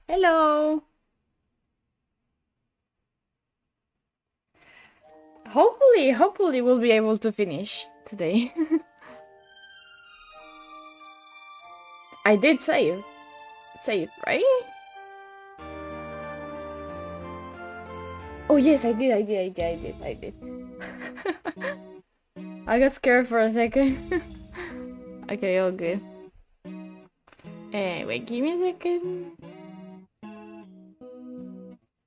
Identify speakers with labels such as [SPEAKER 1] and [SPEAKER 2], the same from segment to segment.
[SPEAKER 1] Hello. Hopefully we'll be able to finish today. I did save, right? Oh yes, I did. I got scared for a second. Okay, all good. Wait, give me a second.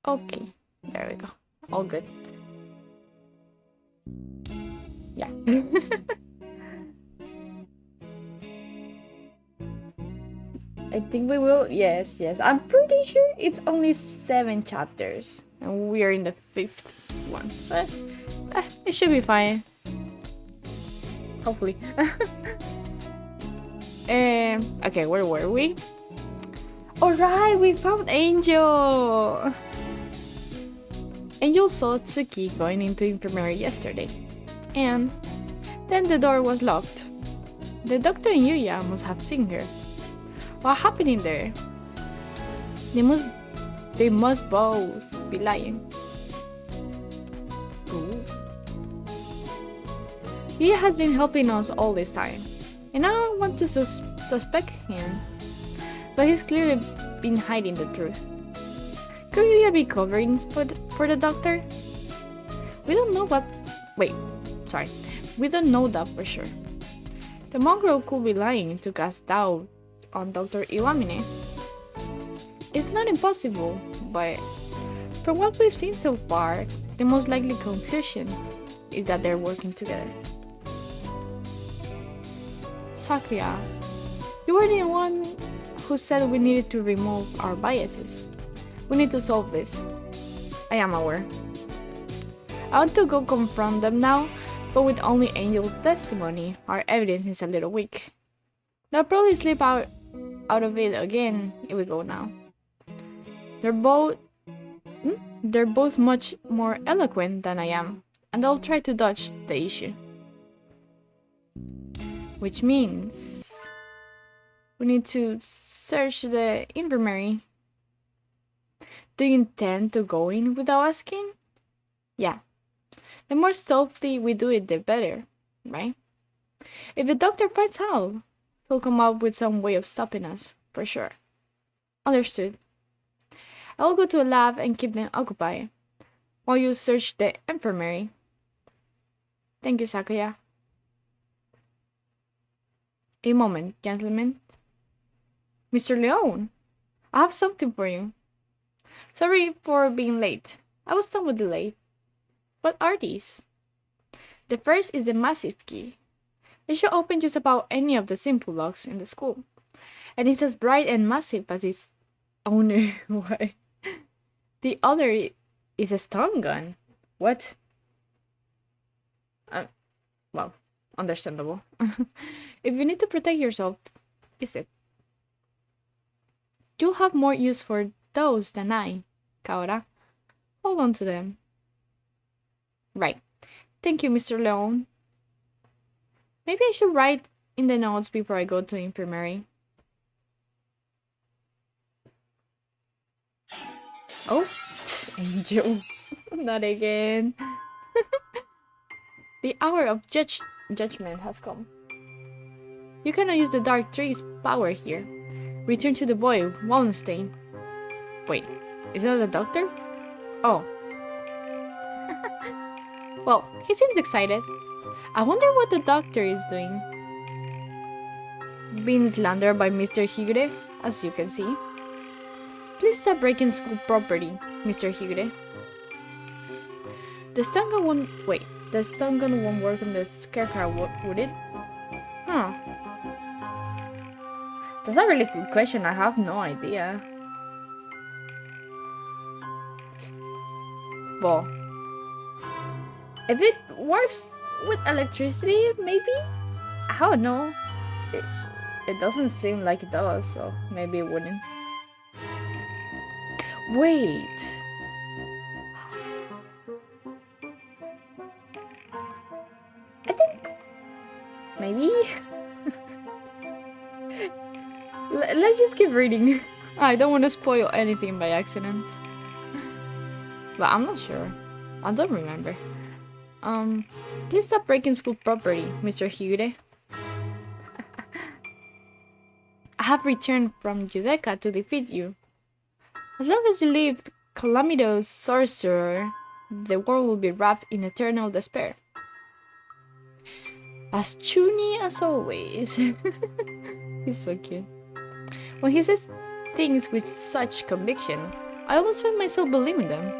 [SPEAKER 1] Okay, there we go. All good. Yeah. I think we will. Yes. I'm pretty sure it's only 7 chapters, and we are in the 5th one, so it should be fine. Hopefully. Okay, where were we? Alright, we found Angel! Angel saw Tsuki going into infirmary yesterday, and then the door was locked. The doctor and Yuya must have seen her. What happened in there? They must both be lying. Ooh. Yuya has been helping us all this time, and I don't want to suspect him, but he's clearly been hiding the truth. Could Yuya be covering for the doctor? We don't know what... Wait, sorry. We don't know that for sure. The mongrel could be lying to cast doubt on Dr. Iwamine. It's not impossible, but from what we've seen so far, the most likely conclusion is that they're working together. Sakya, you were the one who said we needed to remove our biases. We need to solve this. I am aware. I want to go confront them now, but with only Angel's testimony, our evidence is a little weak. They'll probably slip out of it again if we go now. They're both much more eloquent than I am, and they'll try to dodge the issue. Which means we need to search the infirmary. Do you intend to go in without asking? Yeah. The more stealthy we do it, the better, right? If the doctor finds out, he'll come up with some way of stopping us, for sure. Understood. I'll go to a lab and keep them occupied, while you search the infirmary. Thank you, Sakaya. A moment, gentlemen. Mr. Leon, I have something for you. Sorry for being late. I was somewhat delayed. What are these? The first is the massive key. It should open just about any of the simple locks in the school. And it's as bright and massive as its owner. Why? The other is a stun gun. What? Well, understandable. If you need to protect yourself, use it. You'll have more use for those than I, Kaora. Hold on to them. Right. Thank you, Mr. Leon. Maybe I should write in the notes before I go to the infirmary. Oh, Angel. Not again. The hour of judgment has come. You cannot use the Dark Tree's power here. Return to the boy, Wallenstein. Wait, is that the doctor? Oh. Well, he seems excited. I wonder what the doctor is doing. Being slandered by Mr. Higure, as you can see. Please stop breaking school property, Mr. Higure. The stun gun won't... Wait, the stun gun won't work on the scarecrow, would it? Huh. That's a really good question, I have no idea. Well, if it works with electricity, maybe? I don't know. It doesn't seem like it does, so maybe it wouldn't. Wait. I think... Maybe? Let's just keep reading. I don't want to spoil anything by accident. But I'm not sure. I don't remember. Please stop breaking school property, Mr. Hyure. I have returned from Judeca to defeat you. As long as you leave Calamido's sorcerer, the world will be wrapped in eternal despair. As chuny as always. He's so cute. When he says things with such conviction, I almost find myself believing them.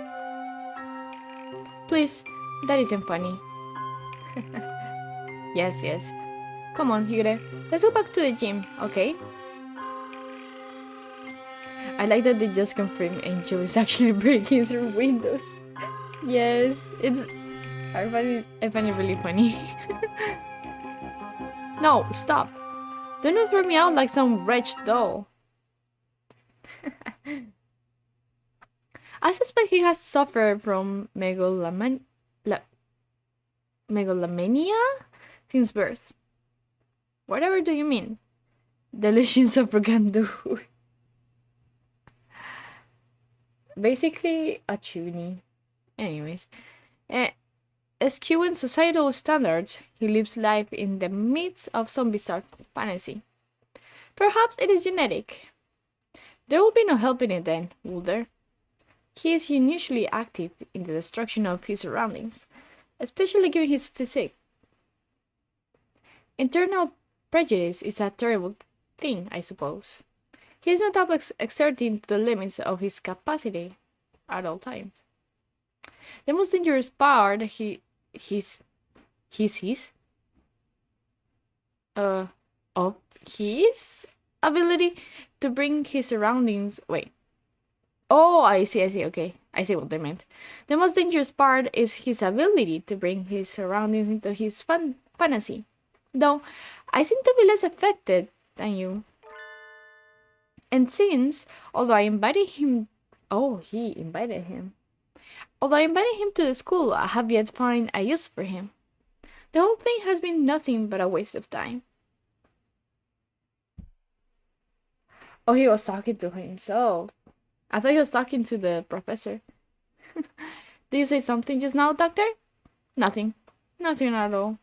[SPEAKER 1] Please, that isn't funny. Yes, yes. Come on, Hyure. Let's go back to the gym, okay? I like that they just confirmed Angel is actually breaking through windows. Yes, I find it really funny. No, stop. Do not throw me out like some wretched doll. I suspect he has suffered from megalomania since birth. Whatever do you mean? Delusions of grandeur. Basically a chuny. Anyways. Eschewing societal standards, he lives life in the midst of some bizarre fantasy. Perhaps it is genetic. There will be no helping it then, will there? He is unusually active in the destruction of his surroundings, especially given his physique. Internal prejudice is a terrible thing, I suppose. He is not exerting to the limits of his capacity at all times. The most dangerous part of his ability to bring his surroundings. Wait. Oh, I see, okay. I see what they meant. The most dangerous part is his ability to bring his surroundings into his fantasy. Though, I seem to be less affected than you. And since, although I invited him... Oh, he invited him. Although I invited him to the school, I have yet found a use for him. The whole thing has been nothing but a waste of time. Oh, he was talking to himself. I thought he was talking to the professor. Did you say something just now, doctor? Nothing. Nothing at all.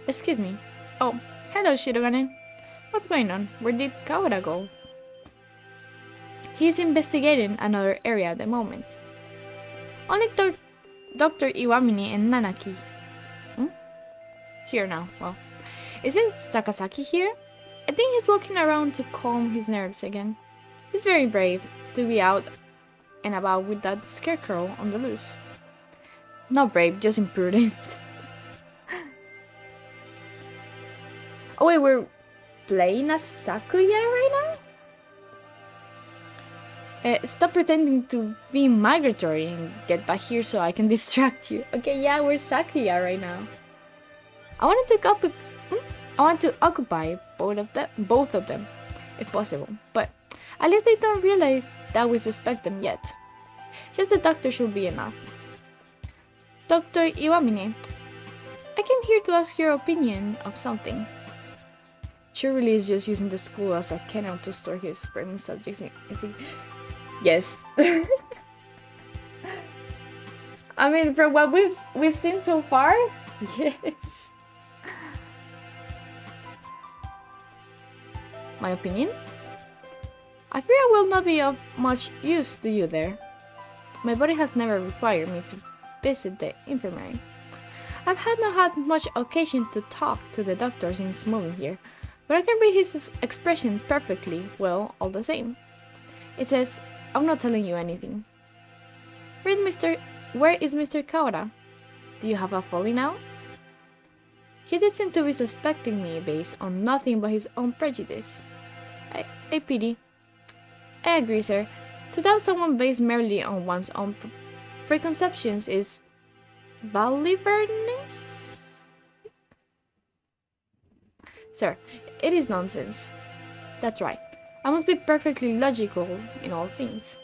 [SPEAKER 1] Excuse me. Oh, hello, Shirogane. What's going on? Where did Kawara go? He is investigating another area at the moment. Only Dr. Iwamini and Nanaki. Here now. Well, isn't Sakazaki here? I think he's walking around to calm his nerves again. He's very brave to be out and about with that scarecrow on the loose. Not brave, just imprudent. Oh wait, we're playing as Sakuya right now? Stop pretending to be migratory and get back here so I can distract you. Okay, yeah, we're Sakuya right now. I want to occupy both of them, if possible. But at least they don't realize that we suspect them yet. Just the doctor should be enough. Dr. Iwamine, I came here to ask your opinion of something. Surely is just using the school as a kennel to store his sperming subjects. Yes. I mean, from what we've seen so far, yes. My opinion? I fear I will not be of much use to you there. My body has never required me to visit the infirmary. I've not had much occasion to talk to the doctor since moving here, but I can read his expression perfectly well all the same. It says, I'm not telling you anything. Where is Mr. Kawara? Do you have a falling out? He did seem to be suspecting me based on nothing but his own prejudice. I pity. I agree, sir. To doubt someone based merely on one's own preconceptions is baliverness? Sir, it is nonsense. That's right. I must be perfectly logical in all things.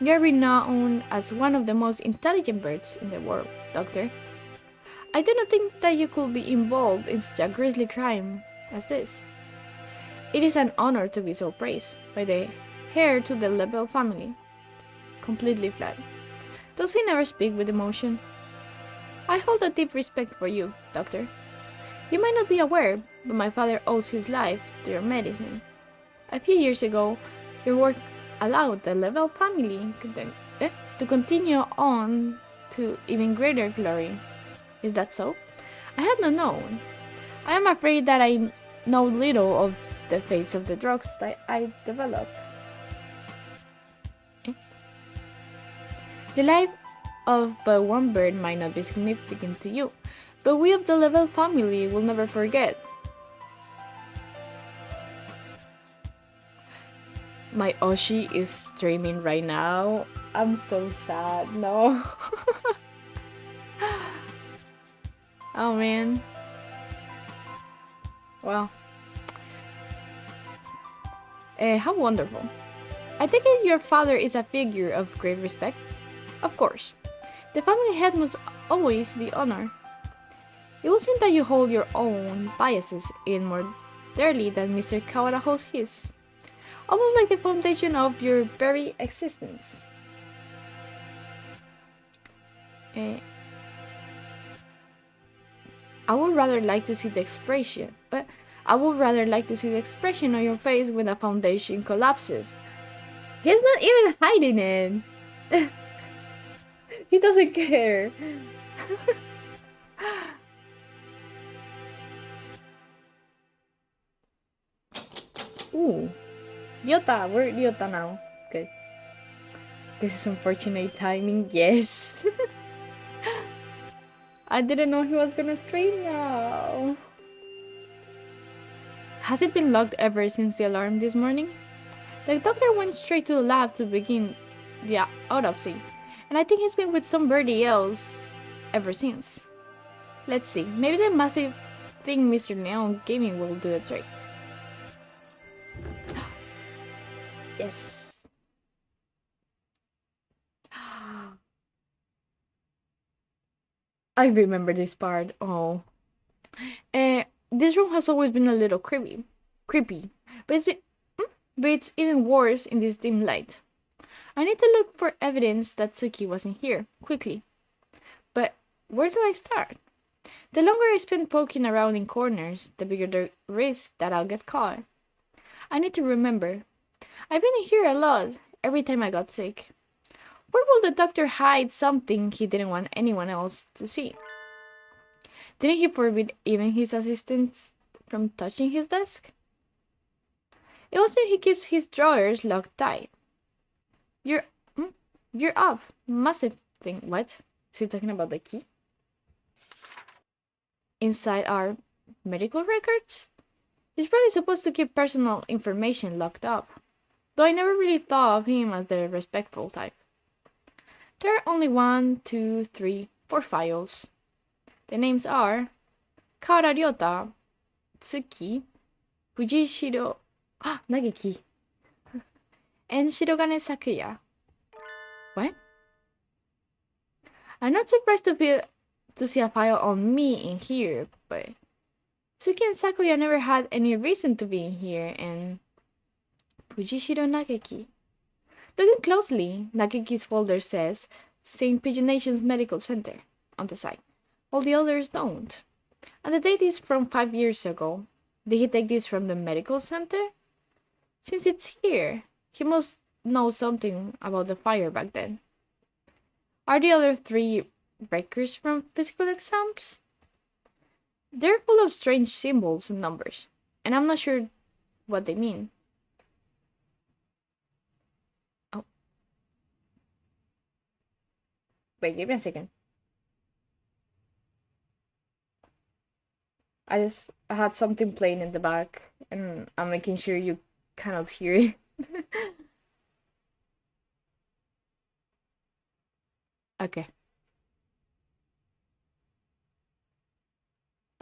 [SPEAKER 1] You are renowned as one of the most intelligent birds in the world, Doctor. I do not think that you could be involved in such a grisly crime as this. It is an honor to be so praised by the heir to the Levare family. Completely flat. Does he never speak with emotion? I hold a deep respect for you, doctor. You might not be aware, but my father owes his life to your medicine. A few years ago, your work allowed the Levare family to continue on to even greater glory. Is that so? I had not known. I am afraid that I know little of the fates of the drugs that I develop. The life of but one bird might not be significant to you, but we of the Levare family will never forget. My Oshi is streaming right now. I'm so sad. No. Oh man. Wow. How wonderful. I take it your father is a figure of great respect? Of course. The family head must always be honored. It would seem that you hold your own biases in more dearly than Mr. Kawada holds his. Almost like the foundation of your very existence. I would rather like to see the expression, but I would rather like to see the expression on your face when the foundation collapses. He's not even hiding it. He doesn't care. Ooh. Ryota, we're Ryota now. Good. This is unfortunate timing, yes. I didn't know he was gonna stream now. Has it been locked ever since the alarm this morning? The doctor went straight to the lab to begin the autopsy, and I think he's been with somebody else ever since. Let's see, maybe the massive thing Mr. Neon gave me will do the trick. Yes. I remember this part. Oh. This room has always been a little creepy, but it's even worse in this dim light. I need to look for evidence that Tsuki wasn't here, quickly. But where do I start? The longer I spend poking around in corners, the bigger the risk that I'll get caught. I need to remember. I've been here a lot, every time I got sick. Where will the doctor hide something he didn't want anyone else to see? Didn't he forbid even his assistants from touching his desk? It wasn't he keeps his drawers locked tight. You're up. Massive thing. What? Is he talking about the key? Inside our medical records? He's probably supposed to keep personal information locked up, though I never really thought of him as the respectful type. There are only 1, 2, 3, 4 files. The names are Kara Ryota, Tsuki, Fujishiro Nageki, and Shirogane Sakuya. What? I'm not surprised to see a file on me in here, but Tsuki and Sakuya never had any reason to be in here, and Fujishiro Nageki. Looking closely, Nageki's folder says St. Pigeonation's Medical Center on the side, while the others don't. And the date is from 5 years ago. Did he take this from the medical center? Since it's here, he must know something about the fire back then. Are the other 3 records from physical exams? They're full of strange symbols and numbers, and I'm not sure what they mean. Oh. Wait, give me a second. I had something playing in the back, and I'm making sure you cannot hear it. Okay.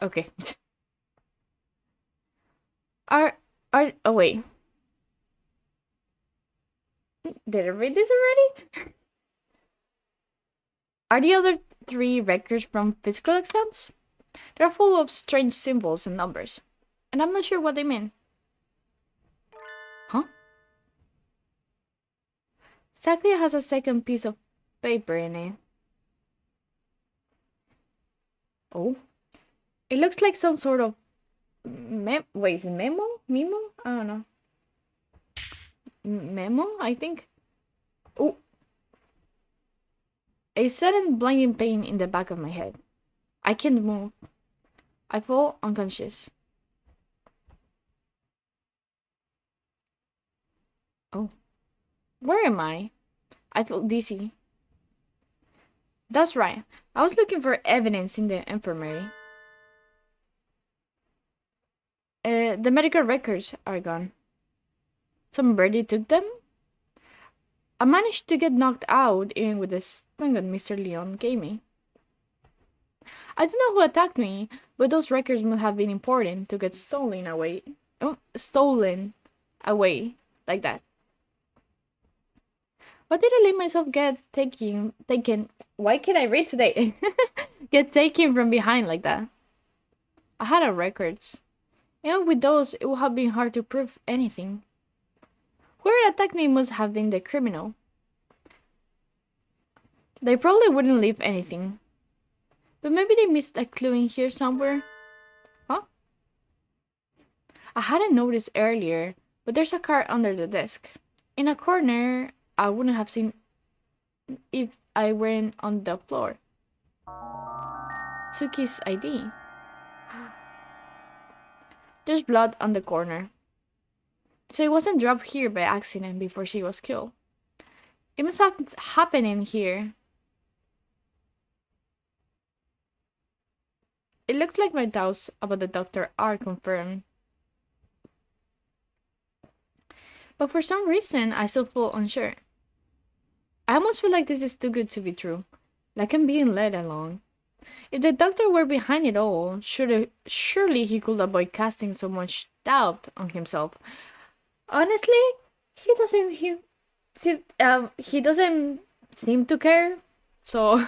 [SPEAKER 1] Okay. Oh wait. Did I read this already? Are the other 3 records from physical exams? They're full of strange symbols and numbers, and I'm not sure what they mean. Sakuya has a second piece of paper in it. Oh, it looks like some sort of wait, is it memo? Memo? I don't know. Memo, I think. Oh, a sudden blinding pain in the back of my head. I can't move. I fall unconscious. Oh, where am I? I feel dizzy. That's right. I was looking for evidence in the infirmary. The medical records are gone. Somebody took them? I managed to get knocked out even with the stung that Mr. Leon gave me. I don't know who attacked me, but those records must have been important to get stolen away. Oh, stolen away like that. Why did I let myself get taken? Why can't I read today? Get taken from behind like that. I had our records. Even with those, it would have been hard to prove anything. Whoever attacked me must have been the criminal. They probably wouldn't leave anything. But maybe they missed a clue in here somewhere. Huh? I hadn't noticed earlier, but there's a card under the desk. In a corner, I wouldn't have seen if I weren't on the floor. Tsuki's ID. There's blood on the corner. So it wasn't dropped here by accident before she was killed. It must have happened in here. It looks like my doubts about the doctor are confirmed. But for some reason, I still feel unsure. I almost feel like this is too good to be true. Like I'm being led along. If the doctor were behind it all, surely he could avoid casting so much doubt on himself. Honestly, he doesn't seem to care. So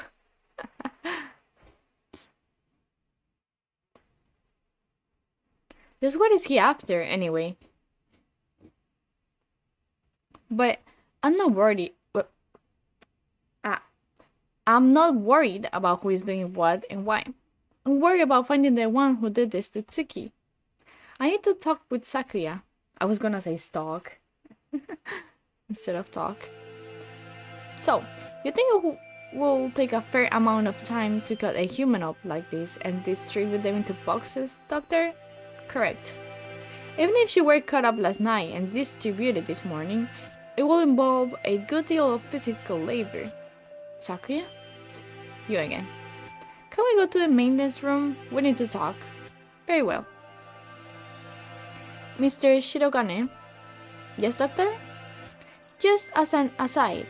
[SPEAKER 1] just what is he after anyway? But I'm not worried. I'm not worried about who is doing what and why. I'm worried about finding the one who did this to Tsuki. I need to talk with Sakuya. I was gonna say stalk instead of talk. So, you think it will take a fair amount of time to cut a human up like this and distribute them into boxes, Doctor? Correct. Even if she were cut up last night and distributed this morning, it will involve a good deal of physical labor. Sakuya? You again. Can we go to the maintenance room? We need to talk. Very well. Mr. Shirogane? Yes, doctor? Just as an aside,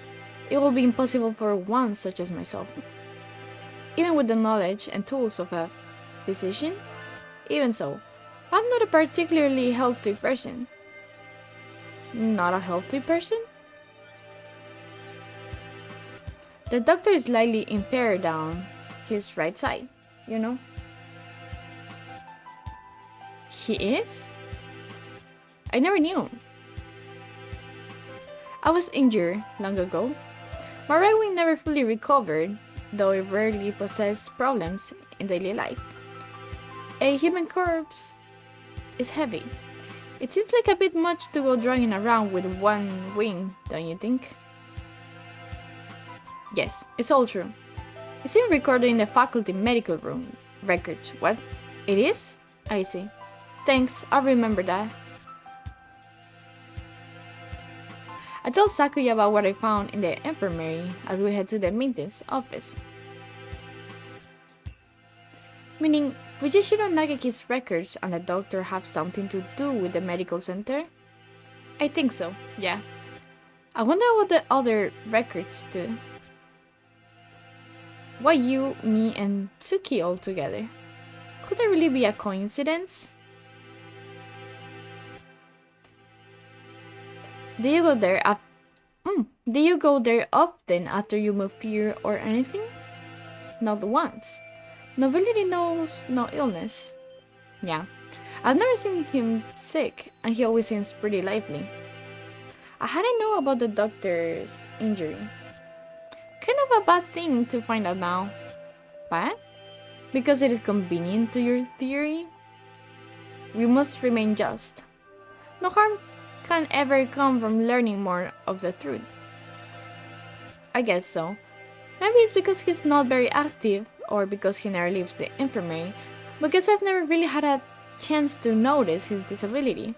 [SPEAKER 1] it will be impossible for one such as myself, even with the knowledge and tools of a physician. Even so, I'm not a particularly healthy person. Not a healthy person? The doctor is slightly impaired down his right side, you know? He is? I never knew. I was injured long ago. My right wing never fully recovered, though it rarely poses problems in daily life. A human corpse is heavy. It seems like a bit much to go dragging around with one wing, don't you think? Yes, it's all true. It's even recorded in the faculty medical room records. What? It is? I see. Thanks, I'll remember that. I told Sakuya about what I found in the infirmary as we head to the maintenance office. Meaning, Fujishiro Nagaki's records and the doctor have something to do with the medical center? I think so, yeah. I wonder what the other records do. Why you, me, and Tsuki all together? Could it really be a coincidence? Do you go there Do you go there often after you move here or anything? Not once. Nobility knows no illness. Yeah, I've never seen him sick, and he always seems pretty lively. I hadn't known about the doctor's injury. Kind of a bad thing to find out now. Bad? Because it is convenient to your theory? We must remain just. No harm can ever come from learning more of the truth. I guess so. Maybe it's because he's not very active, or because he never leaves the infirmary, because I've never really had a chance to notice his disability.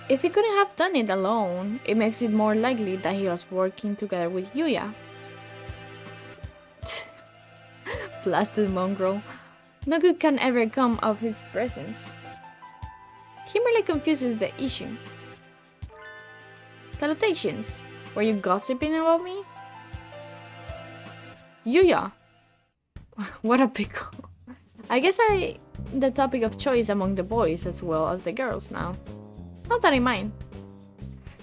[SPEAKER 1] If he couldn't have done it alone, it makes it more likely that he was working together with Yuya. Blasted mongrel. No good can ever come of his presence. He merely confuses the issue. Salutations. Were you gossiping about me? Yuya. What a pickle. I guess I'm the topic of choice among the boys as well as the girls now. Not that I mind.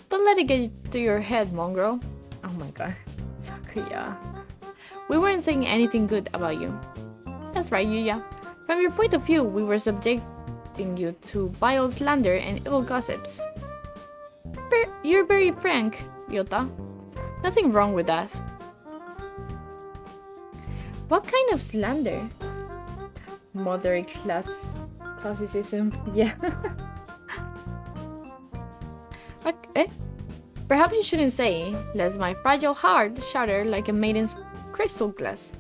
[SPEAKER 1] Don't let it get to your head, mongrel. Oh my god. Sakuya. We weren't saying anything good about you. That's right, Yuya. From your point of view, we were subjecting you to vile slander and evil gossips. You're very frank, Yota. Nothing wrong with that. What kind of slander? Moderate classicism, yeah. Okay. Perhaps you shouldn't say, lest my fragile heart shatter like a maiden's crystal glass,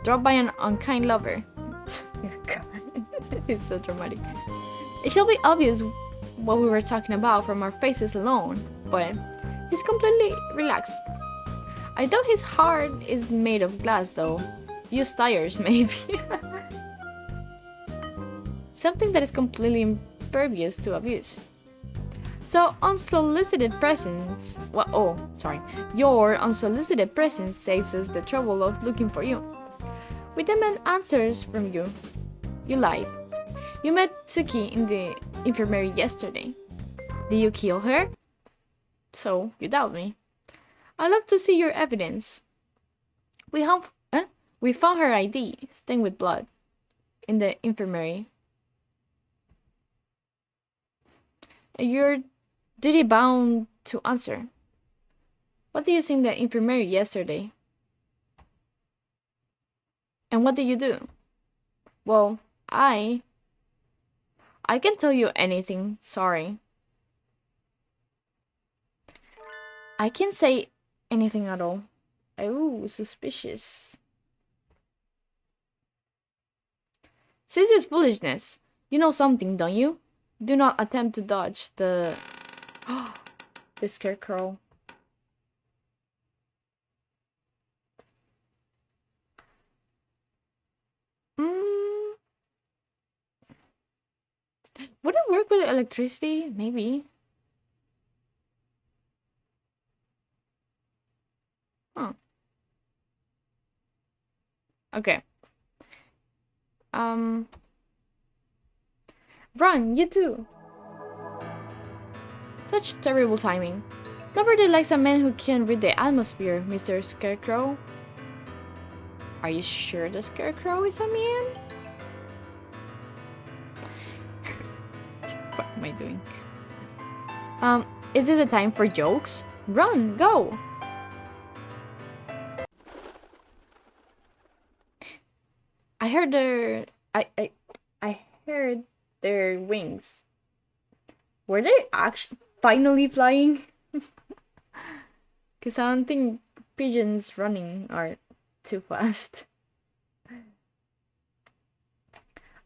[SPEAKER 1] dropped by an unkind lover. It's so dramatic. It shall be obvious what we were talking about from our faces alone, but he's completely relaxed. I doubt his heart is made of glass though. Use tires, maybe. Something that is completely impervious to abuse. So unsolicited presence, your unsolicited presence saves us the trouble of looking for you. We demand answers from you. You lied. You met Tsuki in the infirmary yesterday. Did you kill her? So, you doubt me. I'd love to see your evidence. We found her ID, stained with blood, in the infirmary. You're duty bound to answer. What did you see in the infirmary yesterday? And what did you do? Well, I can't tell you anything, sorry. I can't say anything at all. Oh, suspicious. Since it's foolishness, you know something, don't you? Do not attempt to dodge the scarecrow. Would it work with electricity? Maybe. Huh. Okay. Run, you too. Such terrible timing. Nobody likes a man who can read the atmosphere, Mr. Scarecrow. Are you sure the Scarecrow is a man? What am I doing? Is it the time for jokes? Run, go! I heard I heard their wings. Were they actually finally flying? Cause I don't think pigeons running are too fast.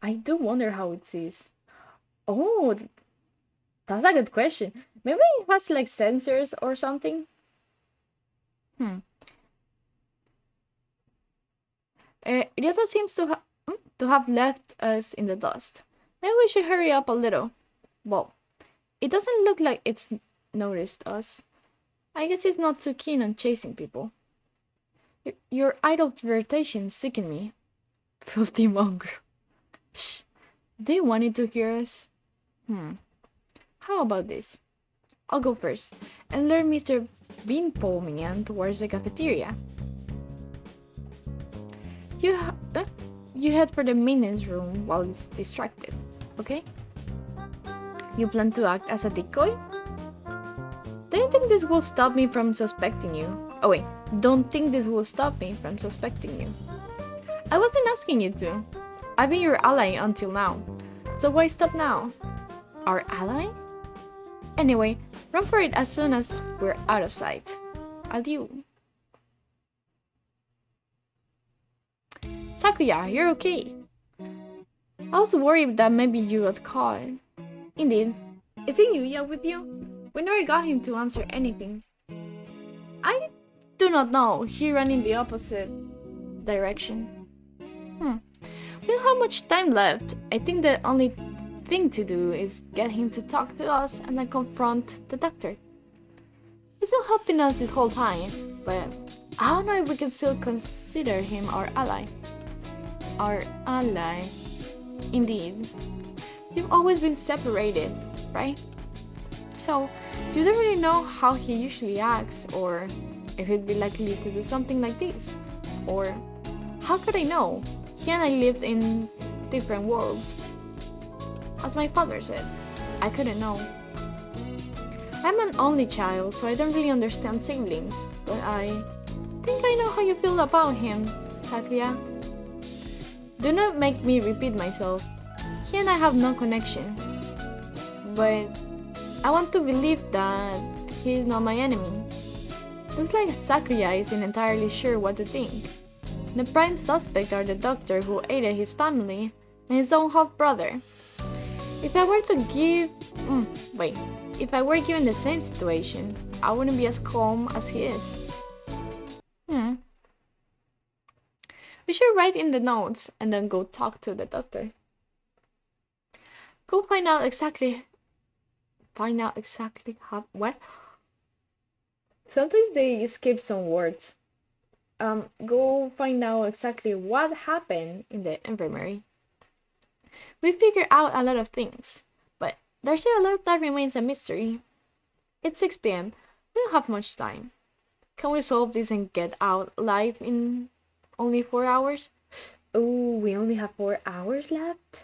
[SPEAKER 1] I do wonder how it sees. Oh, that's a good question. Maybe it has like sensors or something. Ryota seems to have left us in the dust. Maybe we should hurry up a little. Well, it doesn't look like it's noticed us. I guess it's not too keen on chasing people. Your idle flirtation sicken me. Filthy mongrel. Shh. Do you want it to hear us? How about this? I'll go first and lure Mr. Beanpole Man towards the cafeteria. You head for the maintenance room while it's distracted, okay? You plan to act as a decoy? Do you think this will stop me from suspecting you? Oh wait, don't think this will stop me from suspecting you. I wasn't asking you to. I've been your ally until now. So why stop now? Our ally? Anyway, run for it as soon as we're out of sight. Adieu. Sakuya, you're okay. I was worried that maybe you got caught. Indeed. Isn't Yuya with you? We never got him to answer anything. I do not know. He ran in the opposite direction. We don't have much time left. I think the only thing to do is get him to talk to us and then confront the doctor. He's been helping us this whole time, but I don't know if we can still consider him our ally. Our ally. Indeed. You've always been separated, right? So, you don't really know how he usually acts, or if he'd be likely to do something like this. Or, how could I know? He and I lived in different worlds. As my father said, I couldn't know. I'm an only child, so I don't really understand siblings, but I think I know how you feel about him, Sakuya. Do not make me repeat myself. He and I have no connection. But I want to believe that he is not my enemy. Looks like Sakuya isn't entirely sure what to think. The prime suspect are the doctor who aided his family and his own half-brother. If I were given the same situation, I wouldn't be as calm as he is. We should write in the notes and then go talk to the doctor. Go find out exactly how, what? Sometimes they skip some words. Go find out exactly what happened in the infirmary. We figured out a lot of things, but there's still a lot that remains a mystery. It's 6 p.m. We don't have much time. Can we solve this and get out alive in only 4 hours? Oh, we only have 4 hours left?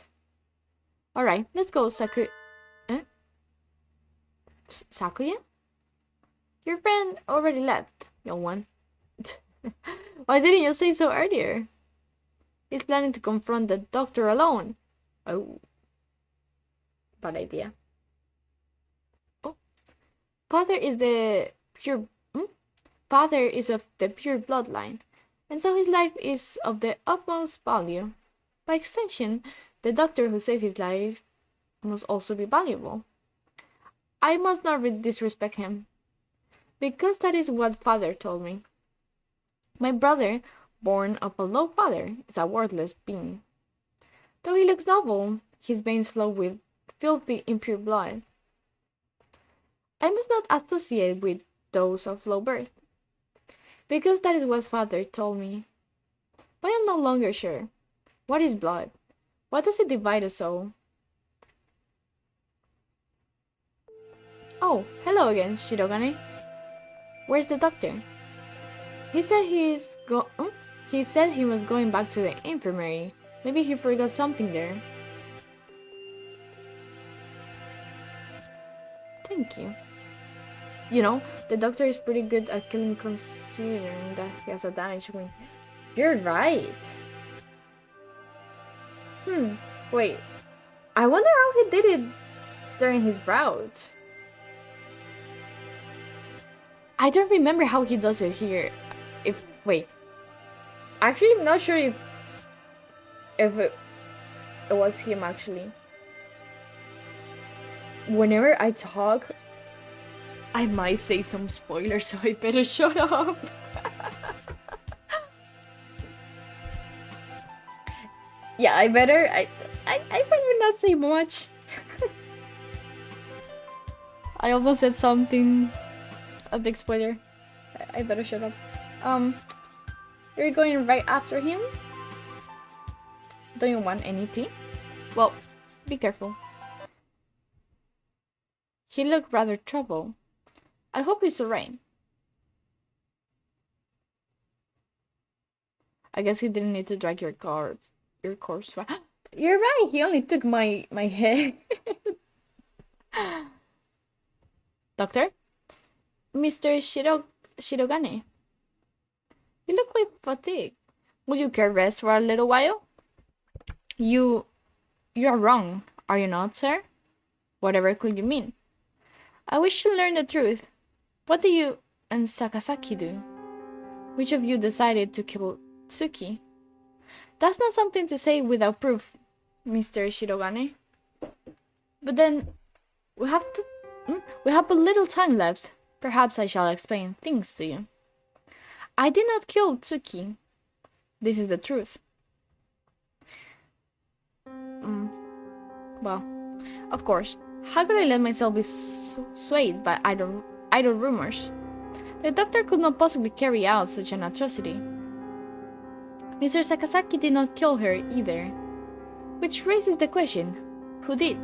[SPEAKER 1] Alright, let's go, Sakuya? Your friend already left, young one. Why didn't you say so earlier? He's planning to confront the doctor alone. Oh. Bad idea. Oh. Father is of the pure bloodline, and so his life is of the utmost value. By extension, the doctor who saved his life must also be valuable. I must not disrespect him, because that is what father told me. My brother, born of a low father, is a worthless being. Though he looks noble, his veins flow with filthy, impure blood. I must not associate with those of low birth, because that is what father told me. But I am no longer sure. What is blood? What does it divide a soul? Oh, hello again, Shirogane. Where's the doctor? He said he was going back to the infirmary. Maybe he forgot something there. Thank you. You know, the doctor is pretty good at killing considering that he has a damaged wing. You're right. Wait. I wonder how he did it during his route. I don't remember how he does it here. Wait. Actually, I'm not sure if it was him actually. Whenever I talk, I might say some spoilers, so I better shut up. Yeah, I better not say much. I almost said something, a big spoiler. I better shut up. You're going right after him? Don't you want any tea? Well, be careful. He looked rather troubled. I hope he's alright. I guess he didn't need to drag your corpse. You're right, he only took my head. Doctor? Mr. Shirogane. You look quite fatigued. Would you care rest for a little while? You are wrong, are you not, sir? Whatever could you mean? I wish to learn the truth. What do you and Sakazaki do? Which of you decided to kill Tsuki? That's not something to say without proof, Mr. Shirogane. But then, we have a little time left. Perhaps I shall explain things to you. I did not kill Tsuki. This is the truth. Well, of course. How could I let myself be swayed by idle rumors? The doctor could not possibly carry out such an atrocity. Mr. Sakazaki did not kill her either. Which raises the question, who did?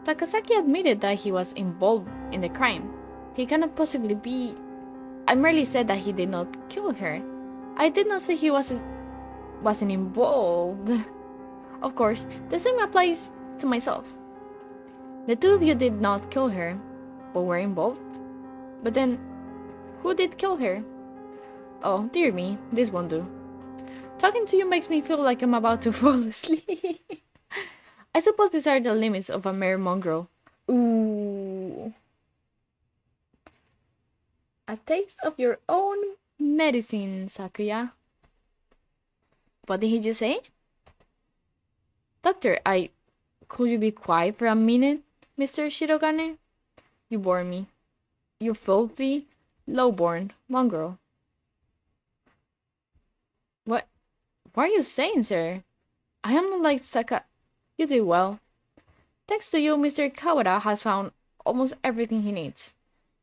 [SPEAKER 1] Sakazaki admitted that he was involved in the crime. He cannot possibly be... I merely said that he did not kill her. I did not say he wasn't involved. Of course, the same applies to myself. The two of you did not kill her, but were involved. But then, who did kill her? Oh, dear me, this won't do. Talking to you makes me feel like I'm about to fall asleep. I suppose these are the limits of a mere mongrel. Ooh. A taste of your own medicine, Sakuya. What did he just say? Doctor, could you be quiet for a minute, Mr. Shirogane? You bore me. You filthy, low-born mongrel. What are you saying, sir? I am not like Saka... You did well. Thanks to you, Mr. Kawada has found almost everything he needs.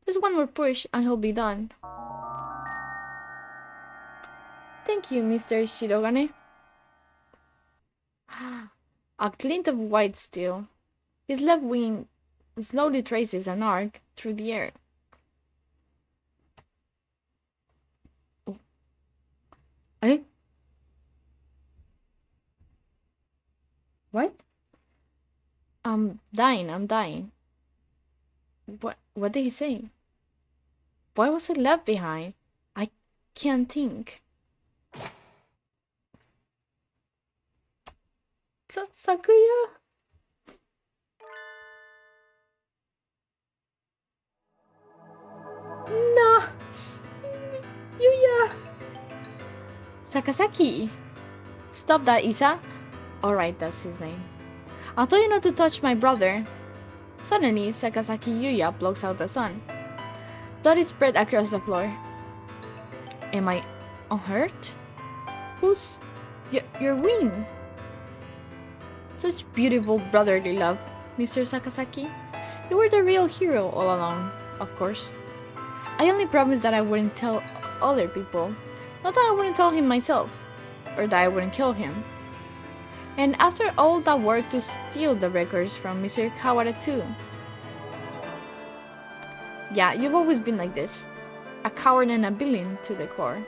[SPEAKER 1] Just one more push and he'll be done. Thank you, Mr. Shirogane. A glint of white steel. His left wing slowly traces an arc through the air. Oh. Eh? What? I'm dying. What did he say? Why was I left behind? I can't think. Sakuya? No! Yuya! Sakazaki! Stop that, Isa. Alright, that's his name. I told you not to touch my brother. Suddenly, Sakazaki Yuya blocks out the sun. Blood is spread across the floor. Am I unhurt? Who's... your wing? Such beautiful brotherly love, Mr. Sakazaki. You were the real hero all along, of course. I only promised that I wouldn't tell other people. Not that I wouldn't tell him myself, or that I wouldn't kill him. And after all that work to steal the records from Mr. Kawada too. Yeah, you've always been like this. A coward and a villain to the core.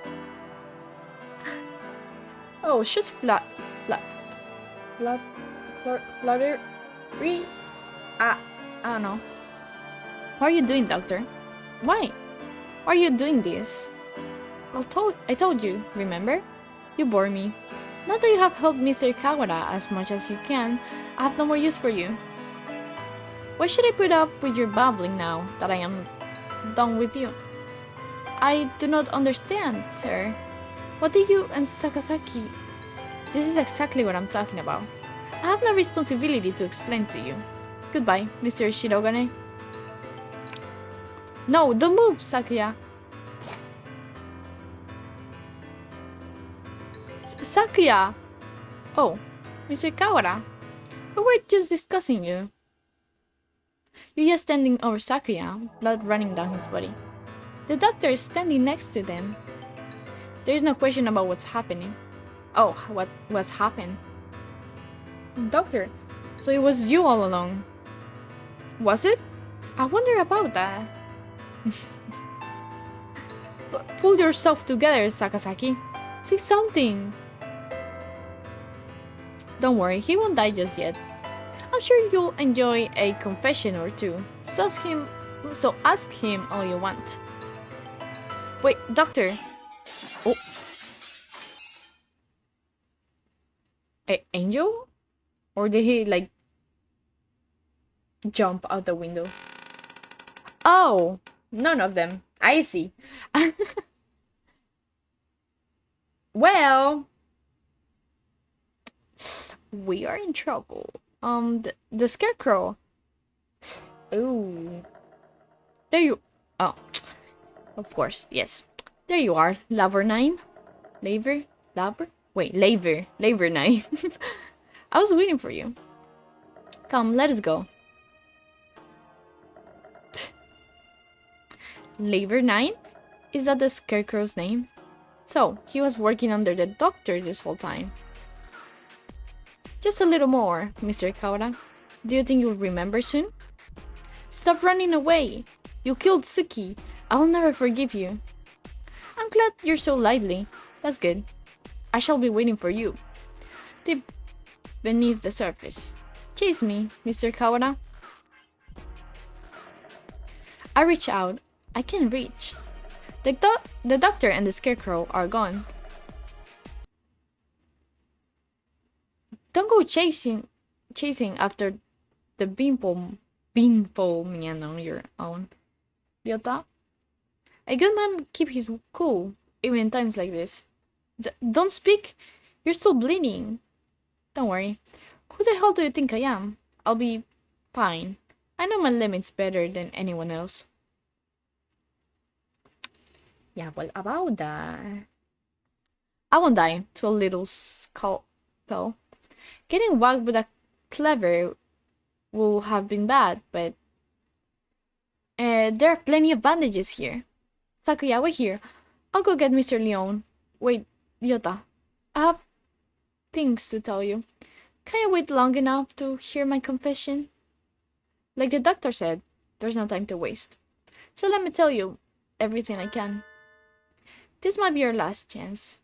[SPEAKER 1] Oh, shoot fluttery? I don't know. What are you doing, Doctor? Why? Why are you doing this? I told you, remember? You bore me. Not that you have helped Mr. Kawada as much as you can, I have no more use for you. Why should I put up with your babbling now that I am done with you? I do not understand, sir. What did you and Sakazaki... This is exactly what I'm talking about. I have no responsibility to explain to you. Goodbye, Mr. Shirogane. No, don't move, Sakuya. Sakuya! Oh, Mr. Kawada. We were just discussing you. Yuya standing over Sakuya, blood running down his body. The doctor is standing next to them. There is no question about what's happening. Oh, what's happened? Doctor, so it was you all along. Was it? I wonder about that. Pull yourself together, Sakazaki. Say something. Don't worry, he won't die just yet. I'm sure you'll enjoy a confession or two. So ask him So ask him all you want. Wait, doctor. Oh. Angel? Or did he, like, jump out the window? Oh, none of them. I see. Well, we are in trouble. The scarecrow. Oh, there you. Oh, of course, yes. There you are, Lover 9. Laver? Wait, Laver 9. I was waiting for you. Come, let us go. Laver 9? Is that the scarecrow's name? So, he was working under the doctor this whole time. Just a little more, Mr. Kawara. Do you think you'll remember soon? Stop running away! You killed Suki. I'll never forgive you. I'm glad you're so lively. That's good. I shall be waiting for you. Deep beneath the surface. Chase me, Mr. Kawara. I reach out. I can't reach. The doctor and the scarecrow are gone. Don't go chasing after the beanpole man on your own. Ryota? A good man keep his cool, even in times like this. Don't speak! You're still bleeding. Don't worry. Who the hell do you think I am? I'll be fine. I know my limits better than anyone else. Yeah, well, about that. I won't die to a little scalpel. Getting whacked with a cleaver will have been bad, but there are plenty of bandages here. Sakuya, wait here. I'll go get Mr. Leon. Wait, Ryota. I have things to tell you. Can you wait long enough to hear my confession? Like the doctor said, there's no time to waste. So let me tell you everything I can. This might be your last chance.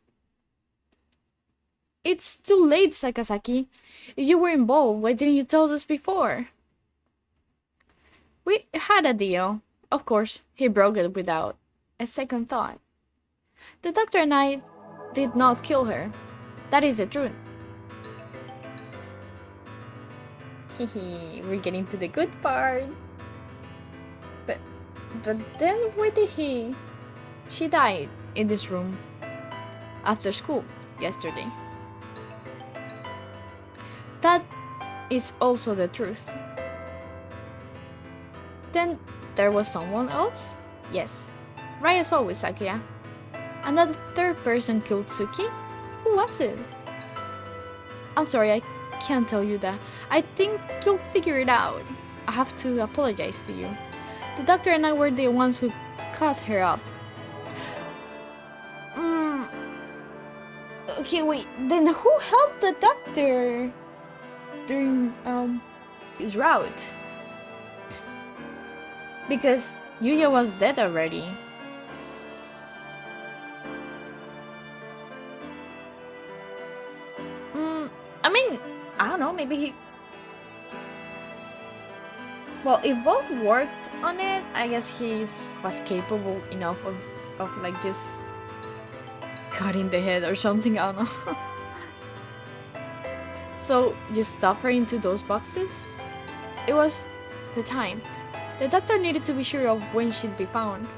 [SPEAKER 1] It's too late, Sakazaki. If you were involved, why didn't you tell us before? We had a deal. Of course, he broke it without a second thought. The doctor and I did not kill her. That is the truth. Hehe, we're getting to the good part. But then where did She died in this room after school yesterday. That is also the truth. Then there was someone else? Yes. Right as always, Sakuya. And that third person killed Suki? Who was it? I'm sorry, I can't tell you that. I think you'll figure it out. I have to apologize to you. The doctor and I were the ones who cut her up. Okay, wait. Then who helped the doctor during his route? Because Yuya was dead already. I mean, I don't know, maybe he... Well, if both worked on it, I guess he was capable enough of like just cutting the head or something, I don't know. So, just stuff her into those boxes? It was the time. The doctor needed to be sure of when she'd be found.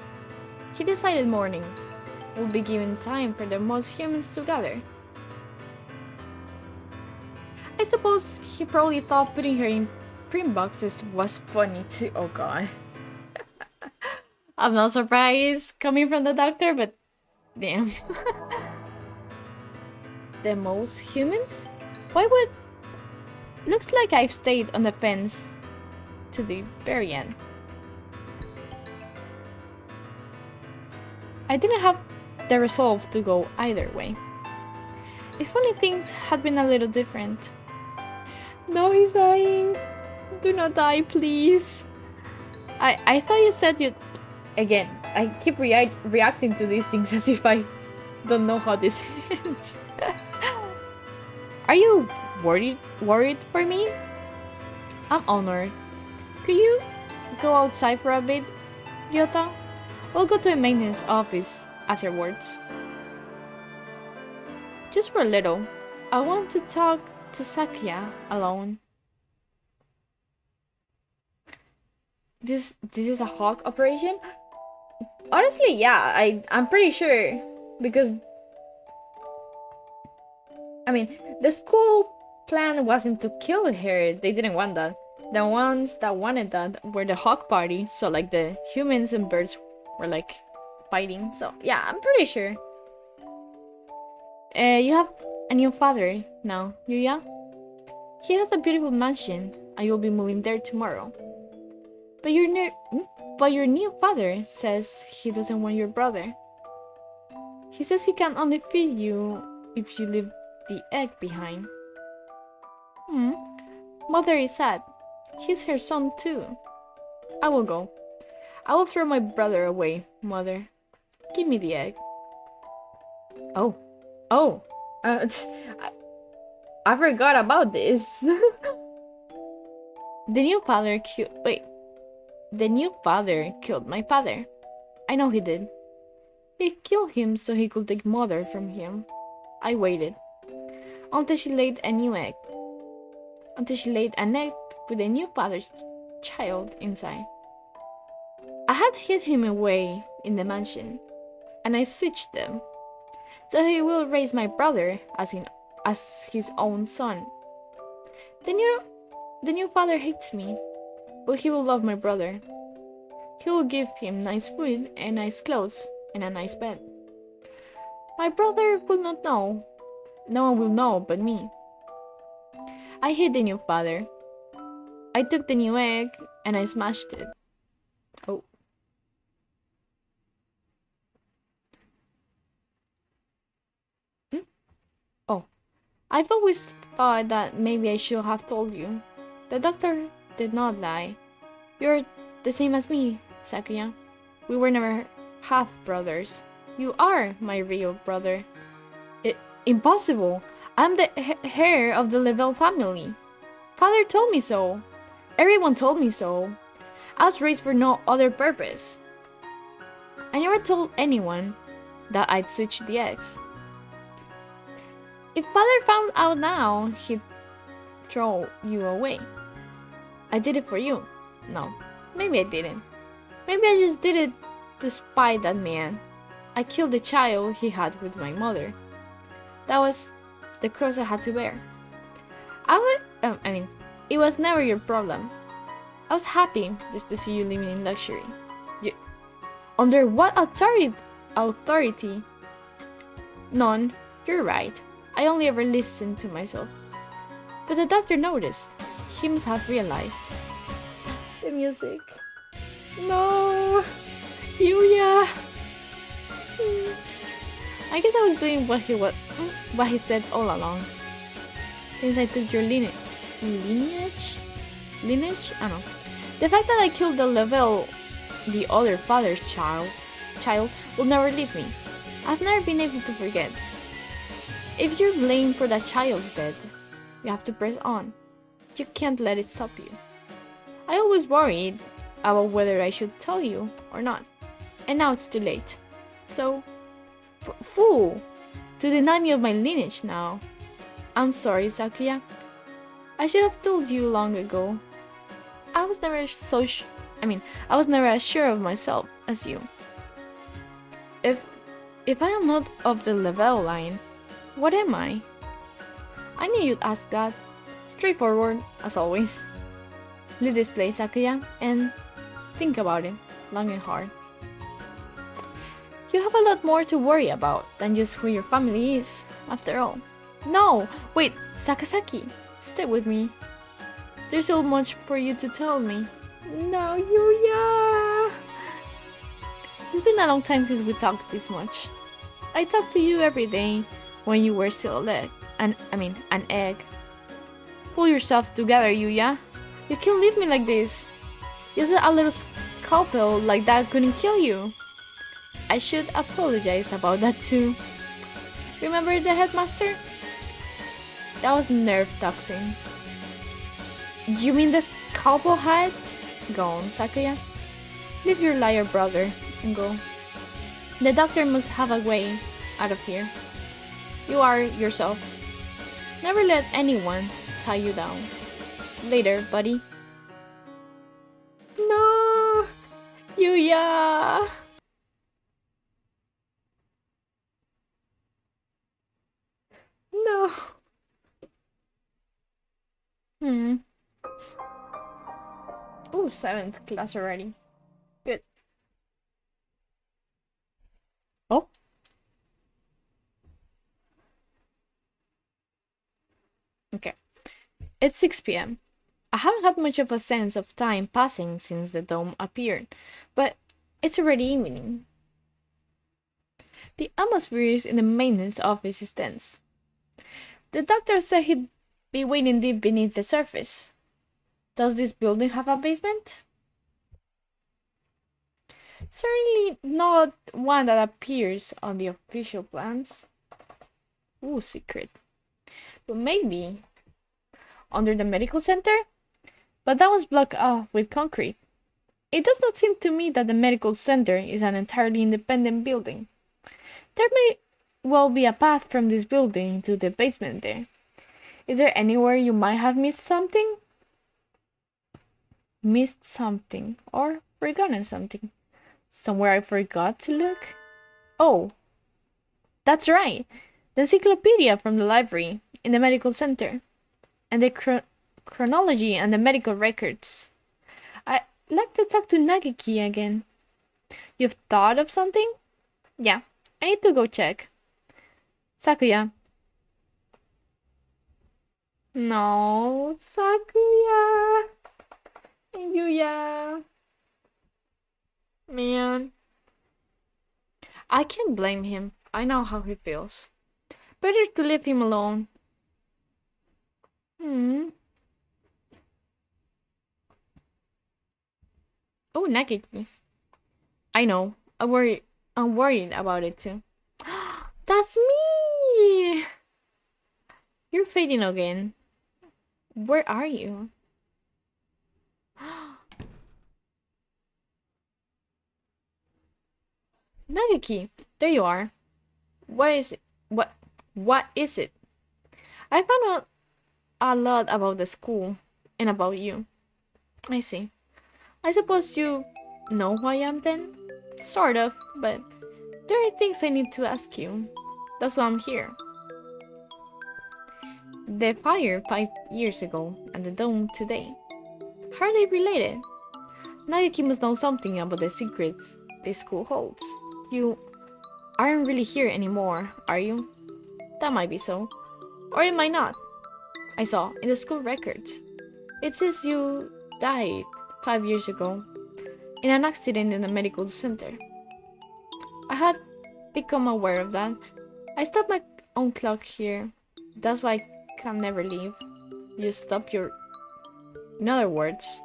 [SPEAKER 1] He decided morning would be given time for the most humans to gather. I suppose he probably thought putting her in print boxes was funny too. Oh god. I'm not surprised coming from the doctor, but damn. The most humans? Why would... Looks like I've stayed on the fence to the very end. I didn't have the resolve to go either way. If only things had been a little different. No, he's dying. Do not die, please. I thought you said you'd... Again, I keep reacting to these things as if I don't know how this ends. Are you worried for me? I'm honored. Could go outside for a bit, Ryota? We'll go to a maintenance office afterwards. Just for a little. I want to talk to Sakuya alone. This is a hawk operation? Honestly, yeah, I'm pretty sure. Because I mean, the school plan wasn't to kill her. They didn't want that. The ones that wanted that were the Hawk Party. So like the humans and birds were like fighting. So yeah, I'm pretty sure. You have a new father now, Yuya? He has a beautiful mansion and you'll be moving there tomorrow. But your new father says he doesn't want your brother. He says he can only feed you if you leave the egg behind. Mother is sad. He's her son too. I will go. I will throw my brother away, Mother. Give me the egg. Oh. I forgot about this. The new father killed my father. I know he did. He killed him so he could take Mother from him. I waited until she laid a new egg. Until she laid an egg with a new father's child inside. I had hid him away in the mansion, and I switched them, so he will raise my brother as his own son. The new father hates me, but he will love my brother. He will give him nice food and nice clothes and a nice bed. My brother will not know. No one will know but me. I hid the new father. I took the new egg and I smashed it. Oh. Oh. I've always thought that maybe I should have told you. The doctor did not lie. You're the same as me, Sakuya. We were never half brothers. You are my real brother. Impossible. I'm the heir of the Levare family. Father told me so. Everyone told me so. I was raised for no other purpose. I never told anyone that I'd switched the eggs. If Father found out now, he'd throw you away. I did it for you. No, maybe I didn't. Maybe I just did it to spite that man. I killed the child he had with my mother. That was the cross I had to bear. It was never your problem. I was happy just to see you living in luxury. Under what authority? None. You're right. I only ever listened to myself. But the doctor noticed. He must have realized. The music. No. Yuya. I guess I was doing what he said all along. Since I took your lineage? I don't know. The fact that I killed the other father's child, will never leave me. I've never been able to forget. If you're blamed for that child's death, you have to press on. You can't let it stop you. I always worried about whether I should tell you or not. And now it's too late. So, fool! To deny me of my lineage now. I'm sorry, Sakuya. I should have told you long ago. I was never as sure of myself as you. If I am not of the Levare line, what am I? I knew you'd ask that. Straightforward, as always. Leave this place, Sakuya, and think about it long and hard. You have a lot more to worry about than just who your family is, after all. No! Wait, Sakasaki! Stay with me. There's so much for you to tell me. No, Yuya! It's been a long time since we talked this much. I talked to you every day when you were still an egg. Pull yourself together, Yuya. You can't leave me like this. Just a little scalpel like that couldn't kill you. I should apologize about that too. Remember the headmaster? That was nerve toxin. You mean the scalpel had? Go on, Sakuya. Leave your liar brother and go. The doctor must have a way out of here. You are yourself. Never let anyone tie you down. Later, buddy. No! Yuya! No. Hmm. Oh, seventh class already. Good. Oh. Okay. It's 6 p.m. I haven't had much of a sense of time passing since the dome appeared, but it's already evening. The atmosphere in the maintenance office is tense. The doctor said he'd be waiting deep beneath the surface. Does this building have a basement? Certainly not one that appears on the official plans. Ooh, secret. But maybe under the medical center? But that was blocked off with concrete. It does not seem to me that the medical center is an entirely independent building. There may well be a path from this building to the basement there. Is there anywhere you might have missed something? Missed something or forgotten something? Somewhere I forgot to look? Oh, that's right. The encyclopedia from the library in the medical center. And the chronology and the medical records. I'd like to talk to Nagiki again. You've thought of something? Yeah, I need to go check. Sakuya. No, Sakuya. Yuya. Man. I can't blame him. I know how he feels. Better to leave him alone. Hmm. Oh, Nagiki. I know. I'm worried about it too. That's me! You're fading again. Where are you? Nagaki, there you are. What is it? What is it? I found out a lot about the school and about you. I see. I suppose you know who I am then? Sort of, but there are things I need to ask you. That's why I'm here. The fire 5 years ago and the dome today. How are they related? Nagaki must know something about the secrets this school holds. You aren't really here anymore, are you? That might be so. Or it might not. I saw in the school records. It says you died 5 years ago in an accident in the medical center. I had become aware of that. I stopped my own clock here. That's why I can never leave. You stop your... In other words,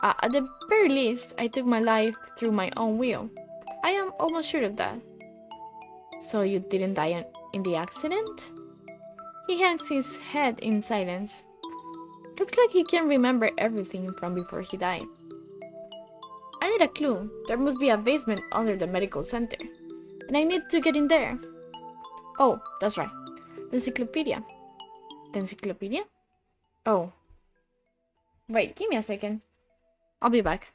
[SPEAKER 1] at the very least, I took my life through my own will. I am almost sure of that. So you didn't die in the accident? He hangs his head in silence. Looks like he can remember everything from before he died. I need a clue. There must be a basement under the medical center. And I need to get in there. Oh, that's right. The encyclopedia. The encyclopedia? Oh. Wait, give me a second. I'll be back.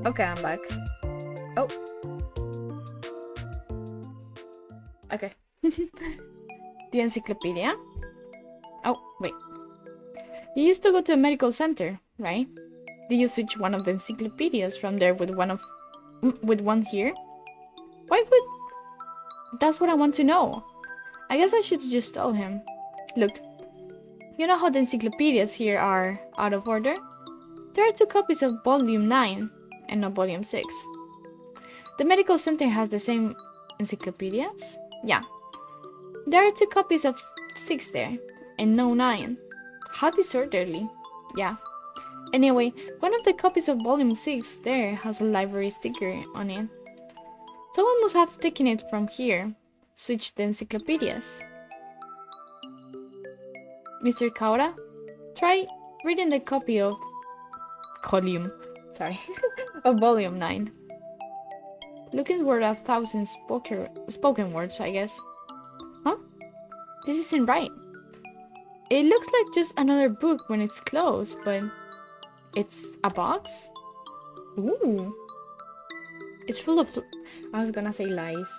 [SPEAKER 1] Okay, I'm back. Oh. Okay. The encyclopedia? Oh, wait. You used to go to a medical center, right? Did you switch one of the encyclopedias from there with one here? Why would... That's what I want to know. I guess I should just tell him. Look, you know how the encyclopedias here are out of order? There are 2 copies of volume 9 and not volume 6. The medical center has the same encyclopedias? Yeah. There are 2 copies of 6 there and no 9. How disorderly. Yeah. Anyway, one of the copies of volume 6 there has a library sticker on it. Someone must have taken it from here, switched the encyclopedias. Mr. Kaura, try reading the copy of of volume 9. Looking's worth 1,000 spoken words, I guess. Huh? This isn't right. It looks like just another book when it's closed, but it's a box? Ooh. It's full of... I was gonna say lies.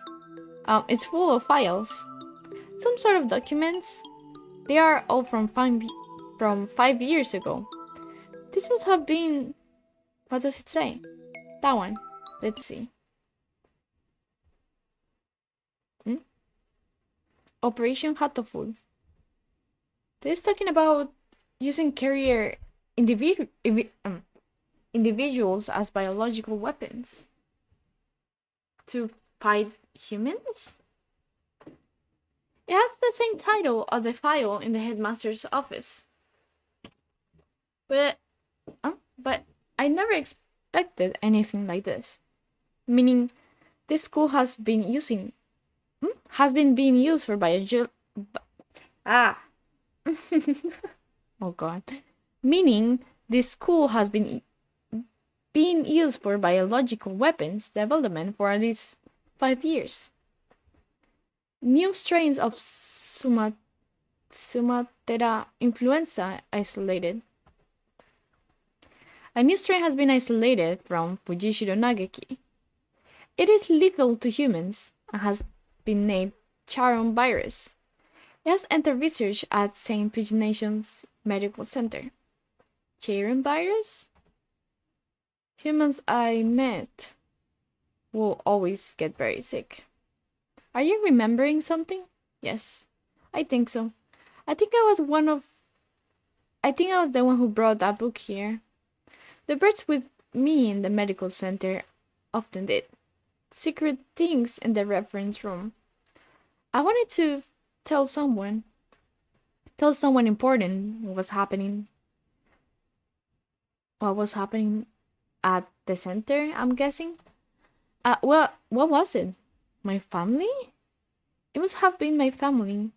[SPEAKER 1] It's full of files. Some sort of documents. They are all from 5 years ago. This must have been... What does it say? That one. Let's see. Operation Hatoful. This is talking about using carrier individuals as biological weapons to fight humans? It has the same title as the file in the headmaster's office. But I never expected anything like this. Meaning, this school has been being used for oh god. Meaning, this school has been being used for biological weapons development for at least 5 years. New strains of Sumatera influenza isolated. A new strain has been isolated from Fujishiro Nageki. It is lethal to humans and has been named Charon virus. It has entered research at St. Pugnation's Medical Center. Charon virus? Humans I met will always get very sick. Are you remembering something? Yes, I think so. I think I was the one who brought that book here. The birds with me in the medical center often did. Secret things in the reference room. I wanted to tell someone important what was happening at the center, I'm guessing. Well, what was it? My family? It must have been my family.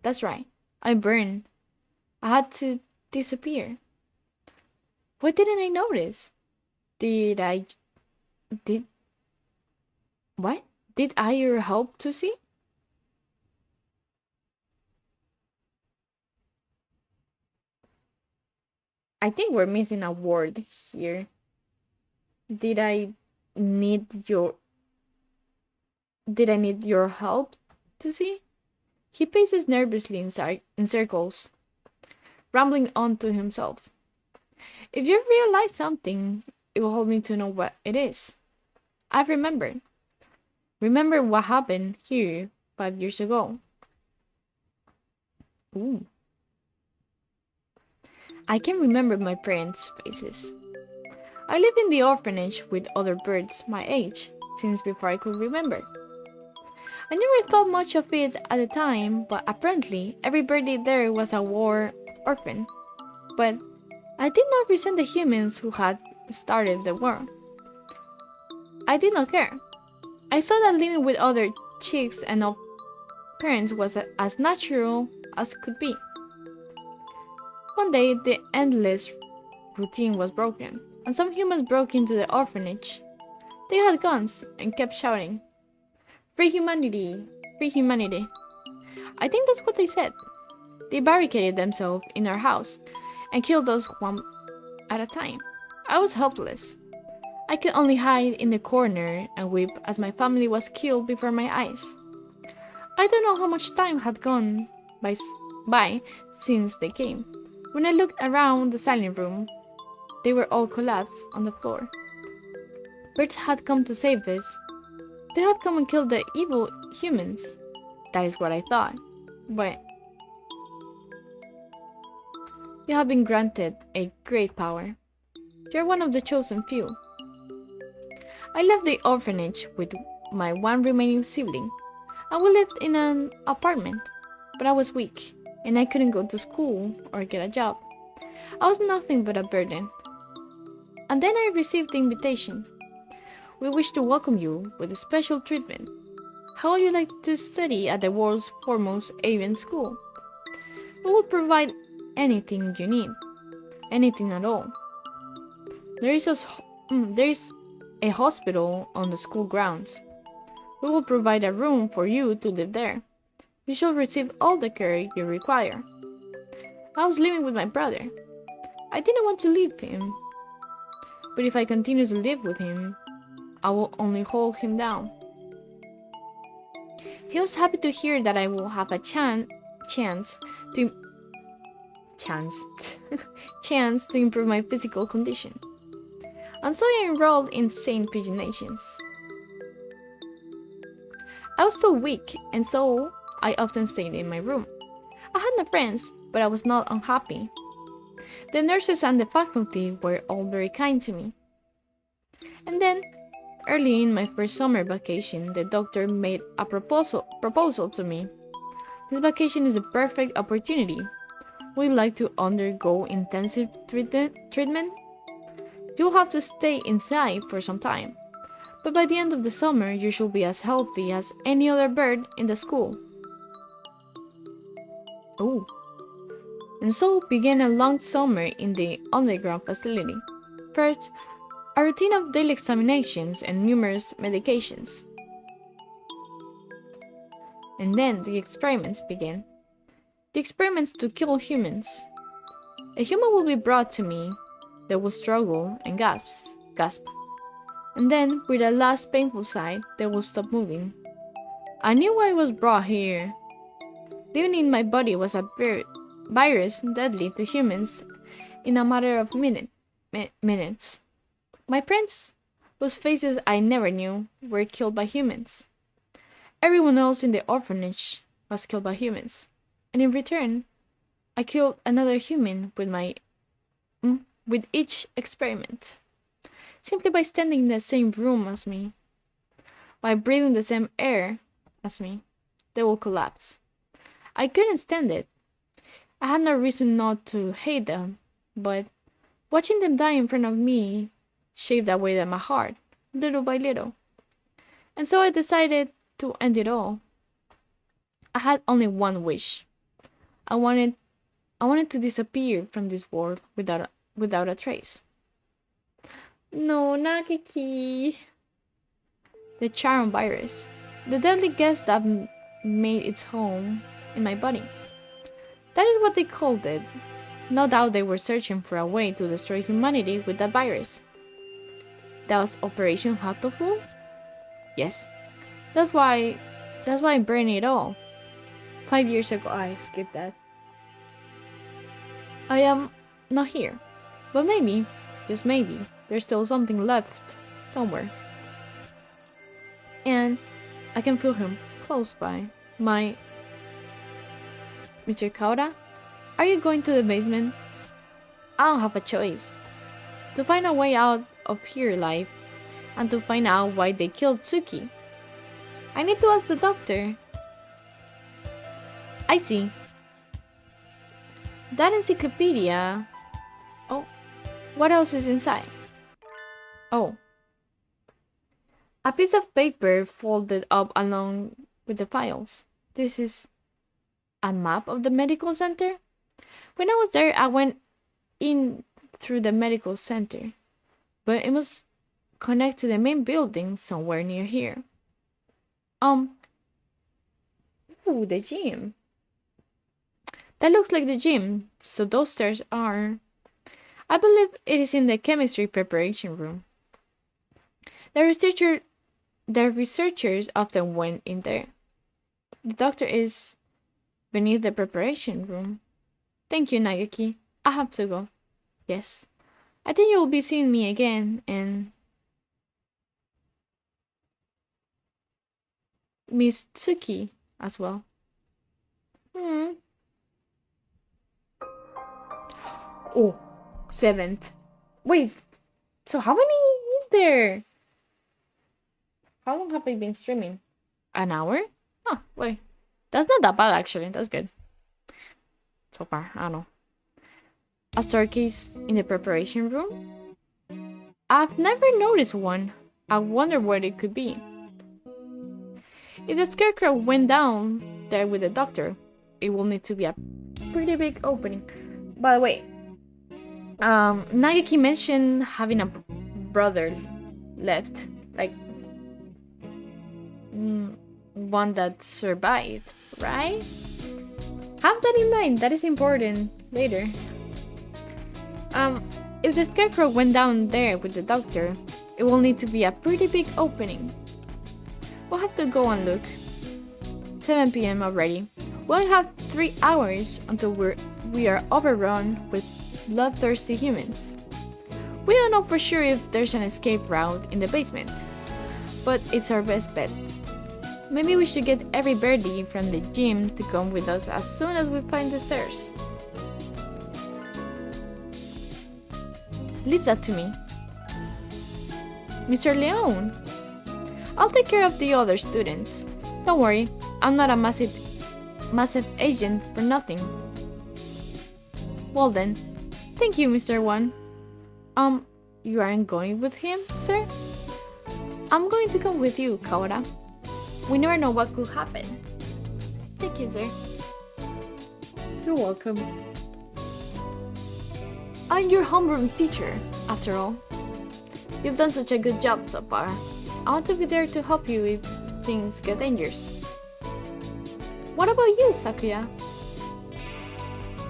[SPEAKER 1] That's right. I burned. I had to disappear. Why didn't I notice? Did I your help to see? I think we're missing a word here. Did I need your help to see? He paces nervously in circles, rambling on to himself. If you realize something, it will help me to know what it is. I've remembered. Remember what happened here 5 years ago. Ooh. I can remember my parents' faces. I lived in the orphanage with other birds my age since before I could remember. I never thought much of it at the time, but apparently everybody there was a war orphan. But I did not resent the humans who had started the war. I did not care. I saw that living with other chicks and no parents was as natural as could be. One day, the endless routine was broken, and some humans broke into the orphanage. They had guns and kept shouting, "Free humanity! Free humanity!" I think that's what they said. They barricaded themselves in our house and killed us one at a time. I was helpless. I could only hide in the corner and weep as my family was killed before my eyes. I don't know how much time had gone by, by since they came. When I looked around the silent room, they were all collapsed on the floor. Birds had come to save us. They had come and killed the evil humans. That is what I thought. But you have been granted a great power. You're one of the chosen few. I left the orphanage with my one remaining sibling, and we lived in an apartment. But I was weak, and I couldn't go to school or get a job. I was nothing but a burden. And then I received the invitation. We wish to welcome you with a special treatment. How would you like to study at the world's foremost avian school? We will provide anything you need, anything at all. There is a hospital on the school grounds. We will provide a room for you to live there. You shall receive all the care you require. I was living with my brother. I didn't want to leave him, but if I continue to live with him, I will only hold him down. He was happy to hear that I will have a chance to chance to improve my physical condition. And so I enrolled in St. Pigeonations. I was still weak, and so I often stayed in my room. I had no friends, but I was not unhappy. The nurses and the faculty were all very kind to me. And then, early in my first summer vacation, the doctor made a proposal to me. This vacation is a perfect opportunity. Would you like to undergo intensive treatment? You'll have to stay inside for some time, but by the end of the summer you should be as healthy as any other bird in the school. Oh. And so began a long summer in the underground facility. First, a routine of daily examinations and numerous medications. And then the experiments began. The experiments to kill humans. A human will be brought to me. They will struggle and gasp. And then, with a last painful sigh, they will stop moving. I knew why I was brought here. Living in my body was a virus deadly to humans in a matter of minutes. My friends, whose faces I never knew, were killed by humans. Everyone else in the orphanage was killed by humans. And in return, I killed another human with each experiment. Simply by standing in the same room as me, by breathing the same air as me, they will collapse. I couldn't stand it. I had no reason not to hate them, but watching them die in front of me shaved away at my heart, little by little. And so I decided to end it all. I had only one wish. I wanted to disappear from this world without a trace. No, Nakiki. The Charon virus. The deadly gas that made its home in my body. That is what they called it. No doubt they were searching for a way to destroy humanity with that virus. That was Operation Hatoful? Yes. That's why I burned it all. 5 years ago, I skipped that. I am not here. But maybe, just maybe, there's still something left somewhere. And I can feel him close by. Mr. Kauda, are you going to the basement? I don't have a choice. To find a way out of here alive, and to find out why they killed Tsuki. I need to ask the doctor. I see. That encyclopedia. Oh, what else is inside? Oh. A piece of paper folded up along with the files. This is a map of the medical center? When I was there, I went in through the medical center, but it must connect to the main building somewhere near here. Ooh, the gym. That looks like the gym, so those stairs are... I believe it is in the chemistry preparation room. The researcher the researchers often went in there. The doctor is beneath the preparation room. Thank you, Nagaki. I have to go. Yes. I think you'll be seeing me again and Miss Tsuki as well. Hmm. Oh, seventh. Wait, so how many is there? How long have I been streaming? An hour? Oh, wait. That's not that bad actually. That's good. So far, I don't know. A staircase in the preparation room? I've never noticed one. I wonder what it could be. If the scarecrow went down there with the doctor, it will need to be a pretty big opening. By the way, Nagaki mentioned having a brother left, like one that survived, right? Have that in mind. That is important later. If the scarecrow went down there with the doctor, it will need to be a pretty big opening. We'll have to go and look. 7 p.m. already. We only have 3 hours until we are overrun with bloodthirsty humans. We don't know for sure if there's an escape route in the basement, but it's our best bet. Maybe we should get every birdie from the gym to come with us as soon as we find the stairs. Leave that to me. Mr. Leon, I'll take care of the other students. Don't worry, I'm not a massive agent for nothing. Well then, thank you, Mr. One. You aren't going with him, sir? I'm going to come with you, Kawara. We never know what could happen. Thank you, sir. You're welcome. I'm your homeroom teacher, after all. You've done such a good job so far. I want to be there to help you if things get dangerous. What about you, Sakuya?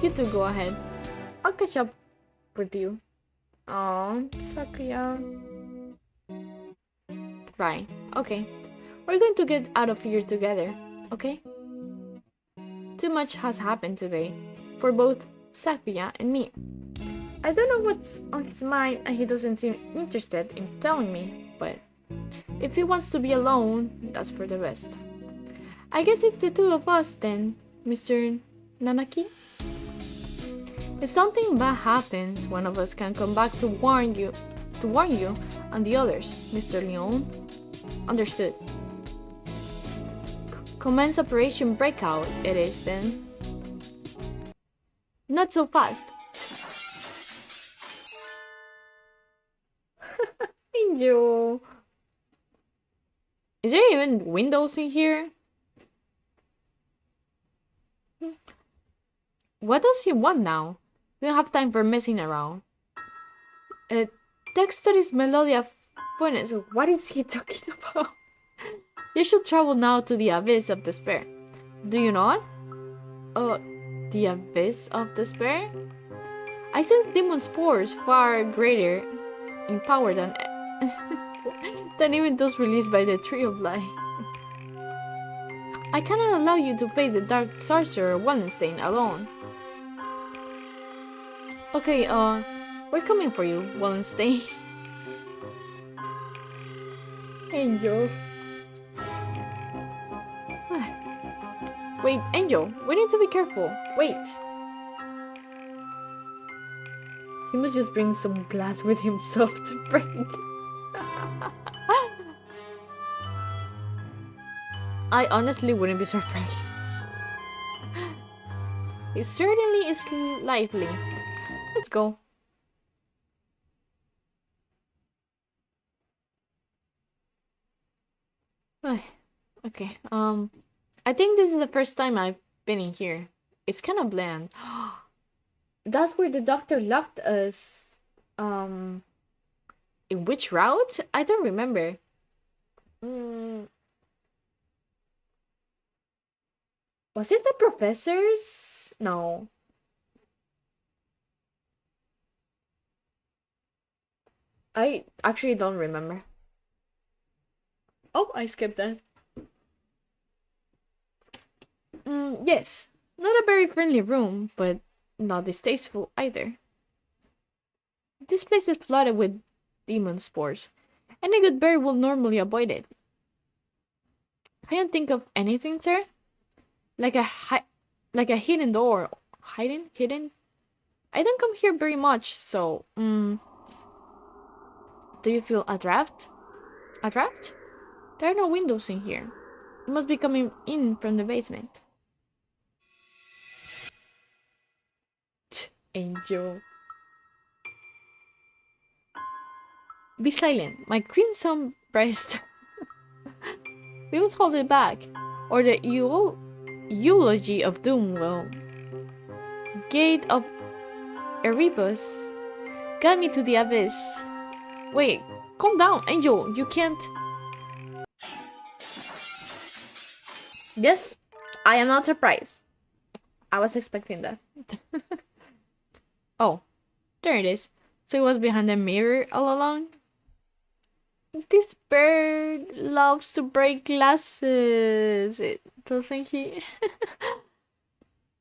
[SPEAKER 1] You two go ahead. I'll catch up with you. Oh, Sakuya. Right, okay. We're going to get out of here together, okay? Too much has happened today, for both Sakuya and me. I don't know what's on his mind and he doesn't seem interested in telling me, but if he wants to be alone, that's for the best. I guess it's the two of us then, Mr. Nanaki? If something bad happens, one of us can come back to warn you and the others, Mr. Leon. Understood. Commence Operation Breakout, it is then. Not so fast. Angel. Is there even windows in here? What does he want now? We don't have time for messing around. Text studies Melodia Funes. What is he talking about? You should travel now to the Abyss of Despair. Do you not? The Abyss of Despair? I sense demon spores far greater in power than than even those released by the Tree of Life. I cannot allow you to face the Dark Sorcerer Wallenstein alone. Okay, we're coming for you, Wallenstein. Angel. Wait, Angel, we need to be careful. Wait. He must just bring some glass with himself to break. I honestly wouldn't be surprised. It certainly is lively. Let's go. Okay, I think this is the first time I've been in here. It's kind of bland. That's where the doctor locked us. In which route? I don't remember. Was it the professor's? No. I actually don't remember. Oh, I skipped that. Yes. Not a very friendly room, but not distasteful either. This place is flooded with demon spores, and a good bear will normally avoid it. Can you think of anything, sir? Like like a hidden door. Hidden? I don't come here very much, so, do you feel a draft? A draft? There are no windows in here. You must be coming in from the basement. Angel. Be silent. My crimson breast. We must hold it back, or the eulogy of doom will. Gate of Erebus. Guide me to the abyss. Wait, calm down, Angel. You can't. Yes, I am not surprised. I was expecting that. Oh, there it is. So it was behind the mirror all along? This bird loves to break glasses, doesn't he?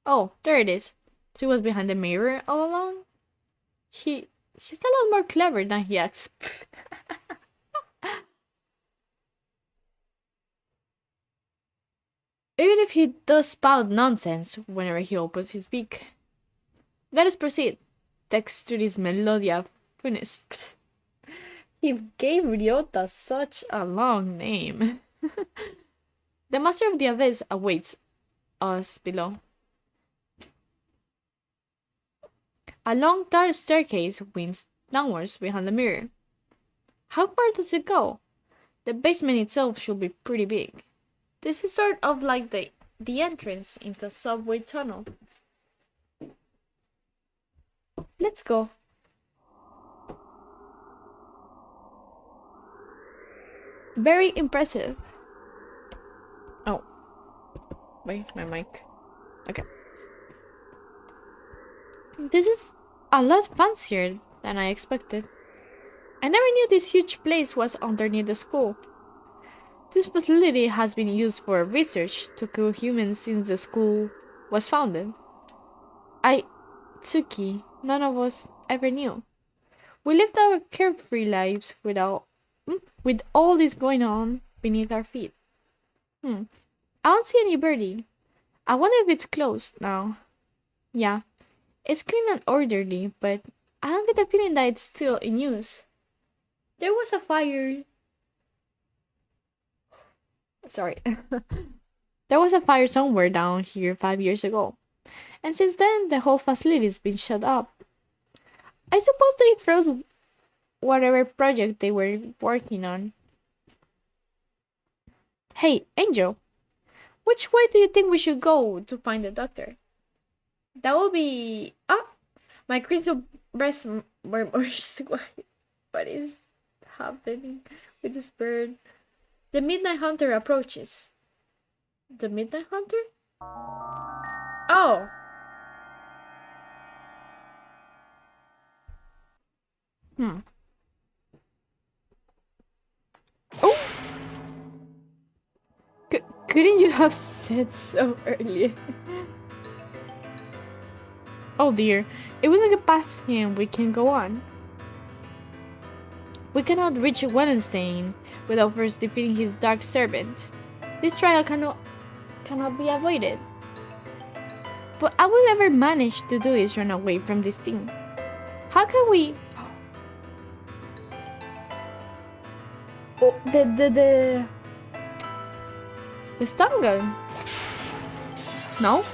[SPEAKER 1] Oh, there it is. So he was behind the mirror all along? He's a lot more clever than he acts. Even if he does spout nonsense whenever he opens his beak. Let us proceed. Text to this Melodia Funest. He gave Ryota such a long name. The master of the abyss awaits us below. A long dark staircase winds downwards behind the mirror. How far does it go? The basement itself should be pretty big. This is sort of like the entrance into a subway tunnel. Let's go. Very impressive. Oh. Wait, my mic. Okay. This is a lot fancier than I expected. I never knew this huge place was underneath the school. This facility has been used for research to kill humans since the school was founded. Tsuki, none of us ever knew. We lived our carefree lives with all this going on beneath our feet. I don't see any birdie. I wonder if it's closed now. Yeah, it's clean and orderly, but I don't get the feeling that it's still in use. There was a fire. Sorry. There was a fire somewhere down here 5 years ago. And since then, the whole facility's been shut up. I suppose they froze whatever project they were working on. Hey, Angel, which way do you think we should go to find the doctor? That will be... Ah! My crystal breast murmurs. What is happening with this bird? The Midnight Hunter approaches. The Midnight Hunter? Oh! Oh! Couldn't you have said so earlier? Oh dear, if we don't get past him, we can go on. We cannot reach Wallenstein without first defeating his dark servant. This trial cannot be avoided. But I will never manage to do is run away from this thing. How can we... Oh, the stun gun. No?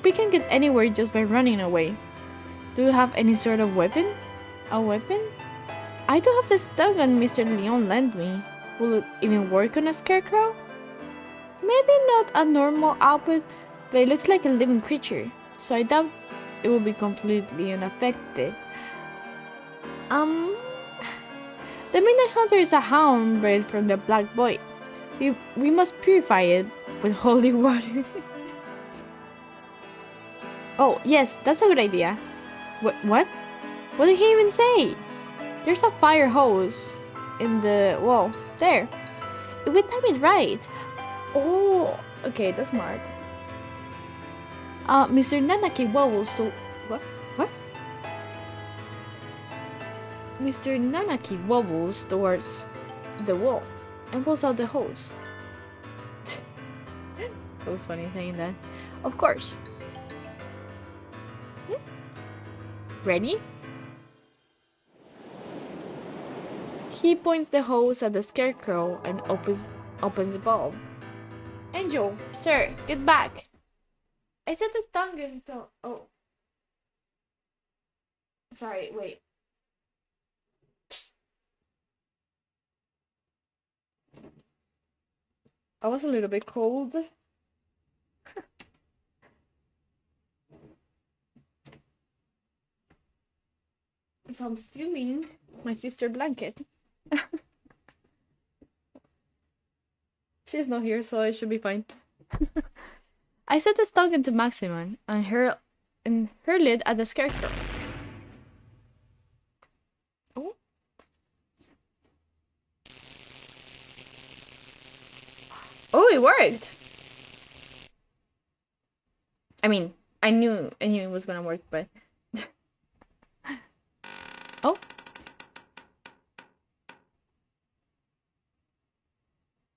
[SPEAKER 1] We can get anywhere just by running away. Do you have any sort of weapon? A weapon? I do have the stun gun Mr. Leon lent me. Will it even work on a scarecrow? Maybe not a normal output, but it looks like a living creature, so I doubt it will be completely unaffected. The Midnight Hunter is a hound bred from the Black Boy. We must purify it with holy water. Oh, yes, that's a good idea. What? What did he even say? There's a fire hose in the wall. There. If we time it right. Oh, okay, that's smart. Mr. Nanaki wobbles to... What? Mr. Nanaki wobbles towards the wall and pulls out the hose. That was funny saying that. Of course. Ready? He points the hose at the scarecrow and opens the bulb. Angel, sir, get back! I said the tongue until... Oh. Sorry, wait. I was a little bit cold. So I'm stealing my sister's blanket. She's not here, so it should be fine. I set the stung into maximum and hurled it at the scarecrow. Oh. Oh, it worked! I mean, I knew it was gonna work, but... Oh.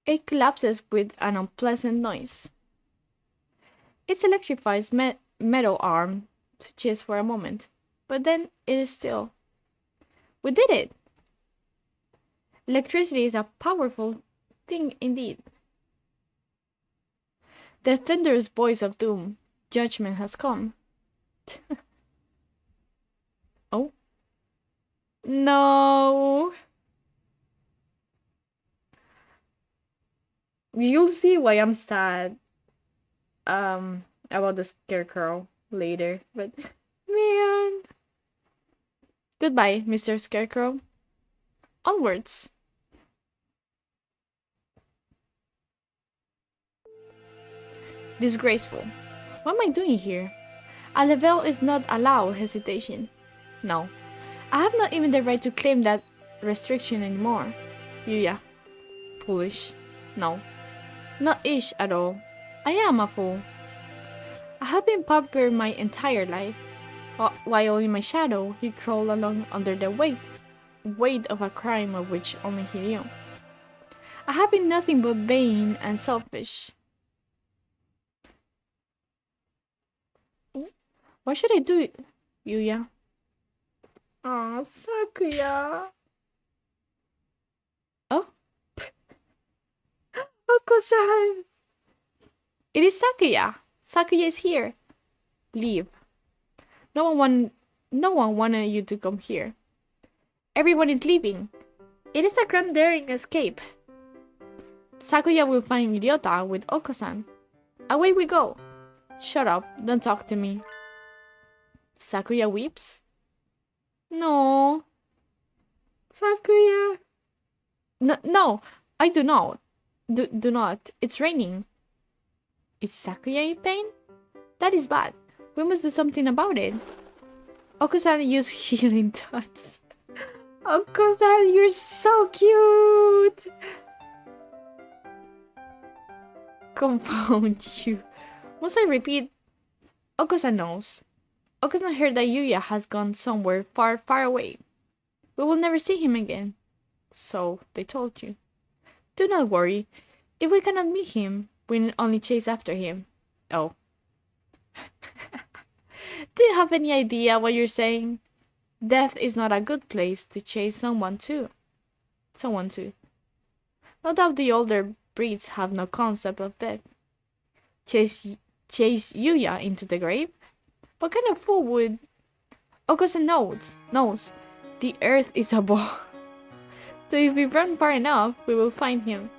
[SPEAKER 1] It collapses with an unpleasant noise. It electrifies metal arm just for a moment, but then it is still. We did it! Electricity is a powerful thing indeed. The thunderous voice of doom. Judgment has come. Oh. No! You'll see why I'm sad about the scarecrow later, but man. Goodbye, Mr. Scarecrow. Onwards. Disgraceful. What am I doing here? A level is not allowed hesitation. No. I have not even the right to claim that restriction anymore. Yuya. Foolish. No. Not ish at all. I am a fool. I have been popular my entire life. While in my shadow, he crawled along under the weight of a crime of which only he knew. I have been nothing but vain and selfish. What should I do, Yuya? Oh, Sakuya. Oh? Oko-san! It is Sakuya! Sakuya is here. Leave. No one wanted you to come here. Everyone is leaving. It is a grand daring escape. Sakuya will find Ryota with Oko-san. Away we go. Shut up, don't talk to me. Sakuya weeps. No. Sakuya. No, I do not. Do not. It's raining. Is Sakuya in pain? That is bad. We must do something about it. Oko-san used healing touch. Oko-san, you're so cute! Confound you. Must I repeat? Oko-san knows. Oko-san heard that Yuya has gone somewhere far, far away. We will never see him again. So, they told you. Do not worry. If we cannot meet him, we will only chase after him. Oh. Do you have any idea what you're saying? Death is not a good place to chase someone to. No doubt the older breeds have no concept of death. Chase Yuya into the grave? What kind of fool would... Oko-san knows. The earth is a ball. So if we run far enough, we will find him.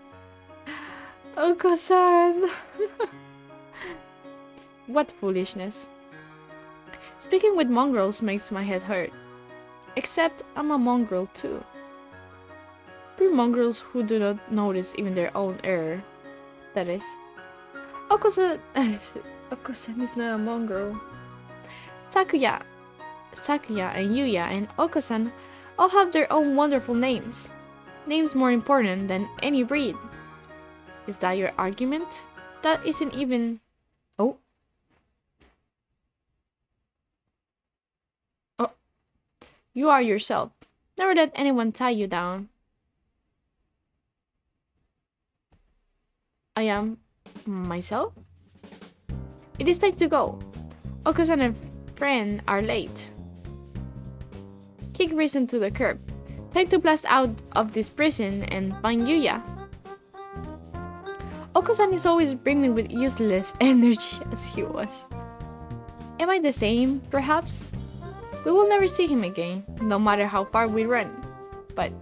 [SPEAKER 1] Oko-san! What foolishness. Speaking with mongrels makes my head hurt. Except I'm a mongrel too. Poor mongrels who do not notice even their own error. That is. Oko-san is not a mongrel. Sakuya and Yuya and Oko-san all have their own wonderful names. Name's more important than any breed. Is that your argument? That isn't even... Oh. Oh. You are yourself. Never let anyone tie you down. I am... myself? It is time to go. Okus and a friend are late. Kick Reason to the curb. Time to blast out of this prison and find Yuya. Okusan is always brimming with useless energy as he was. Am I the same, perhaps? We will never see him again, no matter how far we run. But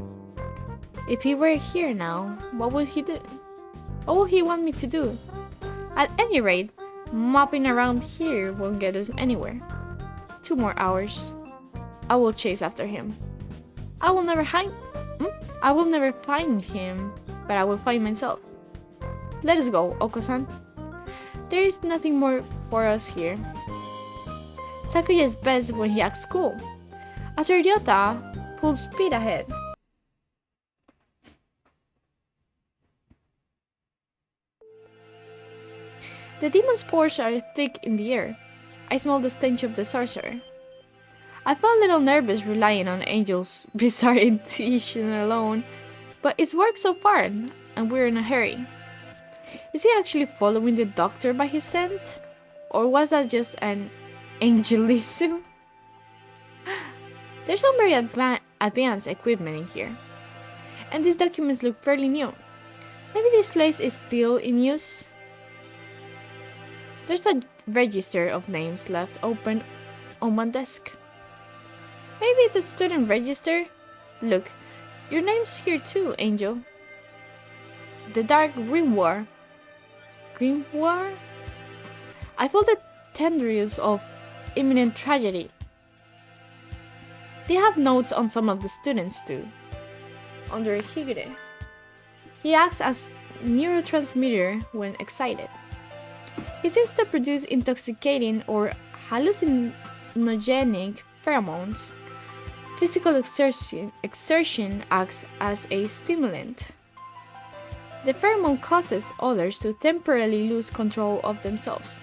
[SPEAKER 1] if he were here now, what would he do? What would he want me to do? At any rate, mopping around here won't get us anywhere. 2 more hours. I will chase after him. I will never find him, but I will find myself. Let us go, Oko-san. There is nothing more for us here. Sakuya is best when he acts cool. After Ryota, full speed ahead. The demon spores are thick in the air. I smell the stench of the sorcerer. I felt a little nervous relying on Angel's bizarre intuition alone, but it's worked so far, and we're in a hurry. Is he actually following the doctor by his scent? Or was that just an angelism? There's some very advanced equipment in here. And these documents look fairly new. Maybe this place is still in use? There's a register of names left open on one desk. Maybe it's a student register? Look, your name's here too, Angel. The Dark Grimoire. Grimoire? I feel the tenderness of imminent tragedy. They have notes on some of the students too. Under Higure. He acts as neurotransmitter when excited. He seems to produce intoxicating or hallucinogenic pheromones. Physical exertion acts as a stimulant. The pheromone causes others to temporarily lose control of themselves,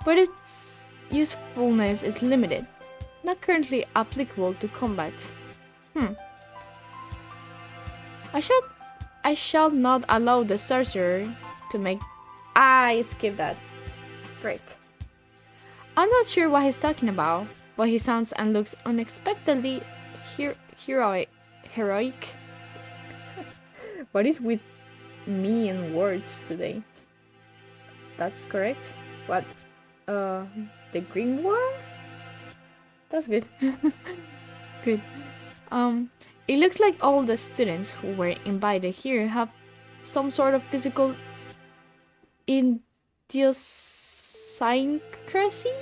[SPEAKER 1] but its usefulness is limited, not currently applicable to combat. I shall not allow the sorcerer to make... I skipped that. Break. I'm not sure what he's talking about, but he sounds and looks unexpectedly heroic. What is with me and words today? That's correct. What? The Grimoire? That's good. Good. It looks like all the students who were invited here have some sort of physical idiosyncrasy?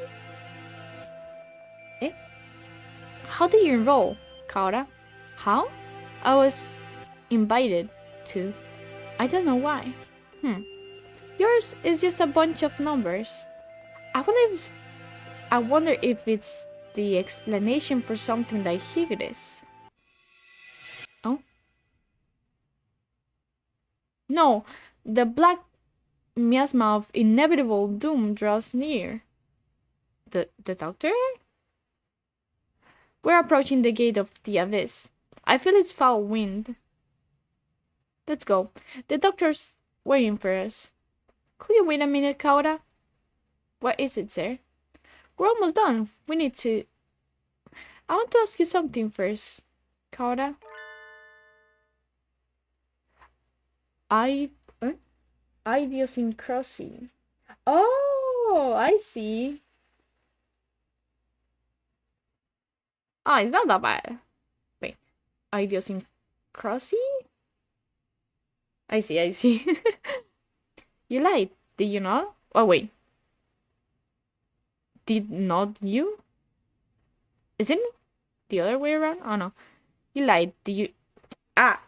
[SPEAKER 1] Eh? How did you enroll, Kaora? How? I was invited to. I don't know why. Yours is just a bunch of numbers. I wonder if it's the explanation for something like Higure's. Oh? No, the black miasma of inevitable doom draws near. The doctor? We're approaching the gate of the abyss. I feel its foul wind. Let's go. The doctor's waiting for us. Could you wait a minute, Kaora? What is it, sir? We're almost done. We need to... I want to ask you something first, Kaora. Idiosyncrasy. Oh, I see. Ah, it's not that bad. Wait, idiosyncrasy? I see. You lied, did you not? Oh, wait. Did not you? Isn't it the other way around? Oh, no. You lied, did you... Ah!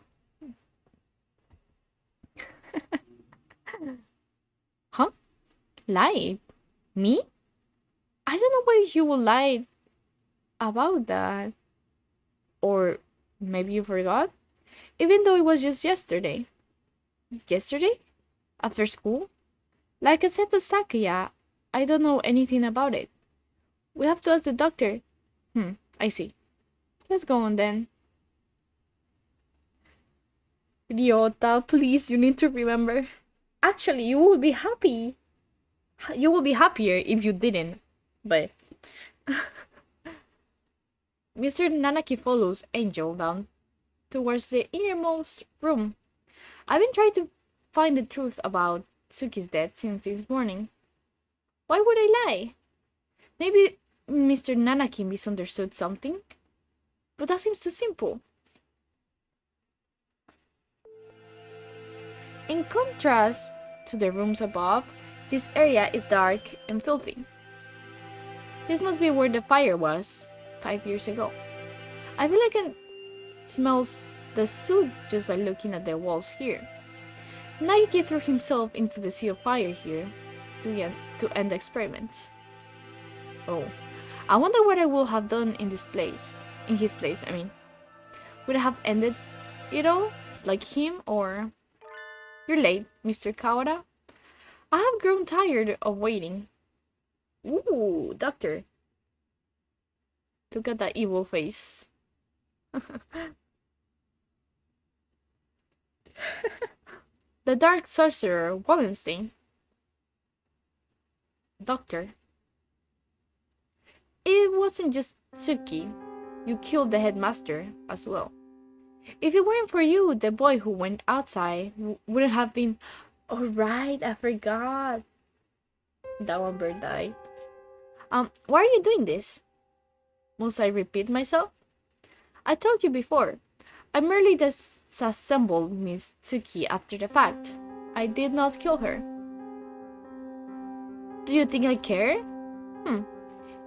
[SPEAKER 1] Huh? Lied? Me? I don't know why you would lie about that. Or maybe you forgot? even though it was just yesterday. Yesterday? After school? Like I said to Sakuya, I don't know anything about it. We have to ask the doctor. I see. Let's go on then. Idiota, please, you need to remember. Actually, you will be happy. You will be happier if you didn't. But Mr. Nanaki follows Angel down towards the innermost room. I've been trying to find the truth about Tsuki's death since this morning. Why would I lie? Maybe Mr. Nanaki misunderstood something? But that seems too simple. In contrast to the rooms above, this area is dark and filthy. This must be where the fire was 5 years ago. I feel like I can smell the soot just by looking at the walls here. Naiki threw himself into the sea of fire here to end the experiments. Oh, I wonder what I would have done in his place. Would I have ended it all like him, or... You're late, Mr. Kawada. I have grown tired of waiting. Ooh, doctor. Look at that evil face. The dark sorcerer, Wallenstein. Doctor. It wasn't just Tsuki. You killed the headmaster as well. If it weren't for you, the boy who went outside wouldn't have been... Oh, right, I forgot. That one bird died. Why are you doing this? Must I repeat myself? I told you before. I merely disassembled Miss Tsuki after the fact. I did not kill her. Do you think I care?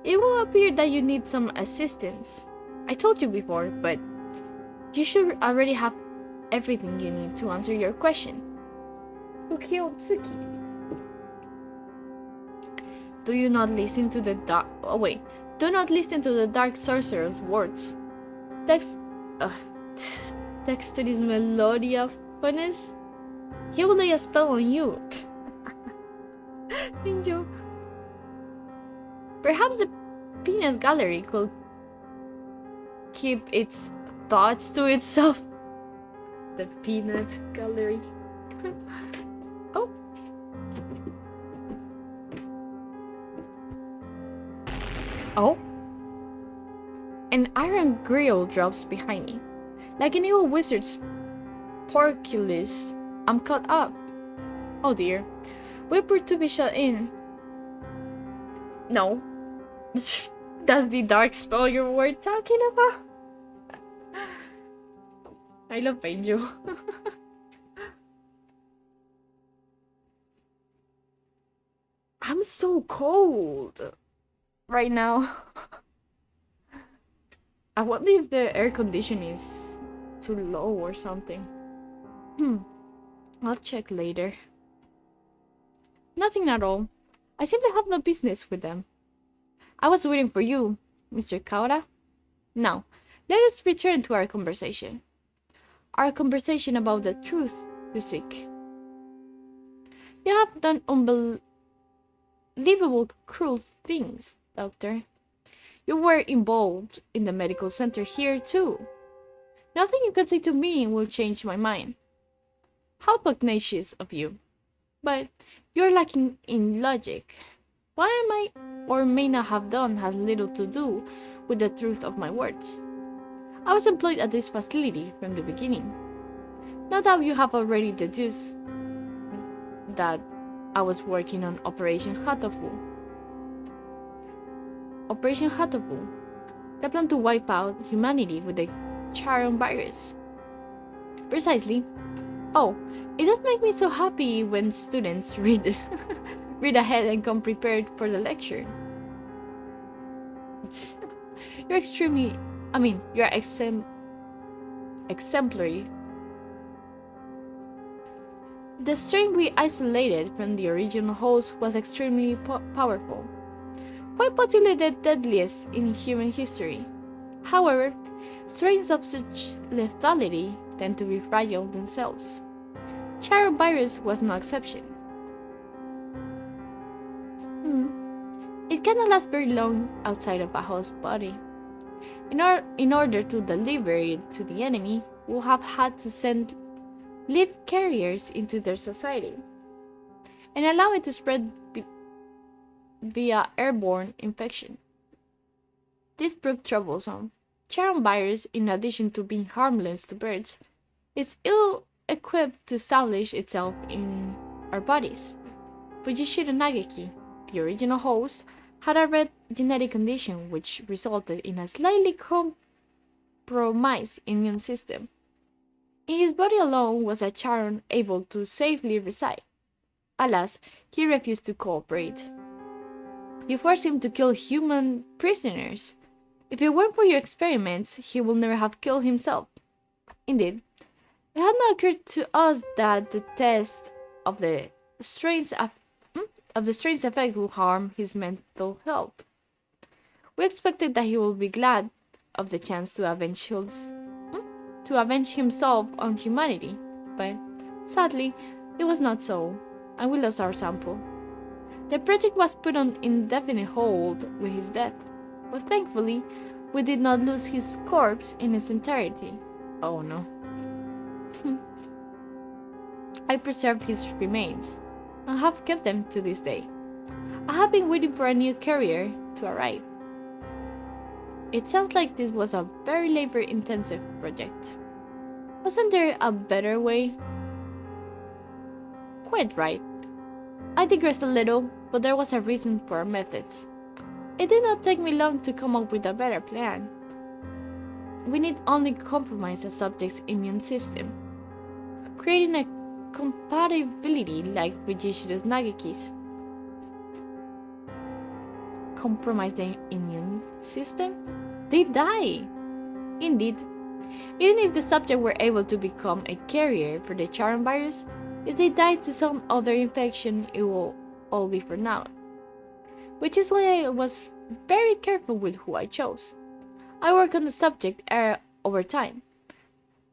[SPEAKER 1] It will appear that you need some assistance. I told you before, but you should already have everything you need to answer your question. Who killed Tsuki? Do not listen to the dark sorcerer's words. Thanks to this melody of funness, he will lay a spell on you. Ninja. Perhaps the peanut gallery could keep its thoughts to itself. The peanut gallery. Oh. Oh. An iron grill drops behind me. Like an evil wizard's porculus, I'm caught up. Oh dear. Wait for to be shut in. No. That's the dark spell you were talking about? I love Angel. I'm so cold right now. I wonder if the air conditioning is too low or something. I'll check later. Nothing at all. I simply have no business with them. I was waiting for you, Mr. Kawada. Now, let us return to our conversation. Our conversation about the truth you seek. You have done unbelievable cruel things, Doctor. You were involved in the medical center here too. Nothing you can say to me will change my mind. How pugnacious of you. But you're lacking in logic. What I might or may not have done has little to do with the truth of my words. I was employed at this facility from the beginning. No doubt you have already deduced that I was working on Operation Hatoful. Operation Hatoful, the plan to wipe out humanity with the Ciruam virus. Precisely. Oh, it does make me so happy when students read ahead and come prepared for the lecture. You're exemplary. The strain we isolated from the original host was extremely powerful, quite possibly the deadliest in human history. However, strains of such lethality tend to be fragile themselves. Charon virus was no exception. It cannot last very long outside of a host body. In order to deliver it to the enemy, we'll have had to send live carriers into their society and allow it to spread via airborne infection. This proved troublesome. Charon virus, in addition to being harmless to birds, is ill-equipped to establish itself in our bodies. Fujishiro Nageki, the original host, had a rare genetic condition which resulted in a slightly compromised immune system. In his body alone was a Charon able to safely reside. Alas, he refused to cooperate. You forced him to kill human prisoners. If it weren't for your experiments, he would never have killed himself. Indeed, it had not occurred to us that the test of the strain's effect would harm his mental health. We expected that he would be glad of the chance to avenge himself on humanity, but sadly, it was not so, and we lost our sample. The project was put on indefinite hold with his death, but thankfully, we did not lose his corpse in its entirety. Oh no. I preserved his remains, and have kept them to this day. I have been waiting for a new carrier to arrive. It sounds like this was a very labor-intensive project. Wasn't there a better way? Quite right. I digressed a little, but there was a reason for our methods. It did not take me long to come up with a better plan. We need only compromise a subject's immune system, creating a compatibility like Fujishiro Nageki's. Compromise the immune system? They die! Indeed, even if the subject were able to become a carrier for the Charon virus, if they died to some other infection, it will all be for naught. Which is why I was very careful with who I chose. I worked on the subject over time,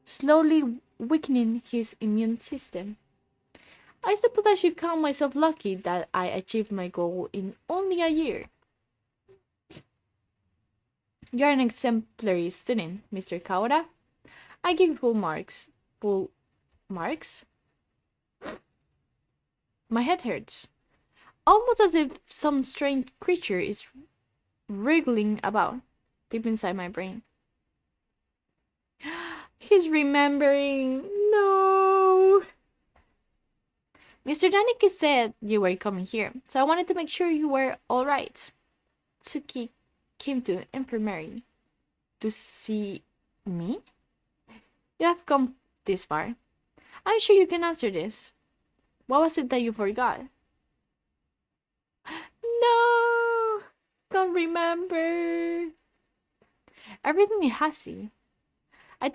[SPEAKER 1] slowly weakening his immune system. I suppose I should count myself lucky that I achieved my goal in only a year. You're an exemplary student, Mr. Kaora. I give you full marks. Full marks? My head hurts. Almost as if some strange creature is wriggling about deep inside my brain. He's remembering. No. Mr. Daneke said you were coming here, so I wanted to make sure you were alright. Tsuki came to the infirmary to see me? You have come this far. I'm sure you can answer this. What was it that you forgot? No! Don't remember. Everything is hazy. I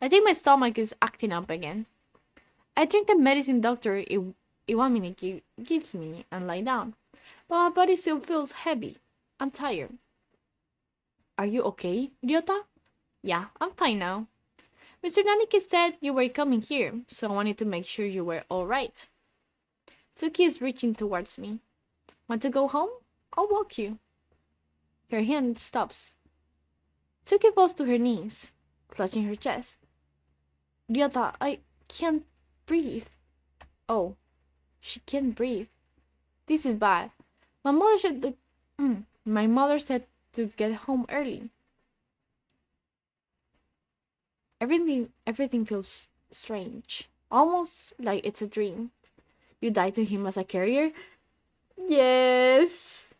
[SPEAKER 1] think my stomach is acting up again. I drink the medicine Dr. Iwamine gives me and lie down, but my body still feels heavy. I'm tired. Are you okay, Ryota? Yeah, I'm fine now. Mr. Nanike said you were coming here, so I wanted to make sure you were alright. Tsuki is reaching towards me. Want to go home? I'll walk you. Her hand stops. Tsuki falls to her knees, clutching her chest. Ryota, I can't breathe. Oh, she can't breathe. This is bad. My mother said to get home early. Everything feels strange. Almost like it's a dream. You died to him as a carrier? Yes.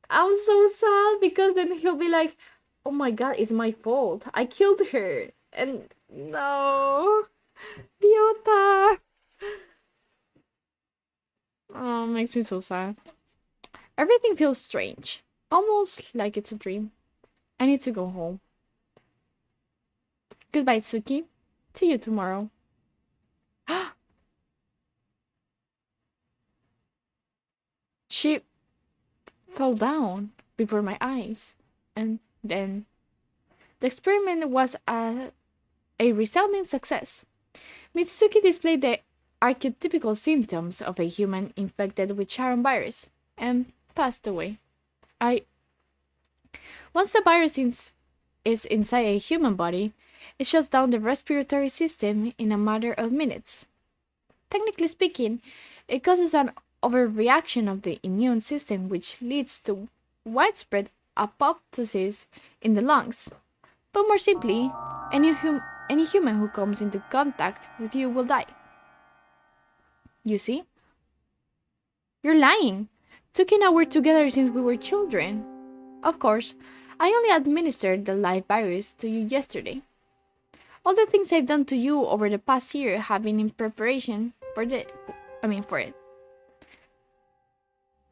[SPEAKER 1] I'm so sad because then he'll be like, oh my god, it's my fault. I killed her. And no. Ryota. Oh, makes me so sad. Everything feels strange. Almost like it's a dream. I need to go home. Goodbye, Tsuki. See you tomorrow. She fell down before my eyes. And then the experiment was A resounding success. Mitsuki displayed the archetypical symptoms of a human infected with Sharon virus and passed away. I Once the virus is inside a human body, it shuts down the respiratory system in a matter of minutes. Technically speaking, it causes an overreaction of the immune system which leads to widespread apoptosis in the lungs. But more simply, any human who comes into contact with you will die. You see? You're lying. Tuki and I were together since we were children. Of course, I only administered the live virus to you yesterday. All the things I've done to you over the past year have been in preparation for for it.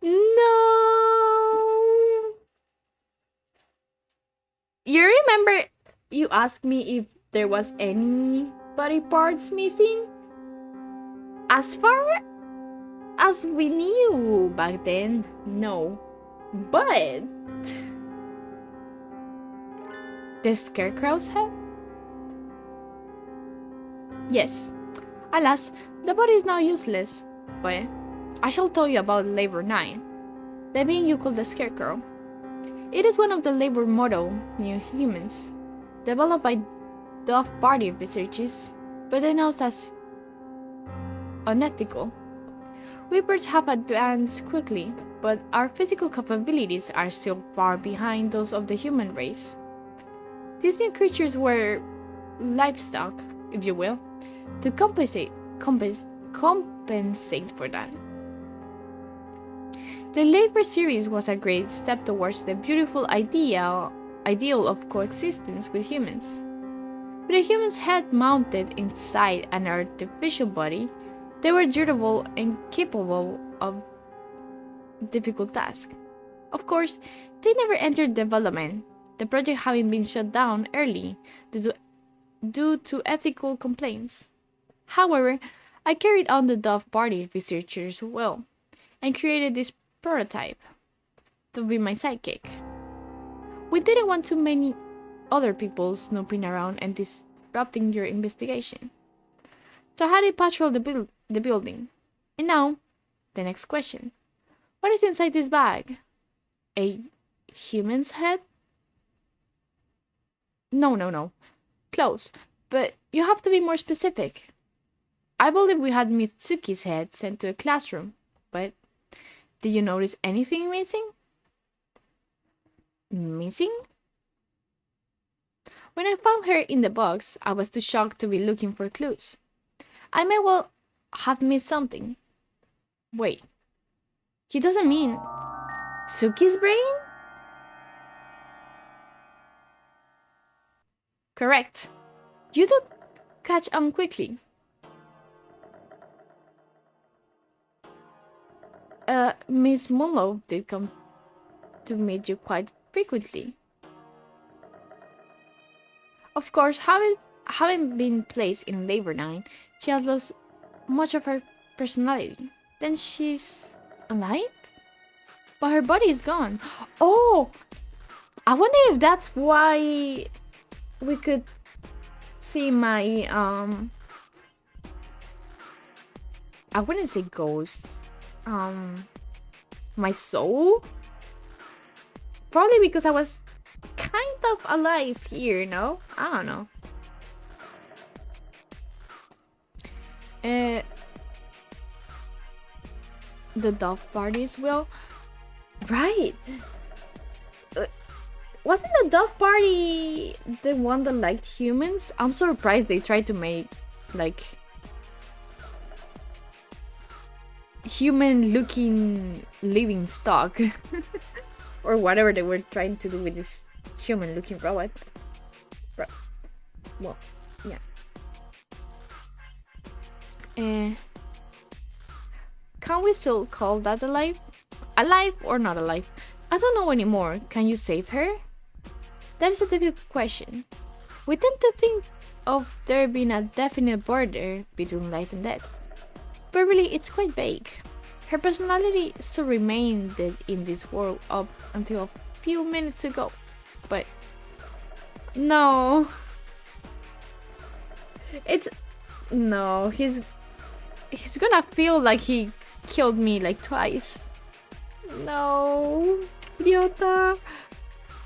[SPEAKER 1] No. You remember you asked me if there was any body parts missing? As far as we knew back then, no. But the scarecrow's head? Yes. Alas, the body is now useless, but I shall tell you about Labor 9, the being you call the scarecrow. It is one of the labor model new humans, developed by Dove Party researchers, but denounced as unethical. We birds have advanced quickly, but our physical capabilities are still far behind those of the human race. These new creatures were livestock, if you will, to compensate for that. The Levare series was a great step towards the beautiful ideal of coexistence with humans. With a human's head mounted inside an artificial body, they were durable and capable of difficult tasks. Of course, they never entered development, the project having been shut down early due to ethical complaints. However, I carried on the Dove Party researchers well, and created this prototype to be my sidekick. We didn't want too many other people snooping around and disrupting your investigation. So I had it patrol the building. And now, the next question. What is inside this bag? A human's head? No. Close, but you have to be more specific. I believe we had Mitsuki's head sent to a classroom, but did you notice anything missing? Missing? When I found her in the box, I was too shocked to be looking for clues. I may well have missed something. Wait, he doesn't mean Suki's brain? Correct. You do catch on quickly. Miss Munlo did come to meet you quite frequently. Of course, having been placed in Labor 9, she has lost much of her personality. Then she's alive? But her body is gone. Oh! I wonder if that's why we could see my, I wouldn't say ghost. My soul? Probably because I was kind of alive here, no? I don't know. The Dove Party as well. Right. Wasn't the Dove Party the one that liked humans? I'm surprised they tried to make, like, human-looking living stock. Or whatever they were trying to do with this human-looking robot. Well, yeah. Can we still call that alive? Alive or not alive? I don't know anymore. Can you save her? That is a difficult question. We tend to think of there being a definite border between life and death. But really, it's quite vague. Her personality still remained in this world up until a few minutes ago. But no. It's no, he's gonna feel like he killed me like twice. No, idiota.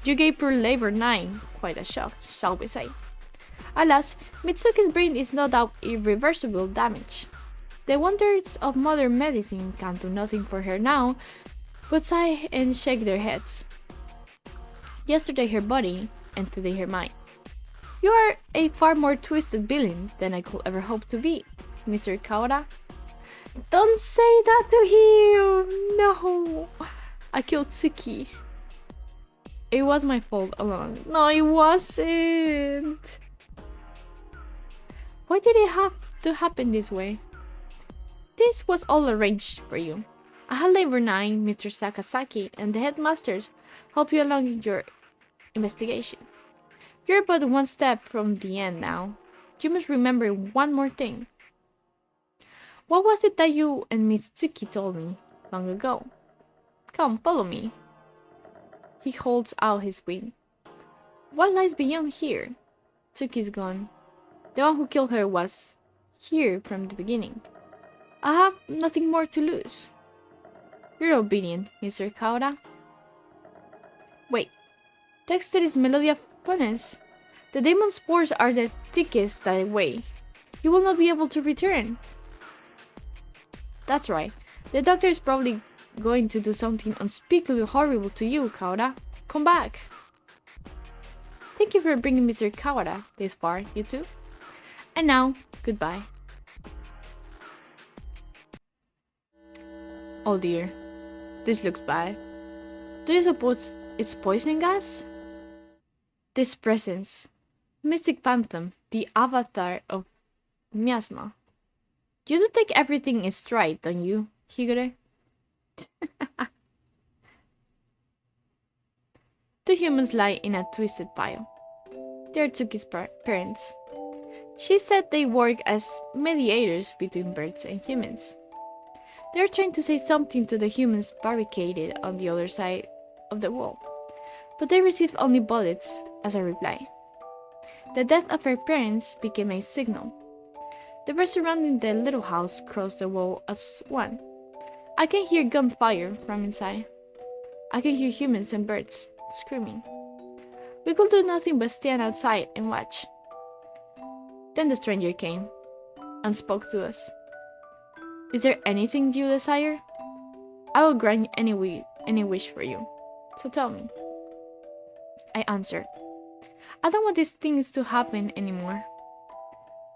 [SPEAKER 1] You gave poor Labor 9 quite a shock, shall we say. Alas, Mitsuki's brain is no doubt irreversible damage. The wonders of modern medicine can do nothing for her now, but sigh and shake their heads. Yesterday her body, and today her mind. You are a far more twisted villain than I could ever hope to be, Mr. Kaora. Don't say that to him! No! I killed Tsuki. It was my fault alone. No, it wasn't! Why did it have to happen this way? This was all arranged for you. I had Labor 9, Mr. Sakazaki, and the headmasters help you along in your investigation. You're but one step from the end now. You must remember one more thing. What was it that you and Miss Tsuki told me long ago? Come, follow me. He holds out his wing. What lies beyond here? Tsuki's gone. The one who killed her was here from the beginning. I have nothing more to lose. You're obedient, Mr. Kaora. Wait, text is Melody of Fullness. The demon spores are the thickest that way. You will not be able to return. That's right. The doctor is probably going to do something unspeakably horrible to you, Kaora. Come back. Thank you for bringing Mr. Kaora this far, you two. And now, goodbye. Oh dear, this looks bad. Do you suppose it's poison gas? This presence, Mystic Phantom, the avatar of miasma. You do take everything in stride, don't you, Higure? Two humans lie in a twisted pile. They are Tsuki's parents. She said they work as mediators between birds and humans. They are trying to say something to the humans barricaded on the other side of the wall, but they received only bullets as a reply. The death of her parents became a signal. The birds surrounding the little house crossed the wall as one. I can hear gunfire from inside. I can hear humans and birds screaming. We could do nothing but stand outside and watch. Then the stranger came and spoke to us. Is there anything you desire? I will grant any wish for you. So tell me. I answered. I don't want these things to happen anymore.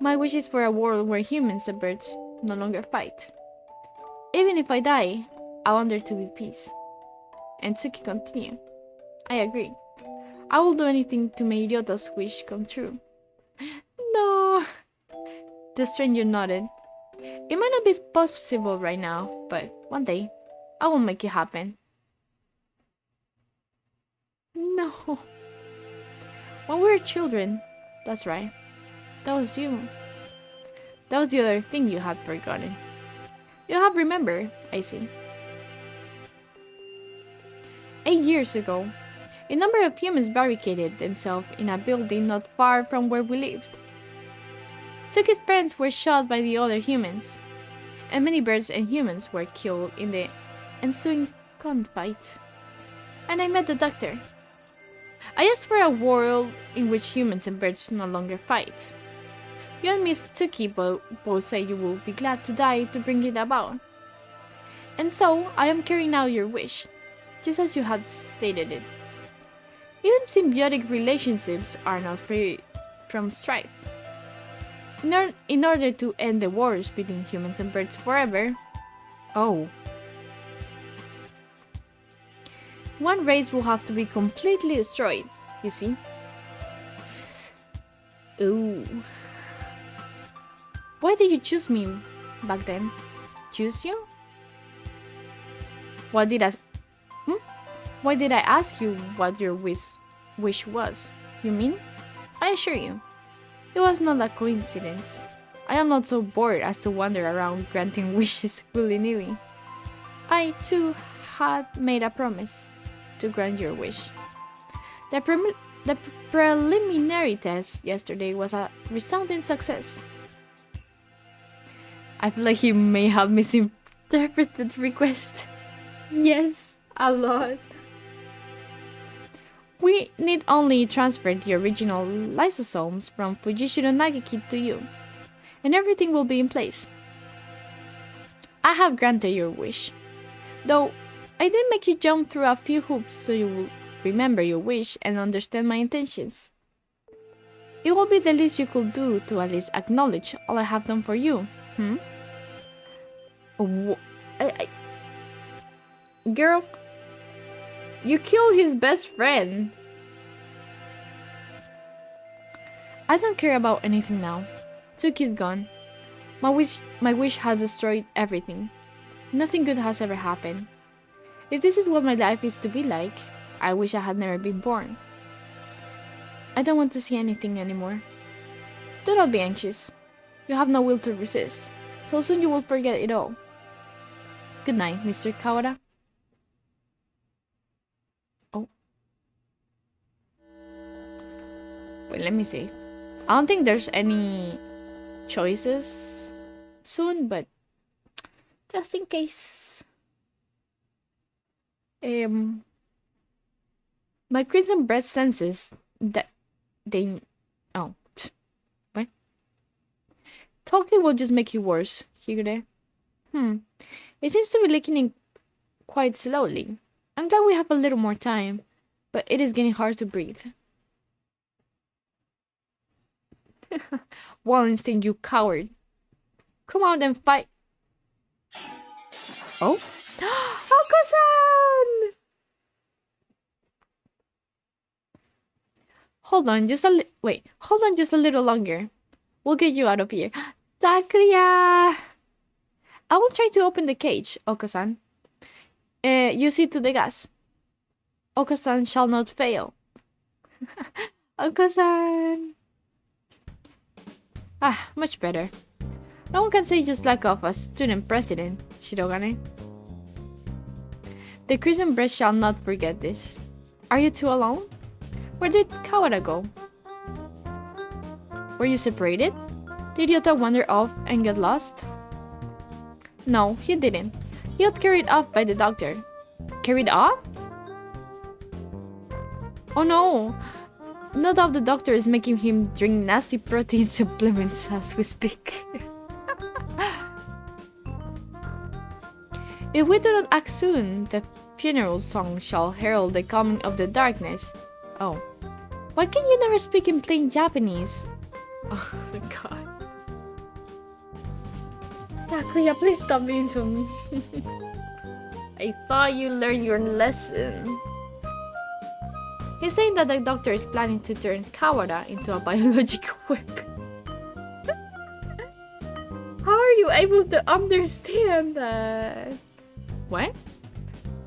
[SPEAKER 1] My wish is for a world where humans and birds no longer fight. Even if I die, I want there to be peace. And Tsuki continued. I agree. I will do anything to make Ryota's wish come true. No! The stranger nodded. It might not be possible right now, but one day, I will make it happen. No. When we were children, that's right. That was you. That was the other thing you had forgotten. You have remembered, I see. 8 years ago, a number of humans barricaded themselves in a building not far from where we lived. Tsuki's parents were shot by the other humans, and many birds and humans were killed in the ensuing gunfight. And I met the doctor. I asked for a world in which humans and birds no longer fight. You and Miss Tsuki both say you will be glad to die to bring it about. And so, I am carrying out your wish, just as you had stated it. Even symbiotic relationships are not free from strife. In order to end the wars between humans and birds forever, one race will have to be completely destroyed, you see? Ooh. Why did you choose me back then? Choose you? Why did I ask you what your wish was? You mean? I assure you, it was not a coincidence. I am not so bored as to wander around granting wishes willy-nilly. I, too, had made a promise to grant your wish. The preliminary test yesterday was a resounding success. I feel like you may have misinterpreted the request. Yes, a lot. We need only transfer the original lysosomes from Fujishiro Nagaki to you, and everything will be in place. I have granted your wish. Though, I did make you jump through a few hoops so you will remember your wish and understand my intentions. It will be the least you could do to at least acknowledge all I have done for you, hmm? Girl, you killed his best friend. I don't care about anything now. Tsuki's gone. My wish has destroyed everything. Nothing good has ever happened. If this is what my life is to be like, I wish I had never been born. I don't want to see anything anymore. Do not be anxious. You have no will to resist. So soon you will forget it all. Good night, Mr. Kawada. Oh. Wait, let me see. I don't think there's any choices soon, but just in case. My crimson breast senses that they... Oh. What? Talking will just make you worse, Higure. It seems to be leaking in quite slowly. I'm glad we have a little more time, but it is getting hard to breathe. Wallenstein, you coward. Come out and fight. Oh? Oko-san! Hold on just a little longer. We'll get you out of here. Takuya! I will try to open the cage, Oko-san. You see to the gas. Oko-san shall not fail. Oko-san! Ah, much better. No one can say just lack of a student president, Shirogane. The Crimson Breast shall not forget this. Are you two alone? Where did Kawada go? Were you separated? Did Yota wander off and get lost? No, he didn't. He got carried off by the doctor. Carried off? Oh no! No doubt the doctor is making him drink nasty protein supplements as we speak. If we do not act soon, the funeral song shall herald the coming of the darkness. Oh. Why can you never speak in plain Japanese? Oh my god. Takuya, please stop being so mean. I thought you learned your lesson. He's saying that the doctor is planning to turn Kawada into a biological weapon. How are you able to understand that? What?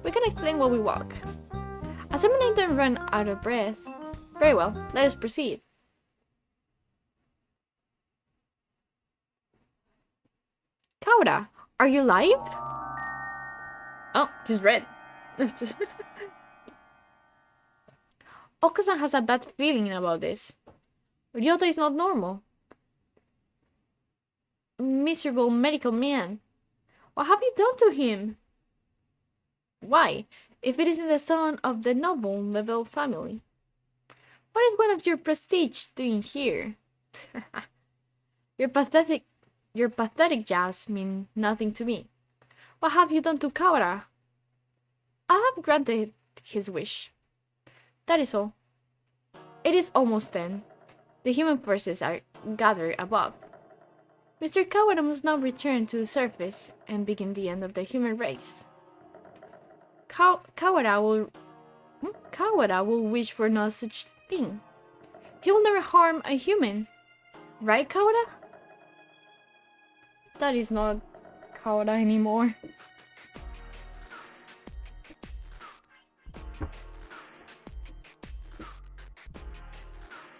[SPEAKER 1] We can explain while we walk. Assuming I don't run out of breath. Very well, let us proceed. Kawada, are you alive? Oh, he's red. Oko-san has a bad feeling about this. Ryota is not normal. Miserable medical man. What have you done to him? Why, if it isn't the son of the noble Levare family? What is one of your prestige doing here? Your pathetic jabs mean nothing to me. What have you done to Kawada? I have granted his wish. That is all. It is almost 10. The human forces are gathered above. Mr. Kawada must now return to the surface and begin the end of the human race. Kawada will wish for no such thing. He will never harm a human. Right, Kawada? That is not Kawada anymore.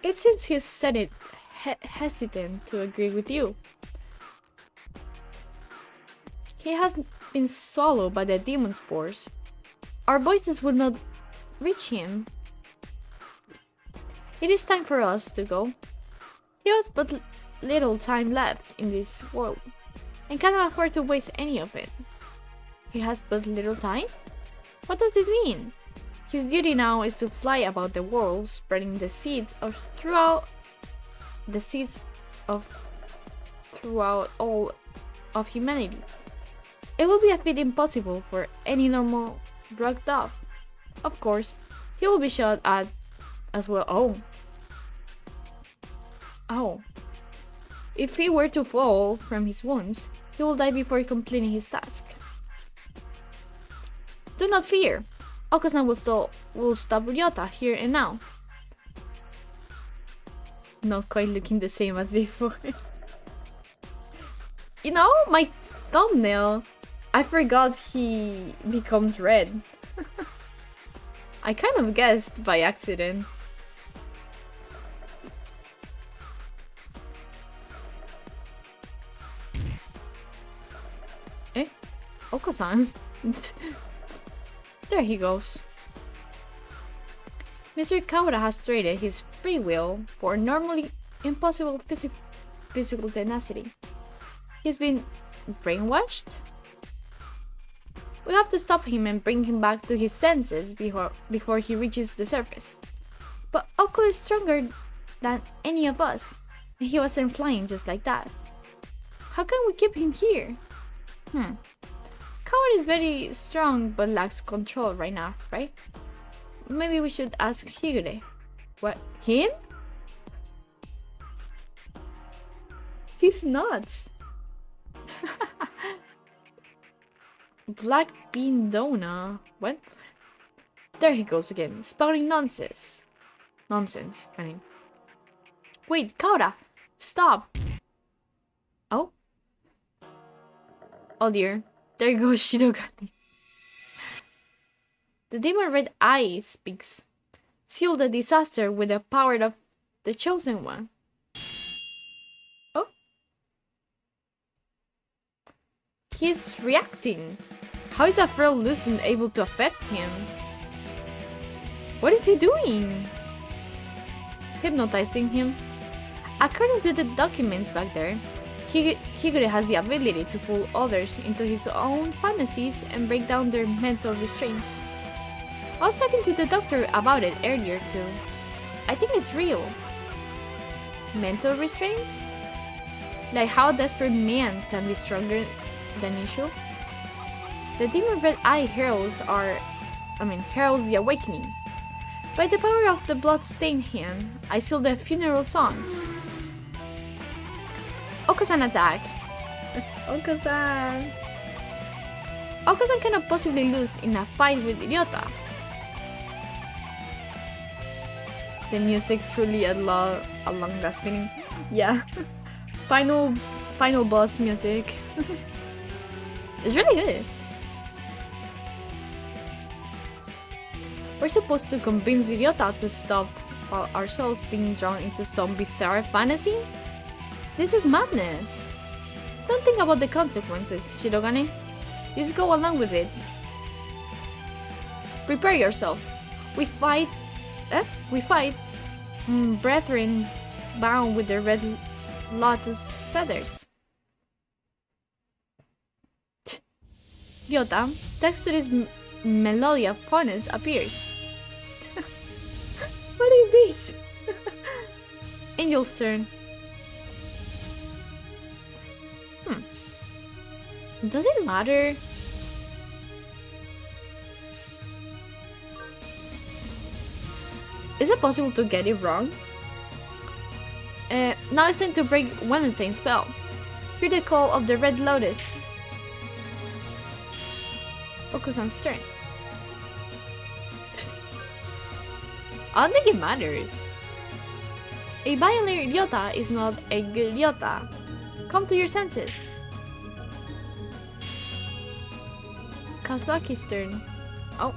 [SPEAKER 1] It seems he's said it hesitant to agree with you. He has been swallowed by the demon spores. Our voices will not reach him. It is time for us to go. He has but little time left in this world, and cannot afford to waste any of it. He has but little time? What does this mean? His duty now is to fly about the world, spreading the seeds of throughout all of humanity. It will be a bit impossible for any normal drug dog. Of course, he will be shot at as well. Oh. If he were to fall from his wounds, he will die before completing his task. Do not fear. Okasan will stop Ryota here and now. Not quite looking the same as before. You know, my thumbnail, I forgot he becomes red. I kind of guessed by accident. Okasan. There he goes. Mr. Kawada has traded his free will for normally impossible physical tenacity. He's been brainwashed? We have to stop him and bring him back to his senses before he reaches the surface. But Oko is stronger than any of us, and he wasn't flying just like that. How can we keep him here? Kawada is very strong but lacks control right now, right? Maybe we should ask Higure. What? Him? He's nuts. Black bean donut. What? There he goes again, spouting nonsense. Nonsense, I mean. Wait, Kawada! Stop! Oh? Oh dear. There goes Shirogane. The demon red eye speaks. Seal the disaster with the power of the chosen one. Oh? He's reacting. How is that frail illusion able to affect him? What is he doing? Hypnotizing him? According to the documents back there, Higure has the ability to pull others into his own fantasies and break down their mental restraints. I was talking to the doctor about it earlier too. I think it's real. Mental restraints? Like how a desperate man can be stronger than usual? The demon red eye heralds the awakening. By the power of the blood-stained hand, I seal the funeral song. Okasan attack! Okasan! Okasan cannot possibly lose in a fight with Ryota. The music truly a long-last feeling. Yeah. Final boss music. It's really good. We're supposed to convince Ryota to stop while ourselves being drawn into some bizarre fantasy? This is madness. Don't think about the consequences, Shirogane. Just go along with it. Prepare yourself. We fight, brethren bound with the red lotus feathers. Ryota, next to this melody of ponens appears. What is this? Angel's turn. Does it matter? Is it possible to get it wrong? Now it's time to break one insane spell. Hear the call of the Red Lotus. Okusan's turn. I don't think it matters. A violent Ryota is not a good Ryota. Come to your senses. Kazuaki's turn. Oh.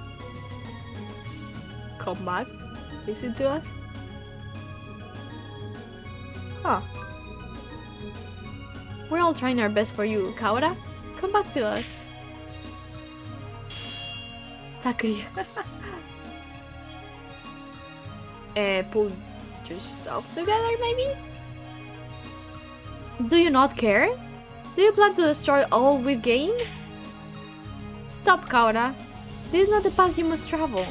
[SPEAKER 1] Come back. Listen to us. Huh. We're all trying our best for you, Kawada. Come back to us. Takuya. Pull yourself together, maybe? Do you not care? Do you plan to destroy all with gain? Stop, Kaora. This is not the path you must travel.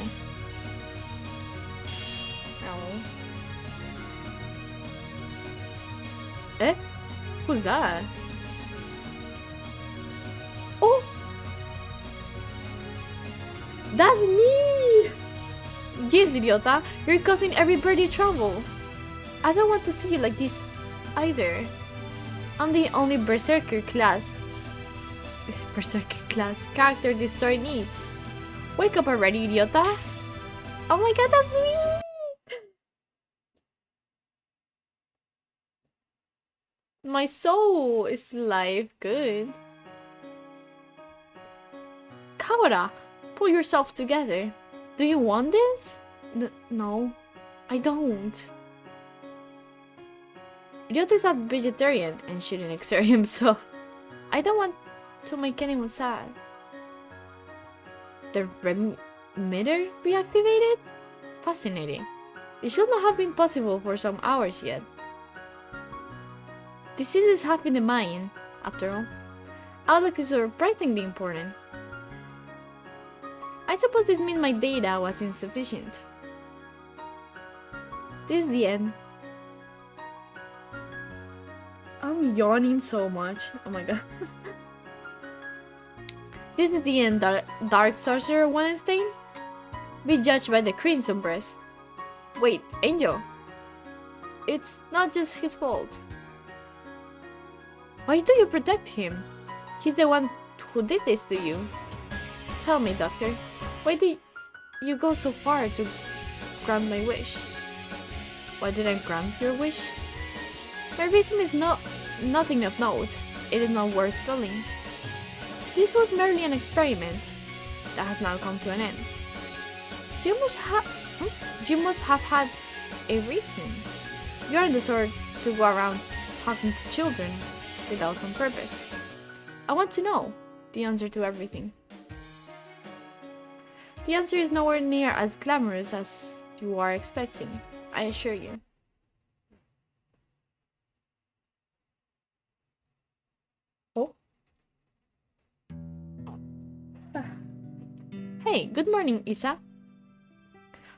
[SPEAKER 1] Oh. Eh? Who's that? Oh! That's me! Yes, idiota. You're causing everybody trouble. I don't want to see you like this either. I'm the only berserker class character this story needs. Wake up already, idiota! Oh my god, that's me! My soul is alive. Good. Kaora, pull yourself together. Do you want this? No, I don't. Idiota is a vegetarian and shouldn't exert himself. I don't want to make anyone sad. The remitter reactivated? Fascinating. It should not have been possible for some hours yet. Diseases have been the mind, after all. Outlook is surprisingly important. I suppose this means my data was insufficient. This is the end. I'm yawning so much. Oh my god. This is the end, Dark Sorcerer Wallenstein. Be judged by the Crimson Breast. Wait, Angel. It's not just his fault. Why do you protect him? He's the one who did this to you. Tell me, Doctor. Why did you go so far to grant my wish? Why did I grant your wish? My reason is nothing of note. It is not worth telling. This was merely an experiment that has now come to an end. You must have had a reason. You aren't the sort to go around talking to children without some purpose. I want to know the answer to everything. The answer is nowhere near as glamorous as you are expecting, I assure you. Oh? Hey, good morning, Isa.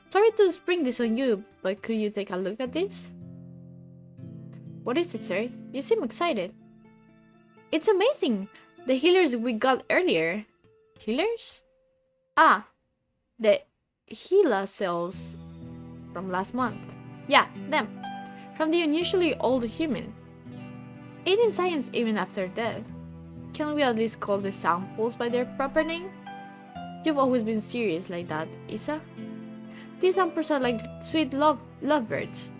[SPEAKER 1] Sorry to spring this on you, but could you take a look at this? What is it, sir? You seem excited. It's amazing! The healers we got earlier. Healers? Ah, the HeLa cells from last month. Yeah, them. From the unusually old human. Aiding science even after death. Can we at least call the samples by their proper name? You've always been serious like that, Isa. These samples are like sweet lovebirds.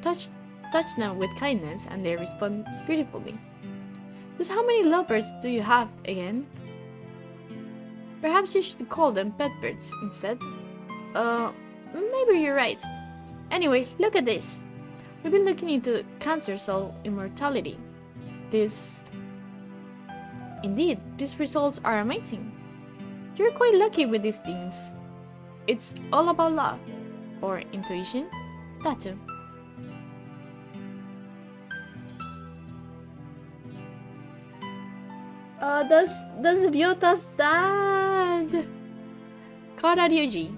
[SPEAKER 1] Touch them with kindness and they respond beautifully. Just how many lovebirds do you have again? Perhaps you should call them pet birds instead. Maybe you're right. Anyway, look at this. We've been looking into cancer cell immortality. Indeed, these results are amazing. You're quite lucky with these things. It's all about love. Or intuition. That too. That's Ryota's dad! Kara Ryuji.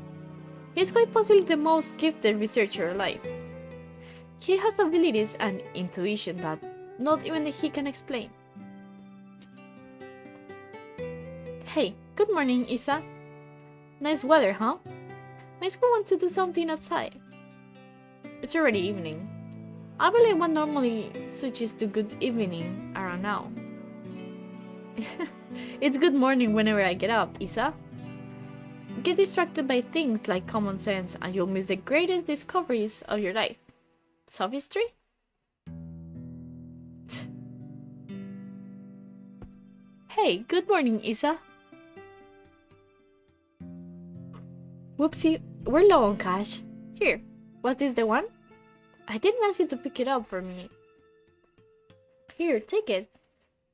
[SPEAKER 1] He's quite possibly the most gifted researcher alive. He has abilities and intuition that not even he can explain. Hey, good morning, Isa. Nice weather, huh? My school wants to do something outside. It's already evening. I believe one normally switches to good evening around now. It's good morning whenever I get up, Isa. Get distracted by things like common sense and you'll miss the greatest discoveries of your life. Sophistry? Hey, good morning, Isa. Whoopsie, we're low on cash. Here, was this the one? I didn't ask you to pick it up for me. Here, take it.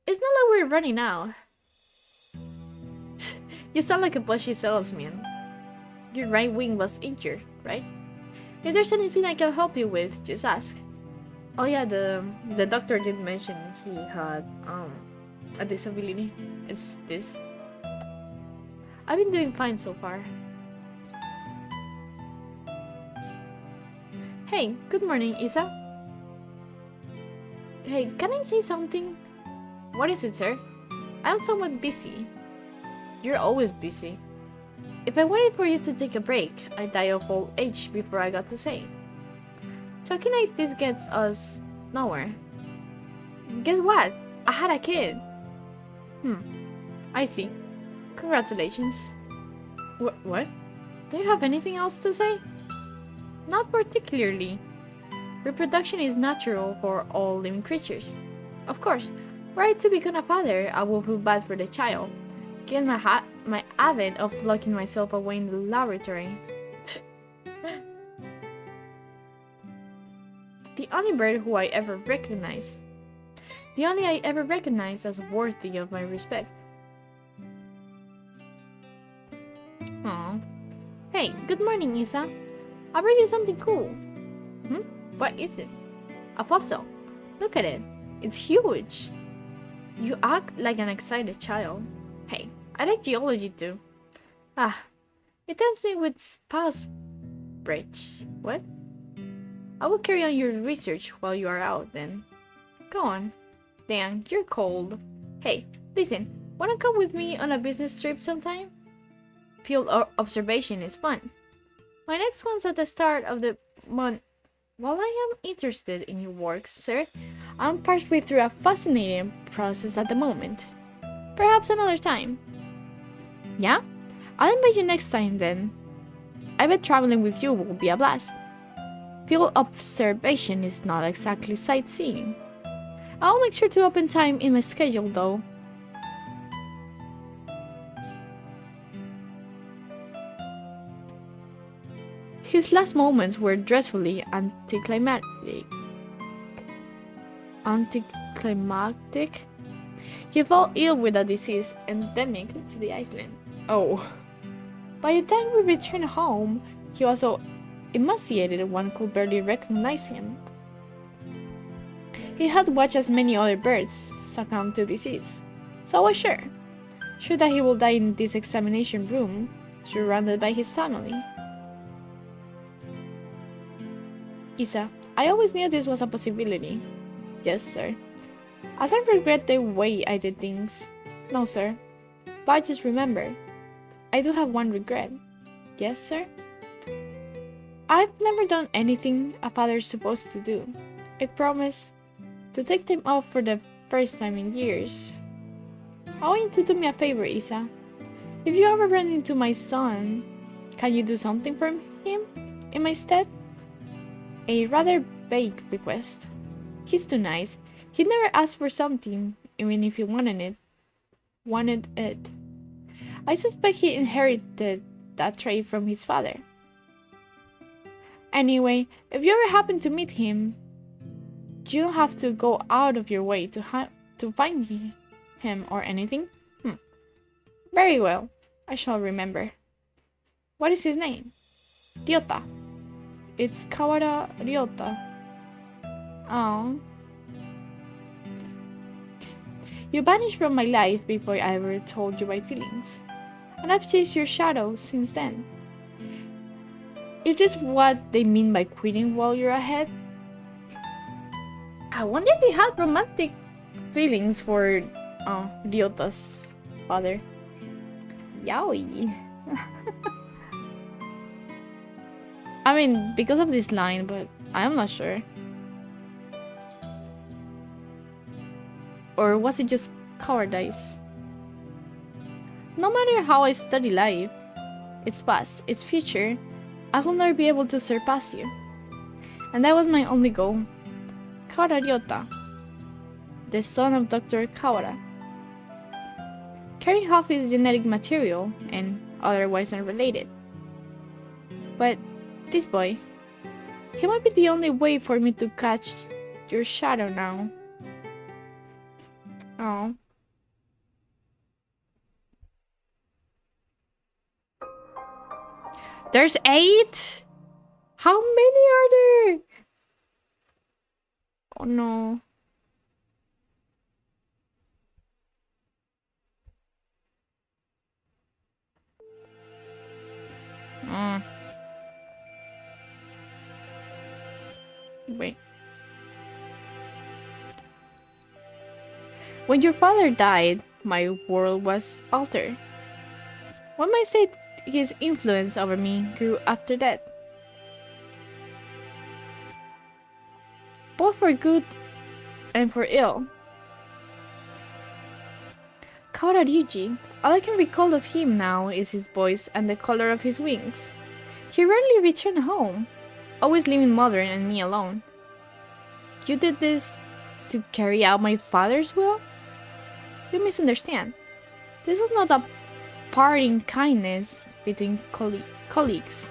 [SPEAKER 1] It's not like we're running out. You sound like a pushy salesman. Your right wing was injured, right? If there's anything I can help you with, just ask. Oh yeah, the doctor did mention he had a disability. It's this. I've been doing fine so far. Hey, good morning, Isa. Hey, can I say something? What is it, sir? I'm somewhat busy. You're always busy. If I waited for you to take a break, I'd die of old age before I got to say. Talking like this gets us nowhere. Guess what? I had a kid. I see. Congratulations. What? Do you have anything else to say? Not particularly. Reproduction is natural for all living creatures. Of course, were I to become a father, I would feel bad for the child, given my habit of locking myself away in the laboratory. The only bird who I ever recognized. The only I ever recognized as worthy of my respect. Aww. Hey, good morning, Isa. I brought you something cool. What is it? A fossil. Look at it. It's huge. You act like an excited child. Hey, I like geology too. It tells me with spouse bridge. What? I will carry on your research while you are out then. Go on. Dan, you're cold. Hey, listen, wanna come with me on a business trip sometime? Field observation is fun. My next one's at the start of the month. While I am interested in your work, sir, I'm partway through a fascinating process at the moment. Perhaps another time. Yeah? I'll invite you next time then. I bet traveling with you will be a blast. Field observation is not exactly sightseeing. I'll make sure to open time in my schedule though. His last moments were dreadfully anticlimactic. He fell ill with a disease endemic to the island. Oh. By the time we returned home, he was so emaciated one could barely recognize him. He had watched as many other birds succumb to disease, so I was sure that he would die in this examination room, surrounded by his family. Isa, I always knew this was a possibility. Yes, sir. I don't regret the way I did things. No, sir. But just remember, I do have one regret. Yes, sir? I've never done anything a father's supposed to do. I promise to take time off for the first time in years. I want you to do me a favor, Isa. If you ever run into my son, can you do something for him in my stead? A rather vague request. He's too nice. He'd never ask for something, even if he wanted it. I suspect he inherited that trait from his father. Anyway, if you ever happen to meet him, you don't have to go out of your way to find him or anything. Very well. I shall remember. What is his name? Ryota. It's Kawara Ryota. Oh. You vanished from my life before I ever told you my feelings. And I've chased your shadow since then. Is this what they mean by quitting while you're ahead? I wonder if he had romantic feelings for Ryota's father. Yaoi. I mean, because of this line, but I'm not sure. Or was it just cowardice? No matter how I study life, its past, its future, I will never be able to surpass you. And that was my only goal. Kawara Ryota, the son of Dr. Kawara. Carrying half his genetic material and otherwise unrelated. But this boy, he might be the only way for me to catch your shadow now. Oh. There's 8? How many are there? Oh no. Mm. Wait. When your father died, my world was altered. One might say his influence over me grew after that, both for good and for ill. Kaoryuji, all I can recall of him now is his voice and the color of his wings. He rarely returned home, always leaving mother and me alone. You did this to carry out my father's will? You misunderstand. This was not a parting kindness between colleagues.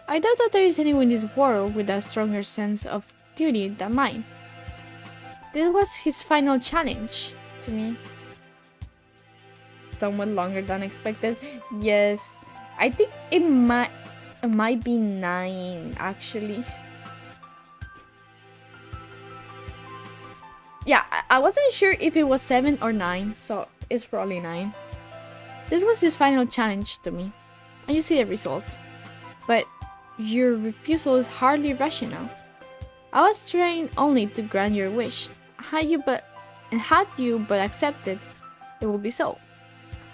[SPEAKER 1] I doubt that there is anyone in this world with a stronger sense of duty than mine. This was his final challenge to me. Somewhat longer than expected. Yes, I think it might be 9 actually. Yeah, I wasn't sure if it was 7 or 9, so it's probably 9. This was his final challenge to me, and you see the result. But your refusal is hardly rational. I was trying only to grant your wish. Had you but accepted, it would be so.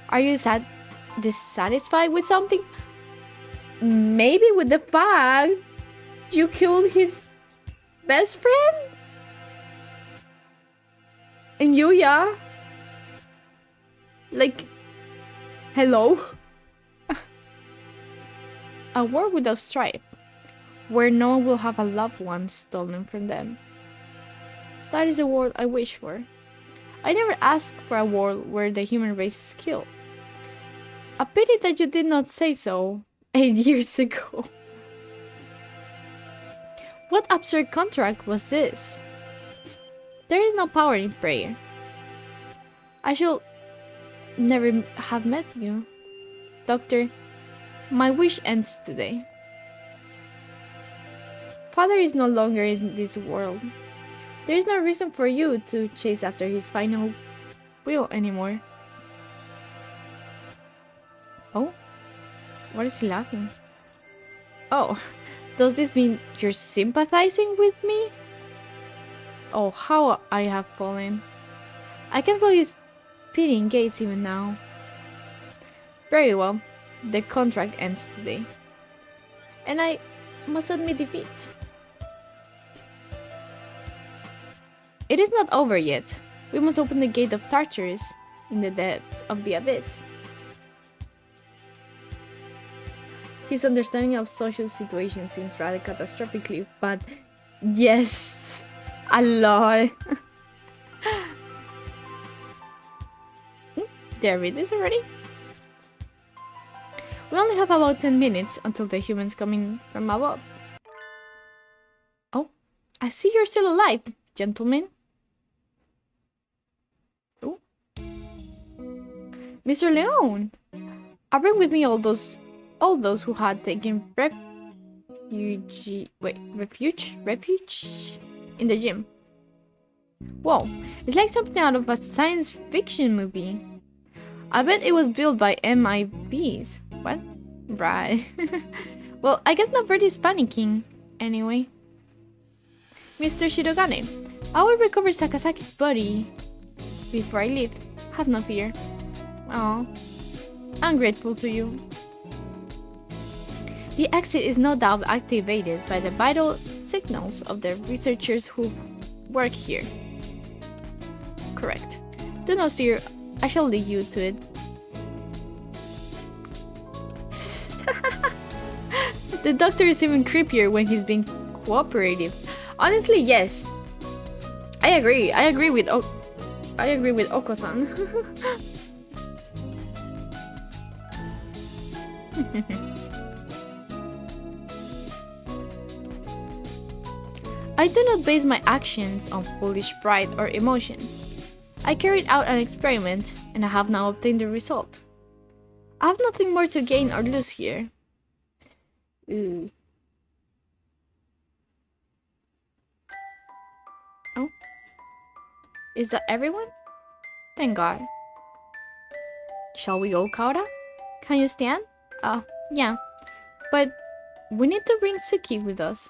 [SPEAKER 1] Are you dissatisfied with something? Maybe with the fact you killed his best friend? And Yuya? Like, hello? A world without strife, where no one will have a loved one stolen from them. That is the world I wish for. I never asked for a world where the human race is killed. A pity that you did not say so 8 years ago. What absurd contract was this? There is no power in prayer. I should never have met you. Doctor, my wish ends today. Father is no longer in this world. There is no reason for you to chase after his final will anymore. Oh? What is he laughing? Oh, does this mean you're sympathizing with me? Oh, how I have fallen. I can feel his pitying gaze even now. Very well, the contract ends today. And I must admit defeat. It is not over yet. We must open the gate of Tartarus in the depths of the abyss. His understanding of social situations seems rather catastrophically, but yes, a lot. Did I read this already? We only have about 10 minutes until the humans coming from above. Oh, I see you're still alive, gentlemen. Oh, Mr. Leon, I bring with me all those who had taken refuge in the gym. Whoa, it's like something out of a science fiction movie. I bet it was built by MIBs. What? Right. Well, I guess nobody's panicking. Anyway. Mr. Shirogane, I will recover Sakasaki's body before I leave. Have no fear. Oh, I'm grateful to you. The exit is no doubt activated by the vital signals of the researchers who work here. Correct. Do not fear, I shall lead you to it. The doctor is even creepier when he's being cooperative. Honestly, yes. I agree. I agree with Oko-san. I do not base my actions on foolish pride or emotion. I carried out an experiment, and I have now obtained the result. I have nothing more to gain or lose here. Ooh. Is that everyone? Thank God. Shall we go, Kaura? Can you stand? Yeah. But we need to bring Suki with us.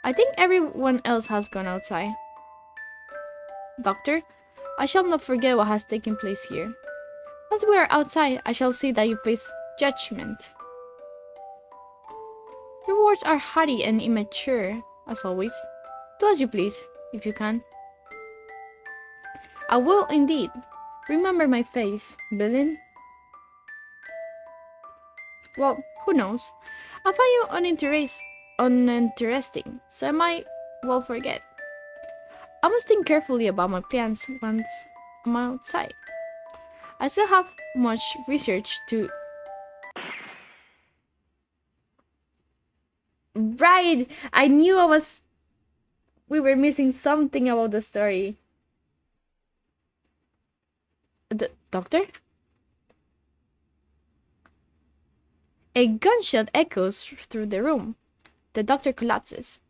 [SPEAKER 1] I think everyone else has gone outside. Doctor, I shall not forget what has taken place here. Once we are outside, I shall see that you face judgment. Your words are haughty and immature, as always. Do as you please, if you can. I will indeed. Remember my face, villain. Well, who knows? I find you uninteresting, so I might well forget. I must think carefully about my plans once I'm outside. I still have much research to... Right! I knew we were missing something about the story. The doctor? A gunshot echoes through the room. The doctor collapses.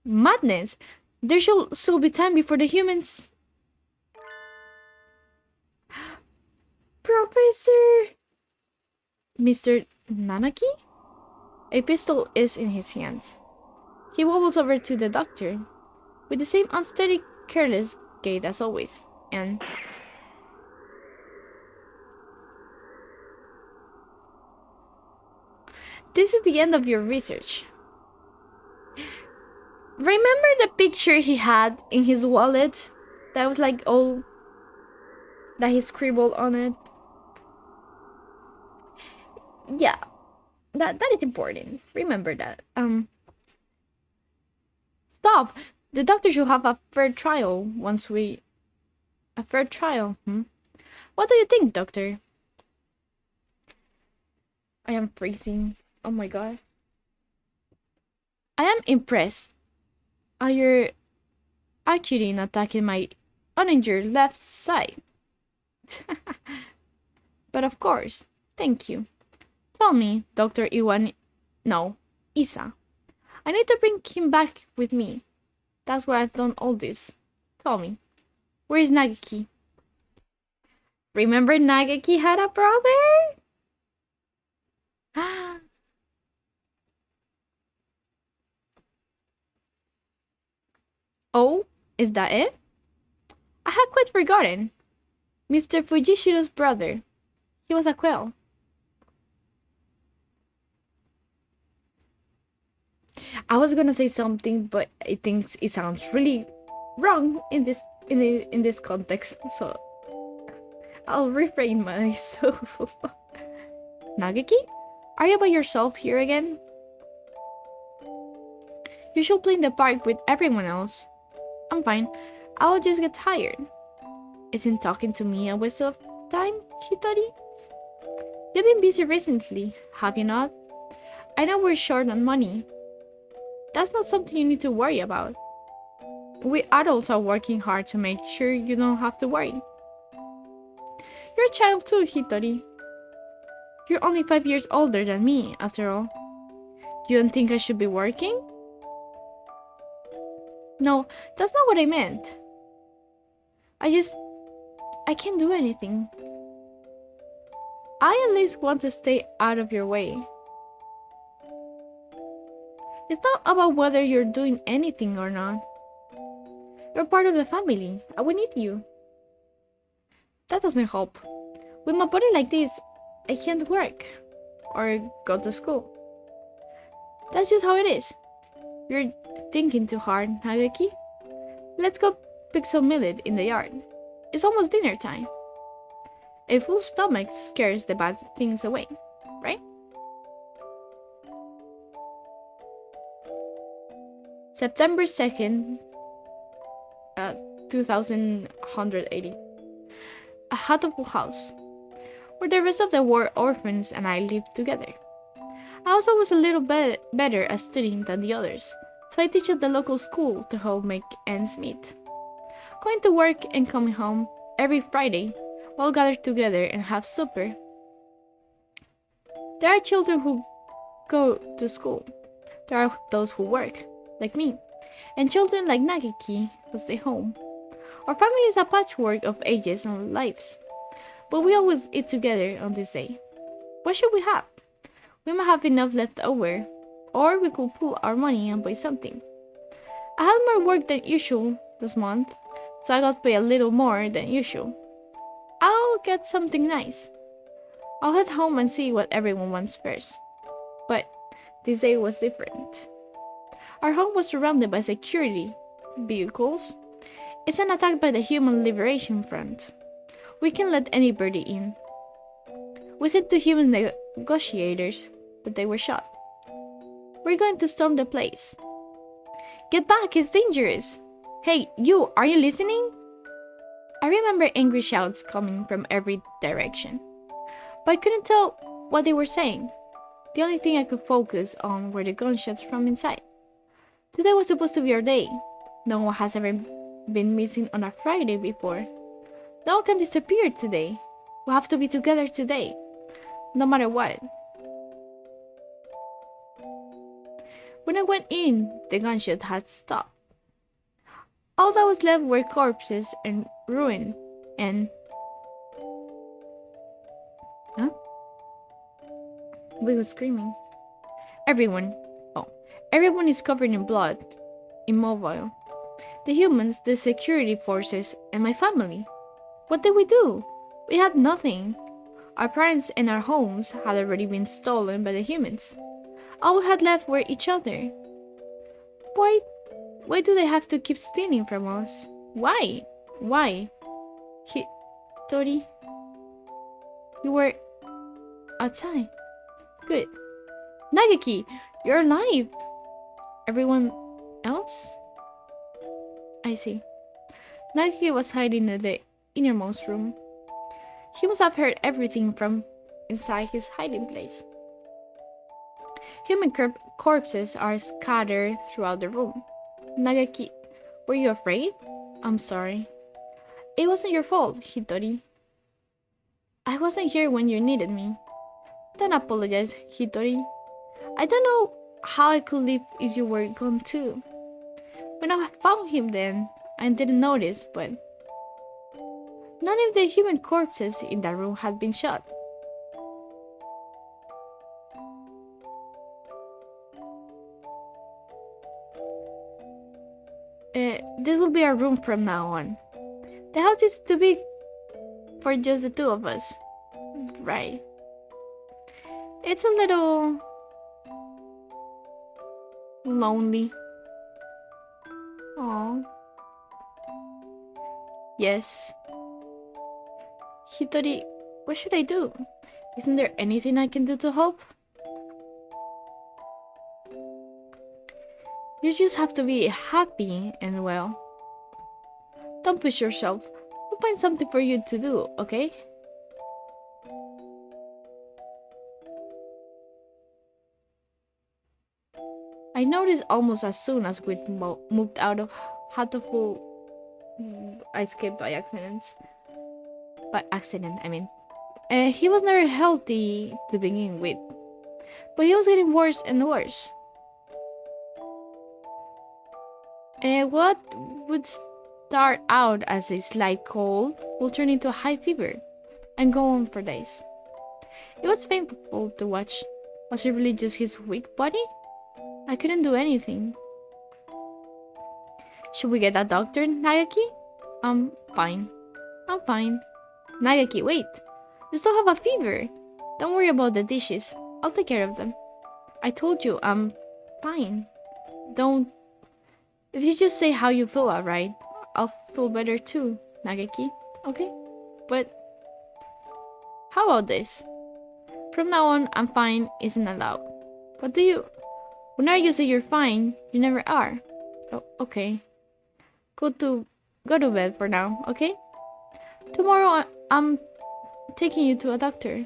[SPEAKER 1] Madness! There shall still be time before the humans... Professor! Mr. Nanaki? A pistol is in his hands. He wobbles over to the doctor, with the same unsteady, careless gait as always, and... This is the end of your research. Remember the picture he had in his wallet? That was like all... that he scribbled on it? Yeah, that is important. Remember that. Stop! The doctor should have a fair trial once we... A fair trial, What do you think, doctor? I am freezing. Oh my god. I am impressed at your attitude in attacking my uninjured left side. But of course, thank you. Tell me, Dr. Iwan... No, Isa. I need to bring him back with me. That's why I've done all this. Tell me, where is Nagaki? Remember Nagaki had a brother? Oh, is that it? I had quite forgotten. Mr. Fujishiro's brother. He was a quail. I was gonna say something, but I think it sounds really wrong in this context, so I'll refrain myself. Nagaki? Are you by yourself here again? You should play in the park with everyone else. I'm fine. I'll just get tired. Isn't talking to me a waste of time, Hitori? You've been busy recently, have you not? I know we're short on money. That's not something you need to worry about. We adults are working hard to make sure you don't have to worry. You're a child too, Hitori. You're only 5 years older than me, after all. You don't think I should be working? No, that's not what I meant. I can't do anything. I at least want to stay out of your way. It's not about whether you're doing anything or not. You're part of the family, and we need you. That doesn't help. With my body like this, I can't work or go to school. That's just how it is. You're thinking too hard, Nagaki. Let's go pick some millet in the yard. It's almost dinner time. A full stomach scares the bad things away, right? September 2nd, 2180. A Hatoful house, where the rest of the war orphans and I lived together. I also was a little bit better at studying than the others, so I teach at the local school to help make ends meet. Going to work and coming home every Friday, we'll gather together and have supper. There are children who go to school. There are those who work, like me, and children like Nagaki to stay home. Our family is a patchwork of ages and lives, but we always eat together on this day. What should we have? We might have enough left over, or we could pool our money and buy something. I had more work than usual this month, so I got paid a little more than usual. I'll get something nice. I'll head home and see what everyone wants first. But this day was different. Our home was surrounded by security vehicles. It's an attack by the Human Liberation Front. We can let anybody in. We sent two human negotiators, but they were shot. We're going to storm the place. Get back, it's dangerous. Hey, you, are you listening? I remember angry shouts coming from every direction, but I couldn't tell what they were saying. The only thing I could focus on were the gunshots from inside. Today was supposed to be our day. No one has ever been missing on a Friday before. No one can disappear today. We have to be together today, no matter what. When I went in, the gunshot had stopped. All that was left were corpses and ruin and... Huh? We were screaming. Everyone is covered in blood, immobile. The humans, the security forces, and my family. What did we do? We had nothing. Our parents and our homes had already been stolen by the humans. All we had left were each other. Why do they have to keep stealing from us? Why? Tori, you were outside. Good. Nagaki, you're alive. Everyone else? I see. Nagaki was hiding in the innermost room. He must have heard everything from inside his hiding place. Human corpses are scattered throughout the room. Nagaki, were you afraid? I'm sorry. It wasn't your fault, Hitori. I wasn't here when you needed me. Don't apologize, Hitori. I don't know how I could live if you were gone too. When I found him then, I didn't notice, but none of the human corpses in that room had been shot. This will be our room from now on. The house is too big for just the two of us. Right. It's a little lonely. Oh. Yes. Hitori, what should I do? Isn't there anything I can do to help? You just have to be happy and well. Don't push yourself. We'll find something for you to do, okay? I noticed almost as soon as we moved out of Hatoful. I escaped by accident. I mean. He was never healthy to begin with, but he was getting worse and worse. What would start out as a slight cold will turn into a high fever and go on for days. It was painful to watch. Was it really just his weak body? I couldn't do anything. Should we get a doctor, Nagaki? Fine. I'm fine. Nagaki, wait. You still have a fever. Don't worry about the dishes. I'll take care of them. I told you, I'm fine. Don't... If you just say how you feel, alright, I'll feel better too, Nagaki. Okay? But... how about this? From now on, I'm fine isn't allowed. What do you... Whenever you say you're fine, you never are. Oh, okay. Go to bed for now, okay? Tomorrow, I'm taking you to a doctor.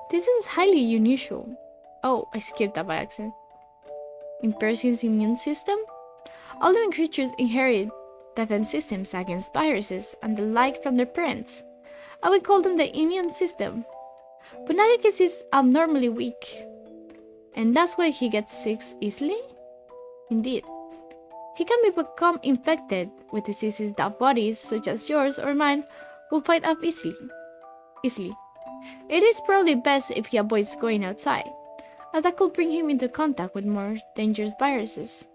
[SPEAKER 1] This is highly unusual. Oh, I skipped that by accident. Impairs his immune system? All living creatures inherit defense systems against viruses and the like from their parents. I would call them the immune system. But Nagaki's is abnormally weak. And that's why he gets sick easily? Indeed. He can become infected with diseases that bodies such as yours or mine will fight off easily. It is probably best if he avoids going outside, as that could bring him into contact with more dangerous viruses.